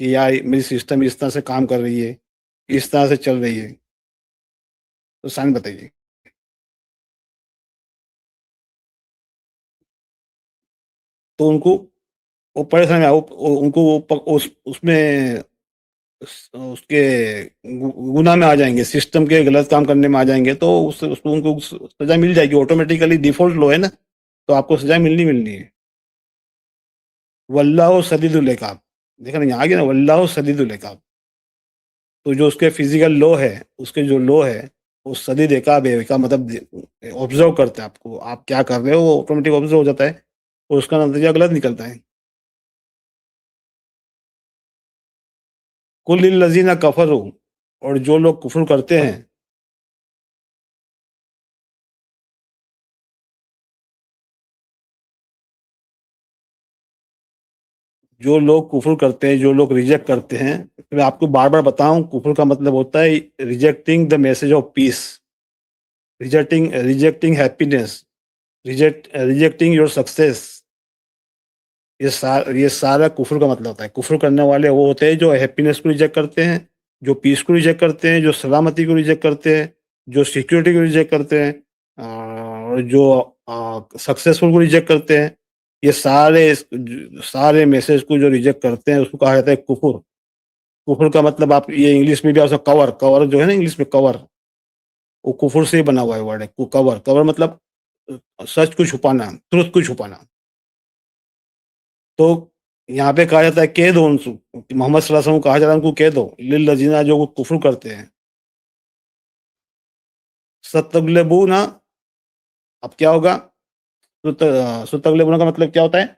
कि यार मेरी सिस्टम इस तरह से काम कर रही है, इस तरह से चल रही है, तो साइन बताइए। तो उनको वो परेशान में उनको उसमें उसके गुनाह में आ जाएंगे, सिस्टम के गलत काम करने में आ जाएंगे, तो उसको उनको सजा मिल जाएगी ऑटोमेटिकली, डिफॉल्ट लो है ना, तो आपको सजा मिलनी है। वल्लाहु शदीदुल इक़ाब, देखा ना, यहाँ आ गया ना, वल्लाहु शदीदुल इक़ाब। तो जो उसके फिजिकल लॉ है, उसके जो लॉ है वो शदीद इक़ाब है, का मतलब ऑब्जर्व करता है आपको, आप क्या कर रहे हो वो ऑटोमेटिक ऑब्जर्व हो जाता है और उसका नतीजा गलत निकलता है। कुल लिल्लज़ीना कफ़रू, और जो लोग कुफ्र करते हैं, जो लोग कुफ्र करते हैं, जो लोग रिजेक्ट करते हैं, मैं आपको बार बार बताऊं, कुफ्र का मतलब होता है rejecting the message of peace, rejecting happiness, rejecting your success. ये सारा कुफ्र का मतलब होता है। कुफ्र करने वाले वो होते हैं जो हैप्पीनेस को रिजेक्ट करते हैं, जो पीस को रिजेक्ट करते हैं, जो सलामती को रिजेक्ट करते हैं, जो सिक्योरिटी को रिजेक्ट करते हैं, और जो सक्सेसफुल को रिजेक्ट करते हैं। ये सारे मैसेज को जो रिजेक्ट करते हैं उसको कहा जाता है कुफ्र। कुफ्र का मतलब आप ये इंग्लिश में भी आप कवर जो है ना, इंग्लिश में कवर, वो कुफ्र से ही बना हुआ है वर्ड है। कवर कवर मतलब सच को छुपाना, ट्रुथ को छुपाना। तो यहाँ पे कहा जाता है कह दो उनसे, मोहम्मद सल्लल्लाहु अलैहि वसल्लम को कहा जा रहा है उनको कह दो, लिल्लज़ीना, जो वो कुफ्र करते हैं, सतगलबूना। अब क्या होगा? सतगलबूना का मतलब क्या होता है?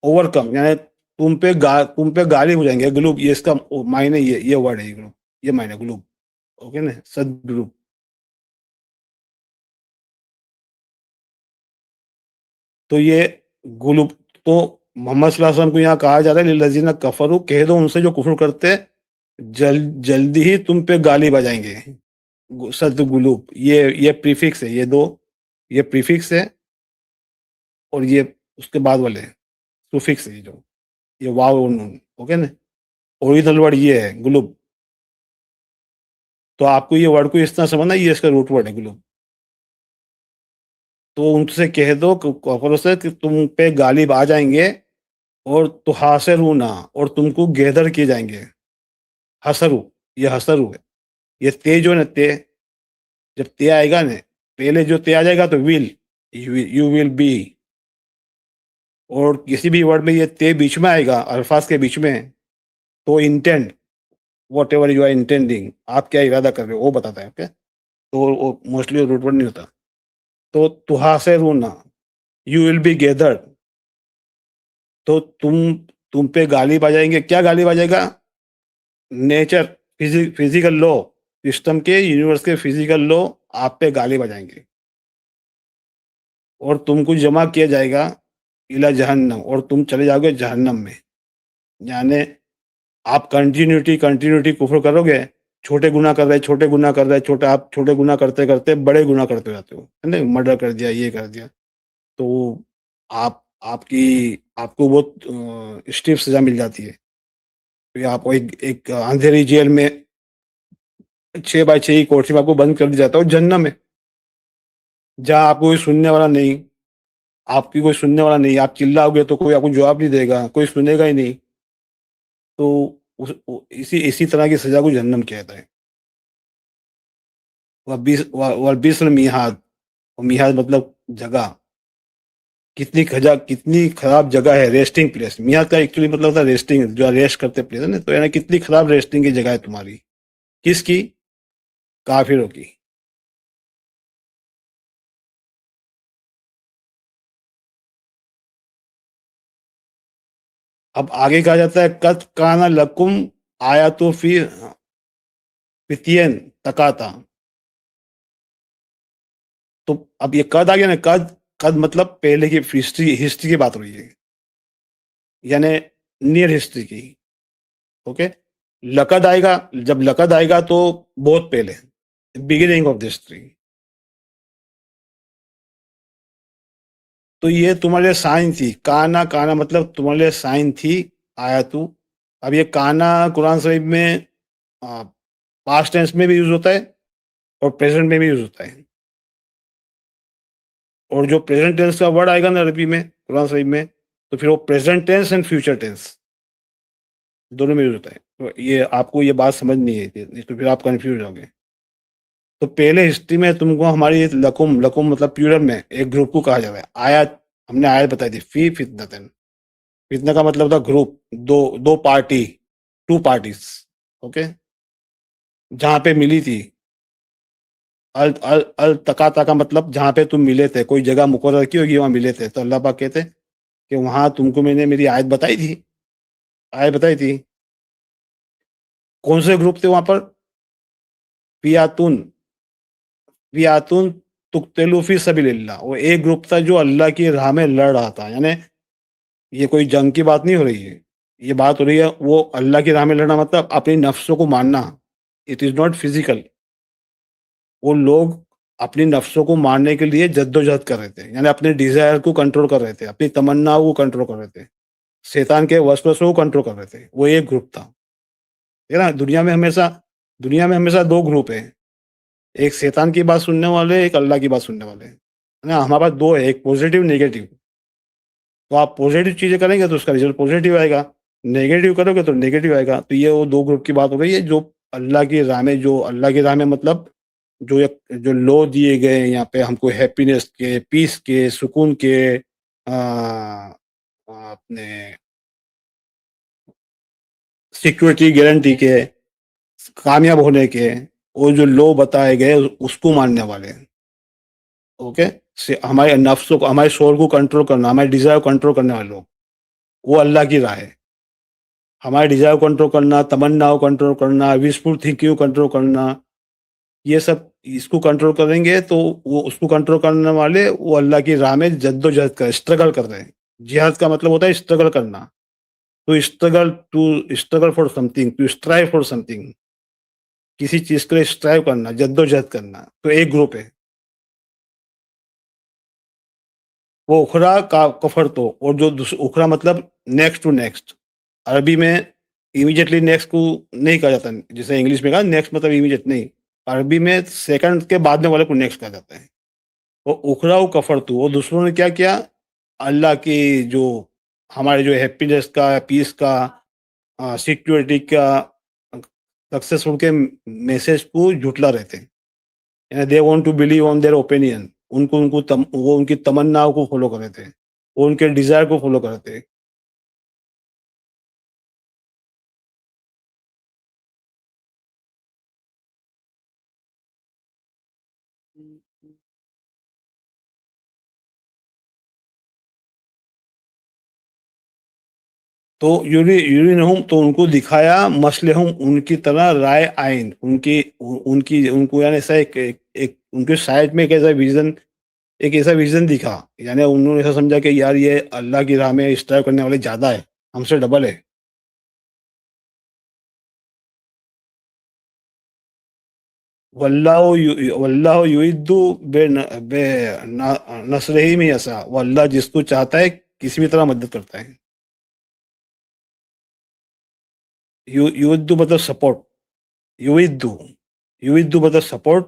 ओवरकम, यानी तुम पे गालिब हो जाएंगे। ग्लूब, ये इसका मायने, ये वर्ड है ग्लूब, ये मायने ग्लूब, ओके ना, सद ग्लूब। तो ये गुलूब, तो मोहम्मद सल्लल्लाहु अलैहि वसल्लम को यहाँ कहा जा रहा है लिल्लज़ीना कफरू, कह दो उनसे जो कुफ्र करते हैं, जल्दी ही तुम पे गालिब आ जाएंगे। सद गुलूब, ये प्रीफिक्स है, ये प्रीफिक्स है, और ये उसके बाद वाले सुफिक्स है, जो ये वाव और नून, ओके ना। ओरिजिनल वर्ड ये है गुलूब। तो आपको ये वर्ड को इस तरह समझना, ये इसका रूट वर्ड है गुलूब। तो उनसे कह दो काफिरों से कि तुम पे गालिब आ जाएंगे, और तो हासिरूना, और तुमको गैदर किए जाएंगे। हसरू, ये हसरू है, ये ते जो है ना, ते, जब ते आएगा ना, पहले जो ते आ जाएगा तो यू विल बी, और किसी भी वर्ड में ये ते बीच में आएगा, अल्फाज के बीच में, तो intend, whatever you are intending, आप क्या इरादा कर रहे हो वो बताता है, ओके। तो वो मोस्टली रूट वर्ड नहीं होता। तो तुहासिरूना, यू विल बी गैदर्ड, तो तुम पे गालिब आ जाएंगे। क्या गालिब आ जाएगा? नेचर, फिजिकल लॉ, सिस्टम के, यूनिवर्स के फिजिकल लॉ आप पे गाली बजाएंगे और तुमको जमा किया जाएगा इला जहन्नम, और तुम चले जाओगे जहन्नम में। यानी आप कंटिन्यूटी कंटिन्यूटी कुफर करोगे, छोटे गुनाह कर रहे, छोटे गुनाह कर रहे, छोटे, आप छोटे गुनाह करते करते बड़े गुनाह करते जाते हो, है ना, मर्डर कर दिया, ये कर दिया, तो आप आपकी आपको बहुत स्टिफ सजा मिल जाती है। फिर आपको एक अंधेरी जेल में 6x6 की कोठरी में आपको बंद कर दिया जाता है जहन्नम में, जहाँ आपको कोई सुनने वाला नहीं, आपकी कोई सुनने वाला नहीं, आप चिल्लाओगे तो कोई आपको जवाब नहीं देगा, कोई सुनेगा ही नहीं। तो इसी इसी तरह की सजा को जहन्नम कहता है। वह बिस्र मिहाद, और मिहाद मतलब जगह, कितनी खराब जगह है, रेस्टिंग प्लेस। मियाद का एक्चुअली मतलब होता है रेस्टिंग, जो रेस्ट करते प्लेस है ना, तो यानी कितनी खराब रेस्टिंग की जगह है तुम्हारी, किसकी, काफिरों की। अब आगे कहा जाता है कद काना लकुम आया तो फिर फितियन तकाता। तो अब ये कद आ गया ना, कद कद मतलब पहले की हिस्ट्री हिस्ट्री की बात हो रही है, यानी नियर हिस्ट्री की। ओके, लकद आएगा, जब लकद आएगा तो बहुत पहले, बिगिनिंग ऑफ द हिस्ट्री। तो ये तुम्हारे लिए साइन थी, काना काना मतलब तुम्हारे लिए साइन थी आया तू। अब ये काना कुरान शरीफ में पास्ट टेंस में भी यूज होता है और प्रेजेंट में भी यूज होता है। और जो प्रेजेंट टेंस का वर्ड आएगा ना अरबी में कुरान शरीफ में, तो फिर वो present tense and future tense दोनों में यूज होता है। तो ये आपको ये बात समझ नहीं है, नहीं तो फिर आप कंफ्यूज होंगे। तो पहले हिस्ट्री में तुमको हमारी लकुम, लकुम मतलब प्लूरल में एक ग्रुप को कहा जाता है। आयत, हमने आयत बताई थी, फी फितनतन, फितना का मतलब था ग्रुप, दो दो पार्टी, टू पार्टीज। ओके, जहां पे मिली थी। अल अल अल तकाता का मतलब जहां पे तुम मिले थे, कोई जगह मुकर्रर की होगी, वहां मिले थे। तो अल्लाह पाक कहते कि वहां तुमको मैंने मेरी आयत बताई थी, आयत बताई थी। कौन से ग्रुप थे वहां पर? पियातुन, पियातुन तुक्तलू फी सबीलिल्लाह, वो एक ग्रुप था जो अल्लाह की राह में लड़ रहा था। यानी ये कोई जंग की बात नहीं हो रही है, ये बात हो रही है वो अल्लाह की राह में लड़ना, मतलब अपनी नफ्सों को मारना। It is not physical. वो लोग अपनी नफ्सों को मारने के लिए जद्दोजहद कर रहे थे, यानी अपने डिजायर को कंट्रोल कर रहे थे, अपनी तमन्नाओं को कंट्रोल कर रहे थे, शैतान के वसवसों को कंट्रोल कर रहे थे। वो एक ग्रुप था, है ना। दुनिया में हमेशा दो ग्रुप है, एक शैतान की बात सुनने वाले, एक अल्लाह की बात सुनने वाले, है ना। हमारे पास दो है, एक पॉजिटिव, नेगेटिव। तो आप पॉजिटिव चीजें करेंगे तो उसका रिजल्ट पॉजिटिव आएगा, नेगेटिव करोगे तो नेगेटिव आएगा। तो ये वो दो ग्रुप की बात हो रही है, जो अल्लाह की राह में, जो अल्लाह की राह में मतलब जो जो लॉ दिए गए हैं यहाँ पे हमको, हैप्पीनेस के, पीस के, सुकून के, अपने सिक्योरिटी गारंटी के, कामयाब होने के, वो जो लॉ बताए गए उसको मानने वाले हैं। ओके, से हमारे नफ्सों को, हमारे शोर को कंट्रोल करना, हमारे डिजायर को कंट्रोल करने वाले लोग, वो अल्लाह की राह है। हमारे डिजायर को कंट्रोल करना, तमन्नाओं को कंट्रोल करना, विशफुल थिंकिंग को कंट्रोल करना, ये सब इसको कंट्रोल करेंगे तो वो, उसको कंट्रोल करने वाले वो अल्लाह की राह में जद्दोजहद कर, स्ट्रगल कर रहे हैं। जिहाद का मतलब होता है स्ट्रगल करना। To struggle for something, to strive for something, किसी चीज के लिए स्ट्राइव करना, जद्दोजहद करना। तो एक ग्रुप है वो उखरा का कफर, तो और जो उखरा मतलब नेक्स्ट टू नेक्स्ट। अरबी में इमीडिएटली नेक्स्ट को नहीं कहा जाता, जैसे इंग्लिश में कहा नेक्स्ट मतलब इमीडिएट नहीं, अरबी में सेकंड के बाद में वाले को नेक्स्ट कहा जाता है। वो उखरा वो कफर, तो वो दूसरों ने क्या किया, अल्लाह की जो, हमारे जो हैप्पीनेस का, पीस का, सिक्योरिटी का, सक्सेसफुल के मैसेज को झुटला रहे थे। यानी they want to believe on their opinion, वो उनकी तमन्नाओं को फॉलो कर रहे थे, वो उनके डिजायर को फॉलो कर रहे थे। तो यूरिनहुम तो उनको दिखाया मसलहुम उनकी तरह राय आइन उनकी उनकी उनको यानी ऐसा एक उनके साइड में एक ऐसा विजन दिखा, यानी उन्होंने ऐसा समझा कि यार ये अल्लाह की राह में स्ट्राइव करने वाले ज्यादा है, हमसे डबल है। वल्लाहु युइद्दु नसरिही में यशा, वो अल्लाह जिसको चाहता है किसी भी तरह मदद करता है। युइद्दु मतलब सपोर्ट, युइद्दु युइद्दु मतलब सपोर्ट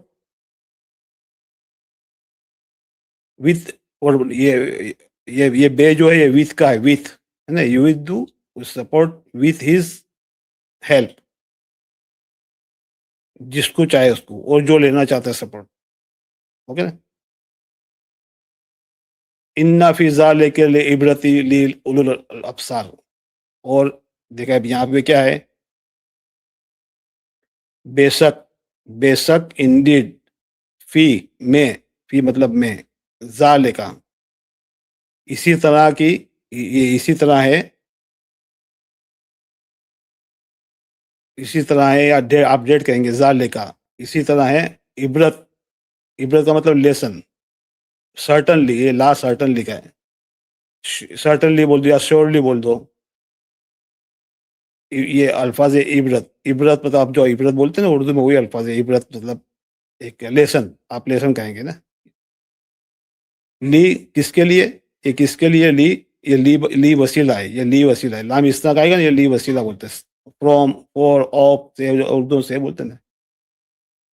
विथ, और ये बे जो है ये विथ का है, विथ है ना, युइद्दु सपोर्ट विथ हिज हेल्प, जिसको चाहे उसको और जो लेना चाहता है सपोर्ट। ओके ना। इन्ना फी ज़ालिका लिइब्रति लिल उलुल अब्सार, और देखा अब यहाँ पे क्या है, बेशक बेशक इंडीड फी में, फी मतलब में, ज़ालिका इसी तरह की, ये इसी तरह है, इसी तरह है या अपडेट कहेंगे, ज़ालिका इसी तरह है, इबरत, इबरत का मतलब लेसन, सर्टनली, ये ला सर्टनली का है, सर्टनली बोल दो या श्योरली बोल दो, ये अल्फाज है इबरत। इबरत मतलब आप जो इबरत बोलते हैं ना उर्दू में, वही अल्फाज है इबरत, मतलब एक लेसन, आप लेसन कहेंगे ना। ली किसके लिए, ये किसके लिए ली, ये ली वसीला है, ये ली वसीला है, लाम इस्ता का आएगा ना, ये ली वसीला बोलते हैं, फ्रॉम, फॉर, ऑफ से, उर्दू से बोलते हैं ना,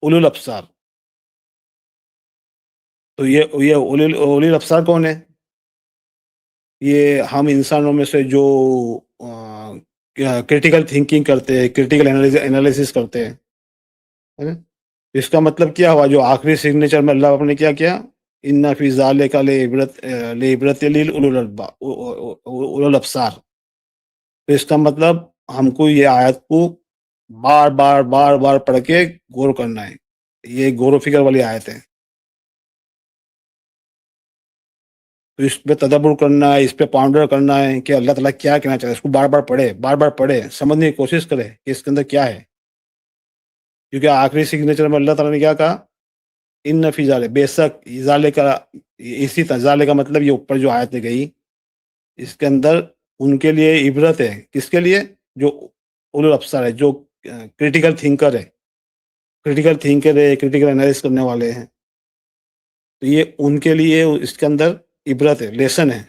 उलुल अब्सार। तो ये उलुल अब्सार कौन है, ये हम इंसानों में से जो क्रिटिकल थिंकिंग करते हैं, क्रिटिकल एनालिसिस करते हैं, है ना। इसका मतलब क्या हुआ, जो आखिरी सिग्नेचर में अल्लाह ने क्या किया, इन्ना फी ज़ालिका लिइब्रत लिल उलुल अब्सार। तो इसका मतलब हमको ये आयत को बार बार बार बार पढ़ के गौर करना है, ये गौर फिक्र वाली आयत है। तो इस पे तदब्बुर करना है, इस पे पॉन्डर करना है कि अल्लाह ताला क्या कहना चाहता है, इसको बार बार पढ़े, समझने की कोशिश करे कि इसके अंदर क्या है। क्योंकि आखिरी सिग्नेचर में अल्लाह ताला ने क्या कहा, इन फी ज़ालिका, बेशक ज़ालिका, इसी तरह ज़ालिका मतलब ये ऊपर जो आयत गई, इसके अंदर उनके लिए इबरत है, किसके लिए, जो उलुल अब्सार है, जो क्रिटिकल थिंकर है, क्रिटिकल एनालिसिस करने वाले हैं, तो ये उनके लिए इसके अंदर इबरत है, लेसन है।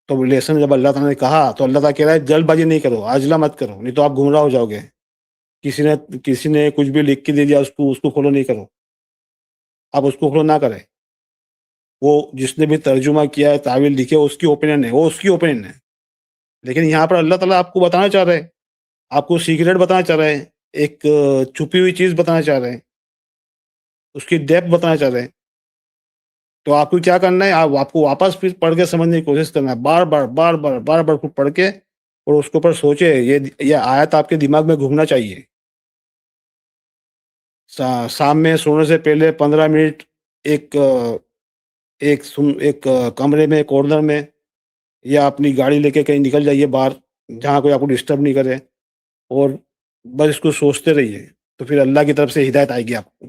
तो लेसन जब अल्लाह ताला ने कहा, तो अल्लाह ताला कह रहा है जल्दबाजी नहीं करो, आजला मत करो, नहीं तो आप गुमराह हो जाओगे। किसी ने कुछ भी लिख के दे दिया, उसको फॉलो नहीं करो, आप उसको फॉलो ना करें। वो जिसने भी तर्जुमा किया है, तावील लिखे, उसकी ओपिनियन है, वो उसकी ओपिनियन है। लेकिन यहाँ पर अल्लाह ताला आपको बताना चाह रहे हैं, आपको सीक्रेट बताना चाह रहे हैं, एक छुपी हुई चीज़ बताना चाह रहे हैं, उसकी डेप्थ बताना चाह रहे हैं। तो आपको क्या करना है, आपको वापस फिर पढ़ के समझने की कोशिश करना है, बार-बार खूब पढ़ के, और उसके ऊपर सोचे, ये आयत आपके दिमाग में घूमना चाहिए। शाम में सोने से पहले 15 मिनट एक कमरे में, कॉर्नर में, या अपनी गाड़ी लेके कहीं निकल जाइए बाहर, जहाँ कोई आपको डिस्टर्ब नहीं करे, और बस इसको सोचते रहिए, तो फिर अल्लाह की तरफ से हिदायत आएगी आपको।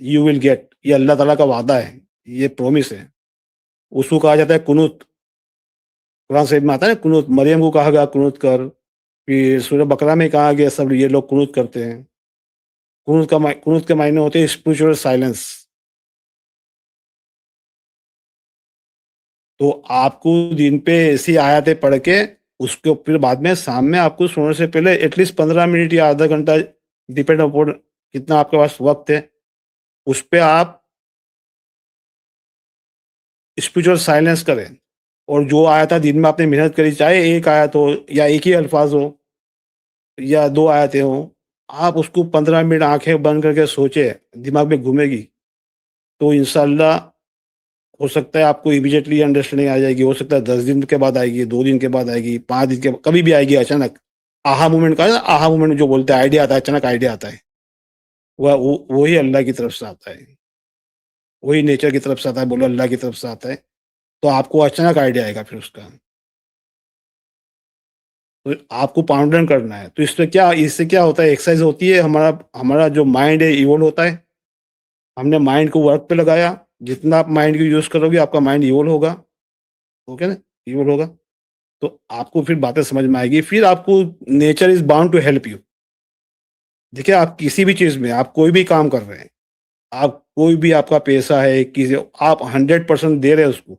यू विल गेट, ये अल्लाह ताला का वादा है, ये प्रॉमिस है। उसको कहा जाता है कुनूत, कुरान शरीफ में आता है ना कुनूत, मरियम को कहा गया कुनूत कर, फिर सूरह बकरा में कहा गया सब ये लोग कुनूत करते हैं। कुनूत के मायने होते हैं स्पिरिचुअल साइलेंस। तो आपको दिन पे ऐसी आयतें पढ़ के, उसके फिर बाद में शाम में आपको सोने से पहले एटलीस्ट 15 मिनट या आधा घंटा, डिपेंड अपॉन कितना आपके पास वक्त है, उस पे आप स्पिरिचुअल साइलेंस करें, और जो आयत दिन में आपने मेहनत करी, चाहे एक आयत हो या एक ही अल्फाज हो या 2 आयतें हो, आप उसको 15 मिनट आंखें बंद करके सोचे, दिमाग में घूमेगी, तो इंशाल्लाह हो सकता है आपको इमीडिएटली अंडरस्टैंडिंग आ जाएगी, हो सकता है 10 दिन के बाद आएगी, 2 दिन के बाद आएगी, 5 दिन के बाद, कभी भी आएगी अचानक। आहा मोमेंट का, आहा मोमेंट जो बोलते हैं, आइडिया आता है, अचानक आइडिया आता है, वही अल्लाह की तरफ से आता है, वही नेचर की तरफ से आता है, बोलो अल्लाह की तरफ से आता है। तो आपको अचानक आइडिया आएगा फिर उसका। तो आपको पाउंडन करना है। तो इससे क्या होता है, एक्सरसाइज होती है, हमारा जो माइंड है इवोल्व होता है। हमने माइंड को वर्क पे लगाया, जितना आप माइंड को यूज़ करोगे आपका माइंड इवोल्व होगा, ओके ना? इवोल्व होगा, तो आपको फिर बातें समझ में आएगी, फिर आपको nature is bound to help you. देखिए, आप किसी भी चीज़ में आप कोई भी काम कर रहे हैं, आप कोई भी आपका पैसा है, किसी आप 100% दे रहे हैं उसको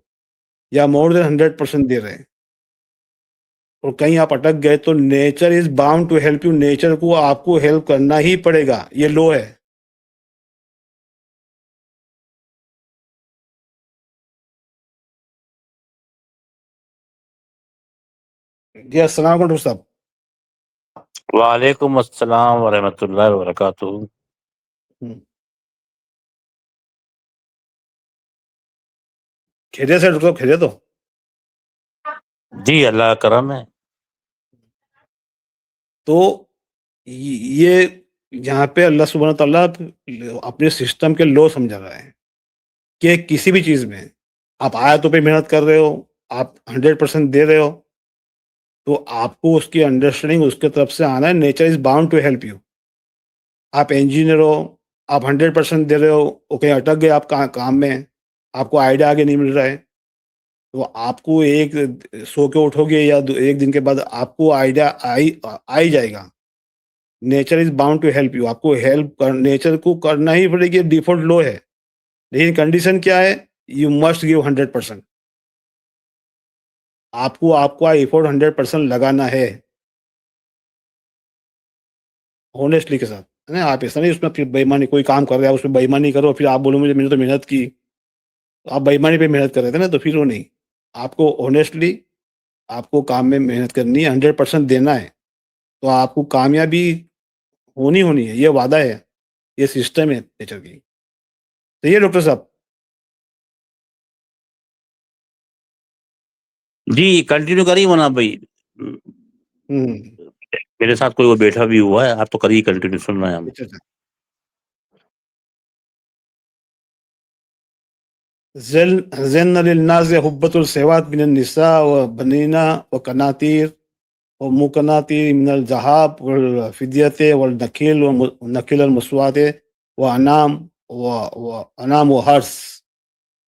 या मोर देन 100% दे रहे हैं और कहीं आप अटक गए तो nature is bound to help you, nature को आपको हेल्प करना ही पड़ेगा, ये लॉ है। जी, अस्सलाम वालेकुम डॉक्टर साहब। वालेकुम अस्सलाम वरहमतुल्लाहि वबरकातुहू। हुँ। खैरियत से डॉक्टर साहब, खैरियत हो? जी, अल्लाह का करम है। तो ये यहाँ पे अल्लाह सुब्हान तआला अपने सिस्टम के लॉ समझा रहा है कि किसी भी चीज़ में आप आयतों पे मेहनत कर रहे हो, आप 100% दे रहे हो, तो आपको उसकी अंडरस्टैंडिंग उसके तरफ से आना है, nature is bound to help you. आप इंजीनियर हो, आप 100% दे रहे हो, वो कहीं अटक गए आप काम में, आपको आइडिया आगे नहीं मिल रहा है, तो आपको सो के उठोगे या 1 दिन के बाद आपको आइडिया आ ही जाएगा। Nature is bound to help you, आपको हेल्प कर नेचर को करना ही पड़ेगी, डिफ़ॉल्ट लॉ है। लेकिन कंडीशन क्या है? You must give 100%। आपको आपका एफर्ट 100% लगाना है, ऑनेस्टली के साथ, है ना? आप ऐसा नहीं उसमें फिर बेईमानी, कोई काम कर रहा है उसमें बेईमानी करो, फिर आप बोलो मुझे मैंने तो मेहनत की। तो आप बेईमानी पे मेहनत कर रहे थे ना, तो फिर वो नहीं। आपको ऑनेस्टली आपको काम में मेहनत करनी है, 100% देना है, तो आपको कामयाबी होनी है, ये वादा है, ये सिस्टम है नेचर की। सही है डॉक्टर साहब? जी, कंटिन्यू करिए वरना भई हुँ। मेरे साथ कोई वो बैठा भी हुआ है, आप तो करिए कंटिन्यू, सुन रहे हैं हम। अच्छा, अच्छा। ज़य्यना लिन्नासि हुब्बतुल शहवात मिनन निसा व बनीना व कनातीर व मुकनातीर मिनल ज़हाब वल फिद्यते वल नखील अल मस्वाते व अनाम व हर्स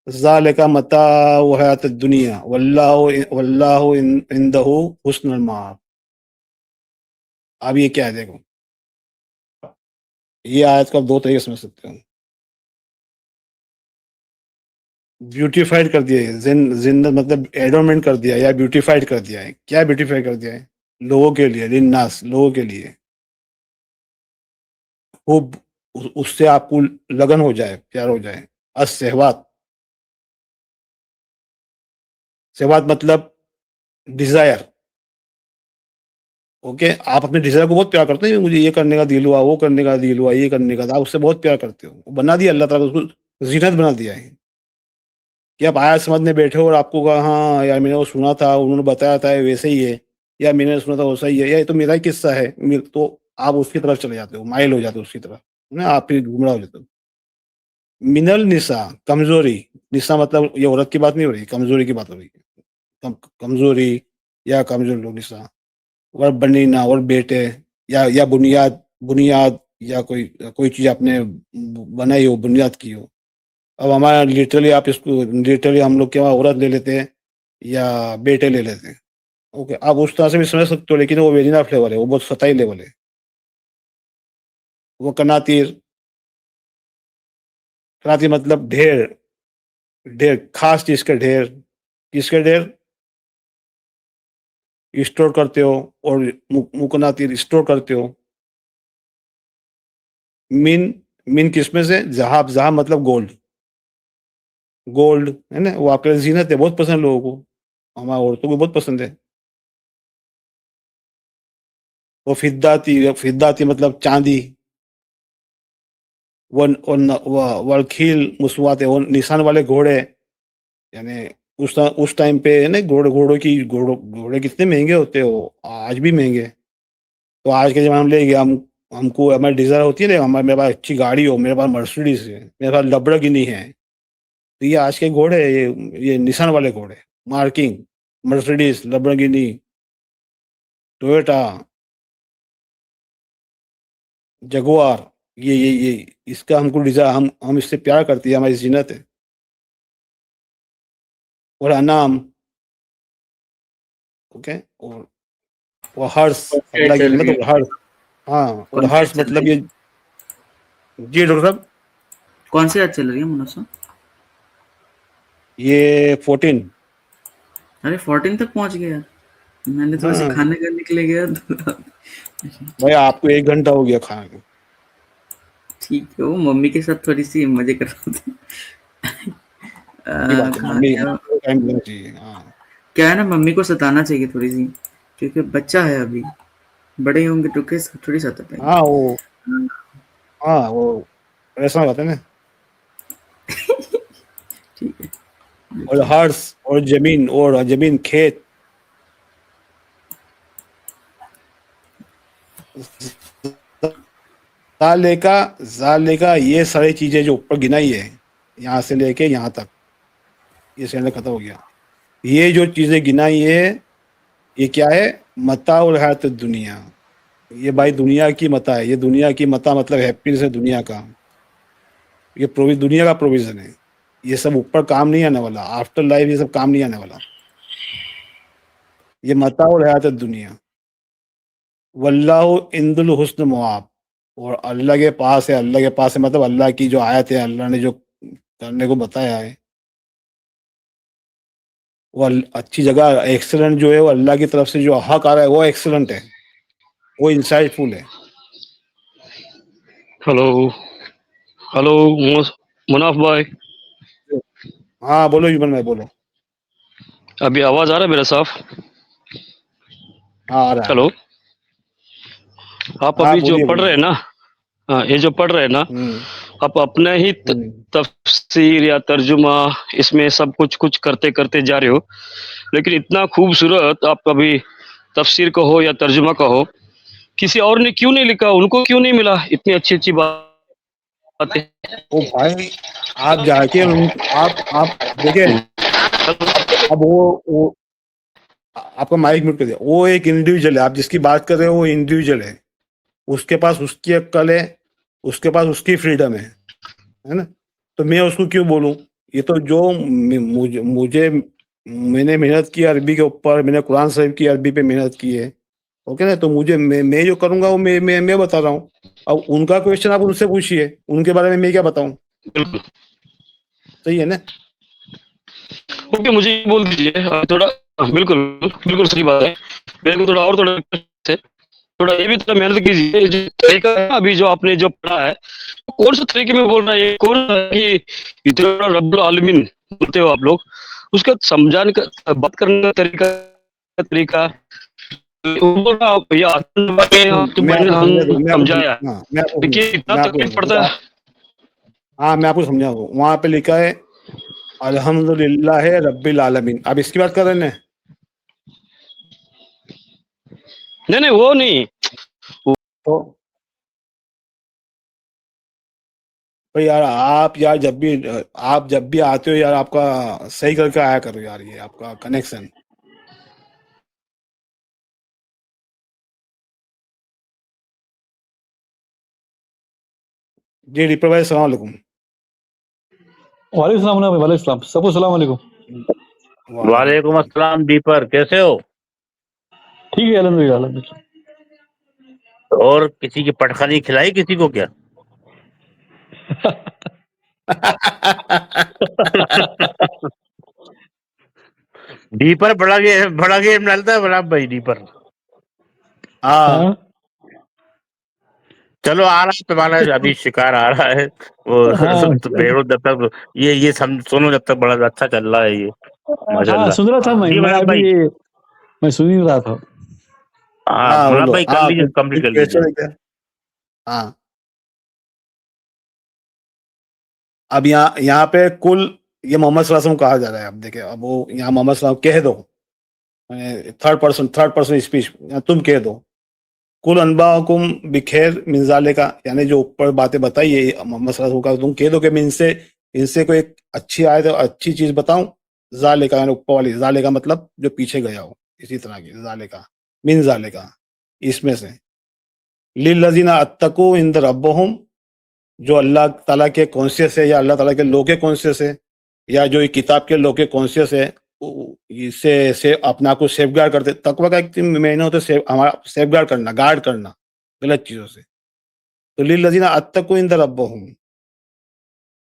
ज़ालिका मताउ हयातिद दुनिया वल्लाहु इंदहु हुस्नुल माआब। अब ये क्या है देखो, ये आयत को आप 2 तरीके से समझ सकते हो। ब्यूटीफाइड कर दिया है, जिन्नत मतलब एडोर्नमेंट कर दिया है या ब्यूटीफाइड कर दिया है। क्या ब्यूटीफाई कर दिया है? लोगों के लिए, लिन्नास, लोगों के लिए। खूब उससे आपको लगन हो जाए, प्यार हो जाए। सहवात, सहवात मतलब डिजायर। ओके, आप अपने डिजायर को बहुत प्यार करते हैं, मुझे ये करने का दिल हुआ, वो करने का दिल हुआ, ये करने का था, आप उससे बहुत प्यार करते हो। बना दिया अल्लाह ताला, उसको जीनत बना दिया है कि आप आयत समझने बैठे हो और आपको कहा हाँ यार मैंने वो सुना था, उन्होंने बताया था वैसे ही है, या मैंने सुना था वैसा ही है, या ये तो मेरा ही किस्सा है, तो आप उसकी तरफ चले जाते हो, माइल हो जाते हो उसकी तरफ, है ना? आप फिर गुमराह हो जाते हो। मिनल निसा, कमजोरी। निसा मतलब ये औरत की बात नहीं हो रही, कमजोरी की बात हो रही है। कमजोरी या कमजोर लोग, निसा। और बनीना, और बेटे, या बुनियाद, बुनियाद या कोई कोई चीज आपने बनाई हो, बुनियाद की हो। अब हमारा लिटरली आप इसको लिटरली हम लोग क्या औरत ले लेते हैं या बेटे ले लेते हैं। ओके, आप उस तरह से भी समझ सकते हो, लेकिन वो वेजिना फ्लेवर है, वो बहुत सतही लेवल है। वो कनातीर, कनातीर मतलब ढेर, ढेर खास चीज का ढेर। किसका ढेर? स्टोर करते हो, और मुकनातीर स्टोर करते हो। मीन, मीन किसमें से? जहाब, जहाब मतलब गोल्ड, गोल्ड है ना? वो आपके जीनत है, बहुत पसंद लोगों को, हमारे औरतों को बहुत पसंद है। वो फिद्दाती, फिद्दाती मतलब चांदी। वलखील मुसवाते, वो निशान वाले घोड़े, यानी उस टाइम पे है ना, घोड़े कितने महंगे होते हो, आज भी महंगे। तो आज के जमाने में ले गया, हमको हमारी डिजायर होती है ना, हमारे मेरे पास अच्छी गाड़ी हो, मेरे पास मर्सिडीज है, मेरे पास लैम्बोर्गिनी है, तो ये आज के घोड़े, ये निशान वाले घोड़े, marking, Mercedes, Lamborghini, Toyota, Jaguar, ये इसका हमको डिजायर, हम इससे प्यार करती है, हमारी जीनत है। और अनाम, ओके, और हर्ष, कौन सी अल्लाह की चल नेमत, रही और है? हर्ष, हाँ, और कौन सी हर्ष चल मतलब रही है? ये, जी डॉक्टर साहब, कौन सी आज चल रही है मुनस्सा? ये 14। अरे 14 तक पहुंच गया यार। मैंने तो ऐसे हाँ खाने करने के लिए गया तो भाई, आपको 1 घंटा हो गया खाने को। ठीक है, वो मम्मी के साथ थोड़ी सी मजे कर रहा था। सही बात है, कहाँ मम्मी गया? टाइम देना चाहिए। हाँ, क्या है ना, मम्मी को सताना चाहिए थोड़ी सी, क्योंकि बच्चा है अभी। बड़े होंगे तो किस थोड़ी सता पाएंगे। हाँ वो ऐसा होता है ना। ठीक है, और हर्ष, और जमीन, खेत, जालेका, ये सारी चीजें जो ऊपर गिनाई है, यहाँ से लेके यहाँ तक, ये सेंड खत्म हो गया। ये जो चीजें गिनाई है, ये क्या है? मता और हयात दुनिया, ये भाई दुनिया की मता है। ये दुनिया की मता मतलब हैप्पीनेस है दुनिया का, ये दुनिया का प्रोविजन है। ये सब ऊपर काम नहीं आने वाला, आफ्टर लाइफ ये सब काम नहीं आने वाला। ये मता और हयात दुनिया, वल्लाहु इंदुल हुस्न मुआब, और अल्लाह के पास है। अल्लाह के पास है मतलब अल्लाह की जो आयत है, अल्लाह ने जो करने को बताया है, वो अच्छी जगह, एक्सीलेंट जो है, वो अल्लाह की तरफ से जो हक आ रहा है वो एक्सीलेंट है, वो इंसाइटफुल है। हेलो हेलो मुनाफ भाई, हाँ बोलो युमन भाई, बोलो। अभी आवाज आ रहा है मेरा साफ? हाँ आ रहा है। हेलो, आप हाँ अभी जो बोलिए पढ़ रहे बोलिए। हैं ना, हाँ, ये जो पढ़ रहे हैं ना, आप अपने ही तफसीर या तर्जुमा इसमें सब कुछ करते करते जा रहे हो, लेकिन इतना खूबसूरत आप कभी तफसीर कहो या तर्जुमा कहो, किसी और ने क्यों नहीं लिखा? उनको क्यों नहीं मिला इतनी अच्छी अच्छी बातें? ओ भाई, आप जाके आप देखिए, अब वो आपका माइक म्यूट कर दिया। वो एक इंडिविजुअल है, आप जिसकी बात कर रहे हो वो इंडिविजुअल है, उसके पास उसकी अक्ल है, उसके पास उसकी फ्रीडम है ना? तो मैं उसको क्यों बोलूं? ये तो जो मुझे मैंने मेहनत की अरबी के ऊपर, मैंने कुरान शरीफ की अरबी पे मेहनत की है, ओके ना? तो मुझे मैं जो करूंगा वो मैं बता रहा हूँ। अब उनका क्वेश्चन आप उनसे पूछिए, उनके बारे में मैं क्या बताऊं? बिल्कुल, सही है ना? ओके, मुझे ये बोल दीजिए थोड़ा। बिल्कुल बिल्कुल सही बात है। मेरे को थोड़ा ये भी थोड़ा मेहनत कीजिए। ये जो तरीका है ना, अभी जो आपने जो पढ़ा है, कौन से तरीके में बोल रहा है? ये कौन है कि इतना बड़ा रब्बुल आलमीन बोलते हो आप लोग? उसका समझाने का, बात करने का तरीका वो बोल रहा आप, ये आतंकवाद है, तो मैं मैंने आपको समझा दूं, हम समझाया। हाँ मैं आपको देखिए इतना मैं आपको तकलीफ पड़ता है। हाँ मैं आपको समझा दूं। वहां पे लिखा है अल्हम्दुलिल्लाह रब्बिल आलमीन, आप इसकी बात कर रहे हैं? नहीं नहीं, वो नहीं। तो भाई यार, आप जब भी आते हो यार, आपका सही करके आया करो यार, ये आपका कनेक्शन। जी रिपर भाई, सलाम वालेकुम। वालेकुम सलाम भाई, वालेकुम सलाम, सबको सलाम वालेकुम। वालेकुम अस्सलाम दीपर, कैसे हो? ठीक है, अल्हम्दुलिल्लाह अल्हम्दुलिल्लाह। और किसी की पटखनी खिलाई किसी को क्या? दीपर बड़ा गेम डालता है बड़ा भाई दीपर। हाँ चलो आ रहा है तुम्हारा अभी शिकार आ रहा है वो। हाँ तो भेड़ो जब तक ये सुनो, जब तक बड़ा अच्छा चल रहा है ये, हाँ, माशाल्लाह। सुन रहा था जी मैं मुनाफ अभी, भाई, मैं सुन ही रहा था। हाँ हाँ मुनाफ बोलो। भाई कर हाँ लीजिए, कंप्लीट कर लीजिए। क्वेश्चन है क्या? हाँ, अब यहाँ पे कुल ये मोहम्मद सल्लल्लाहु अलैहि वसल्लम कहा जा रहा है। अब देखिए, अब वो यहाँ मोहम्मद सल्लल्लाहु अलैहि वसल्लम कह दो, थर्ड पर्सन स्पीच, तुम कह दो कुल अनबाकुम बिखैर मिन ज़ालिका, यानी जो ऊपर बातें बताई है मोहम्मद सल्लल्लाहु अलैहि वसल्लम का, तुम कह दो कि मैं इनसे कोई एक अच्छी आयत और अच्छी चीज बताऊं। ज़ालिका यानी ऊपर वाली, ज़ालिका मतलब जो पीछे गया हो, इसी तरह की ज़ालिका। मिन ज़ालिका, इसमें से लिल्लज़ीना अत्तकू इंद रब्बहुम, जो अल्लाह ताला के कॉन्शियस है या अल्लाह ताला के लॉ के कॉन्शियस है या जो ये किताब के लॉ के कॉन्शियस है, इससे से अपना को सेफगार्ड करते। तकवा का एक मेन होता है हमारा सेफगार्ड करना, गार्ड करना गलत चीज़ों से। तो लिल्लज़ीना अत्तकू इंद रब्बहुम,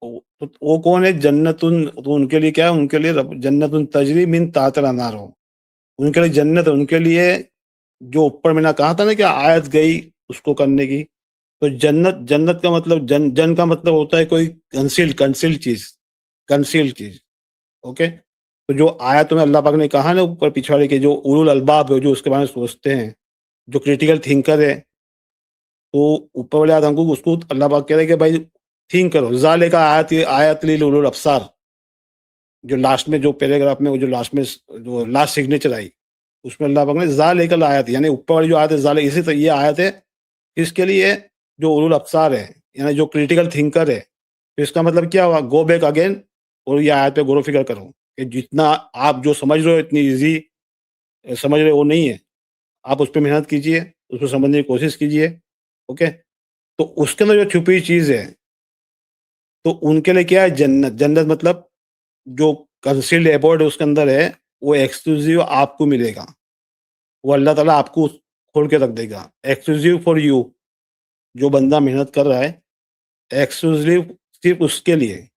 तो वो कौन है? जन्नतुन, तो उनके लिए क्या है? उनके लिए जन्नतुन तजरी मिन ताहतिल अनहार हो, उनके लिए जन्नत है, उनके लिए जो ऊपर मैंने कहा था ना कि आयत गई उसको करने की। तो जन्नत का मतलब जन का मतलब होता है कोई कंसील्ड चीज। ओके, तो जो आयत में अल्लाह पाक ने कहा ना ऊपर पिछवाड़े के, जो उलुल अलबाब है, जो उसके बारे में सोचते हैं, जो क्रिटिकल थिंकर है, तो ऊपर वाले आदम को उसको अल्लाह पाक कह रहे हैं कि भाई थिंक करो। ज़ालिका आयत लिल उलुल अब्सार, जो लास्ट में जो पैराग्राफ में, वो जो लास्ट में जो लास्ट सिग्नेचर आई, उसमें अल्लाह पाक ने ज़ालिकल आयत, यानी ऊपर वाली जो आयत है ज़ालिक, इसी तरह ये आयत है इसके लिए जो उलुल अब्सार है, यानी जो क्रिटिकल थिंकर है। तो इसका मतलब क्या हुआ? गो बैक अगेन और ये आयत पे गौर फिक्र करो कि जितना आप जो समझ रहे हो इतनी ईजी समझ रहे हो वो नहीं है, आप उस पर मेहनत कीजिए, उसको समझने की कोशिश कीजिए। ओके, तो उसके अंदर जो छुपी चीज़ है, तो उनके लिए क्या है? जन्नत मतलब जो कंसील्ड एबोर्ड उसके अंदर है, वो एक्सक्लूसिव आपको मिलेगा, वो अल्लाह ताला आपको खोल के रख देगा, एक्सक्लूसिव फॉर यू। जो बंदा मेहनत कर रहा है, एक्सक्लूसिव सिर्फ उसके लिए,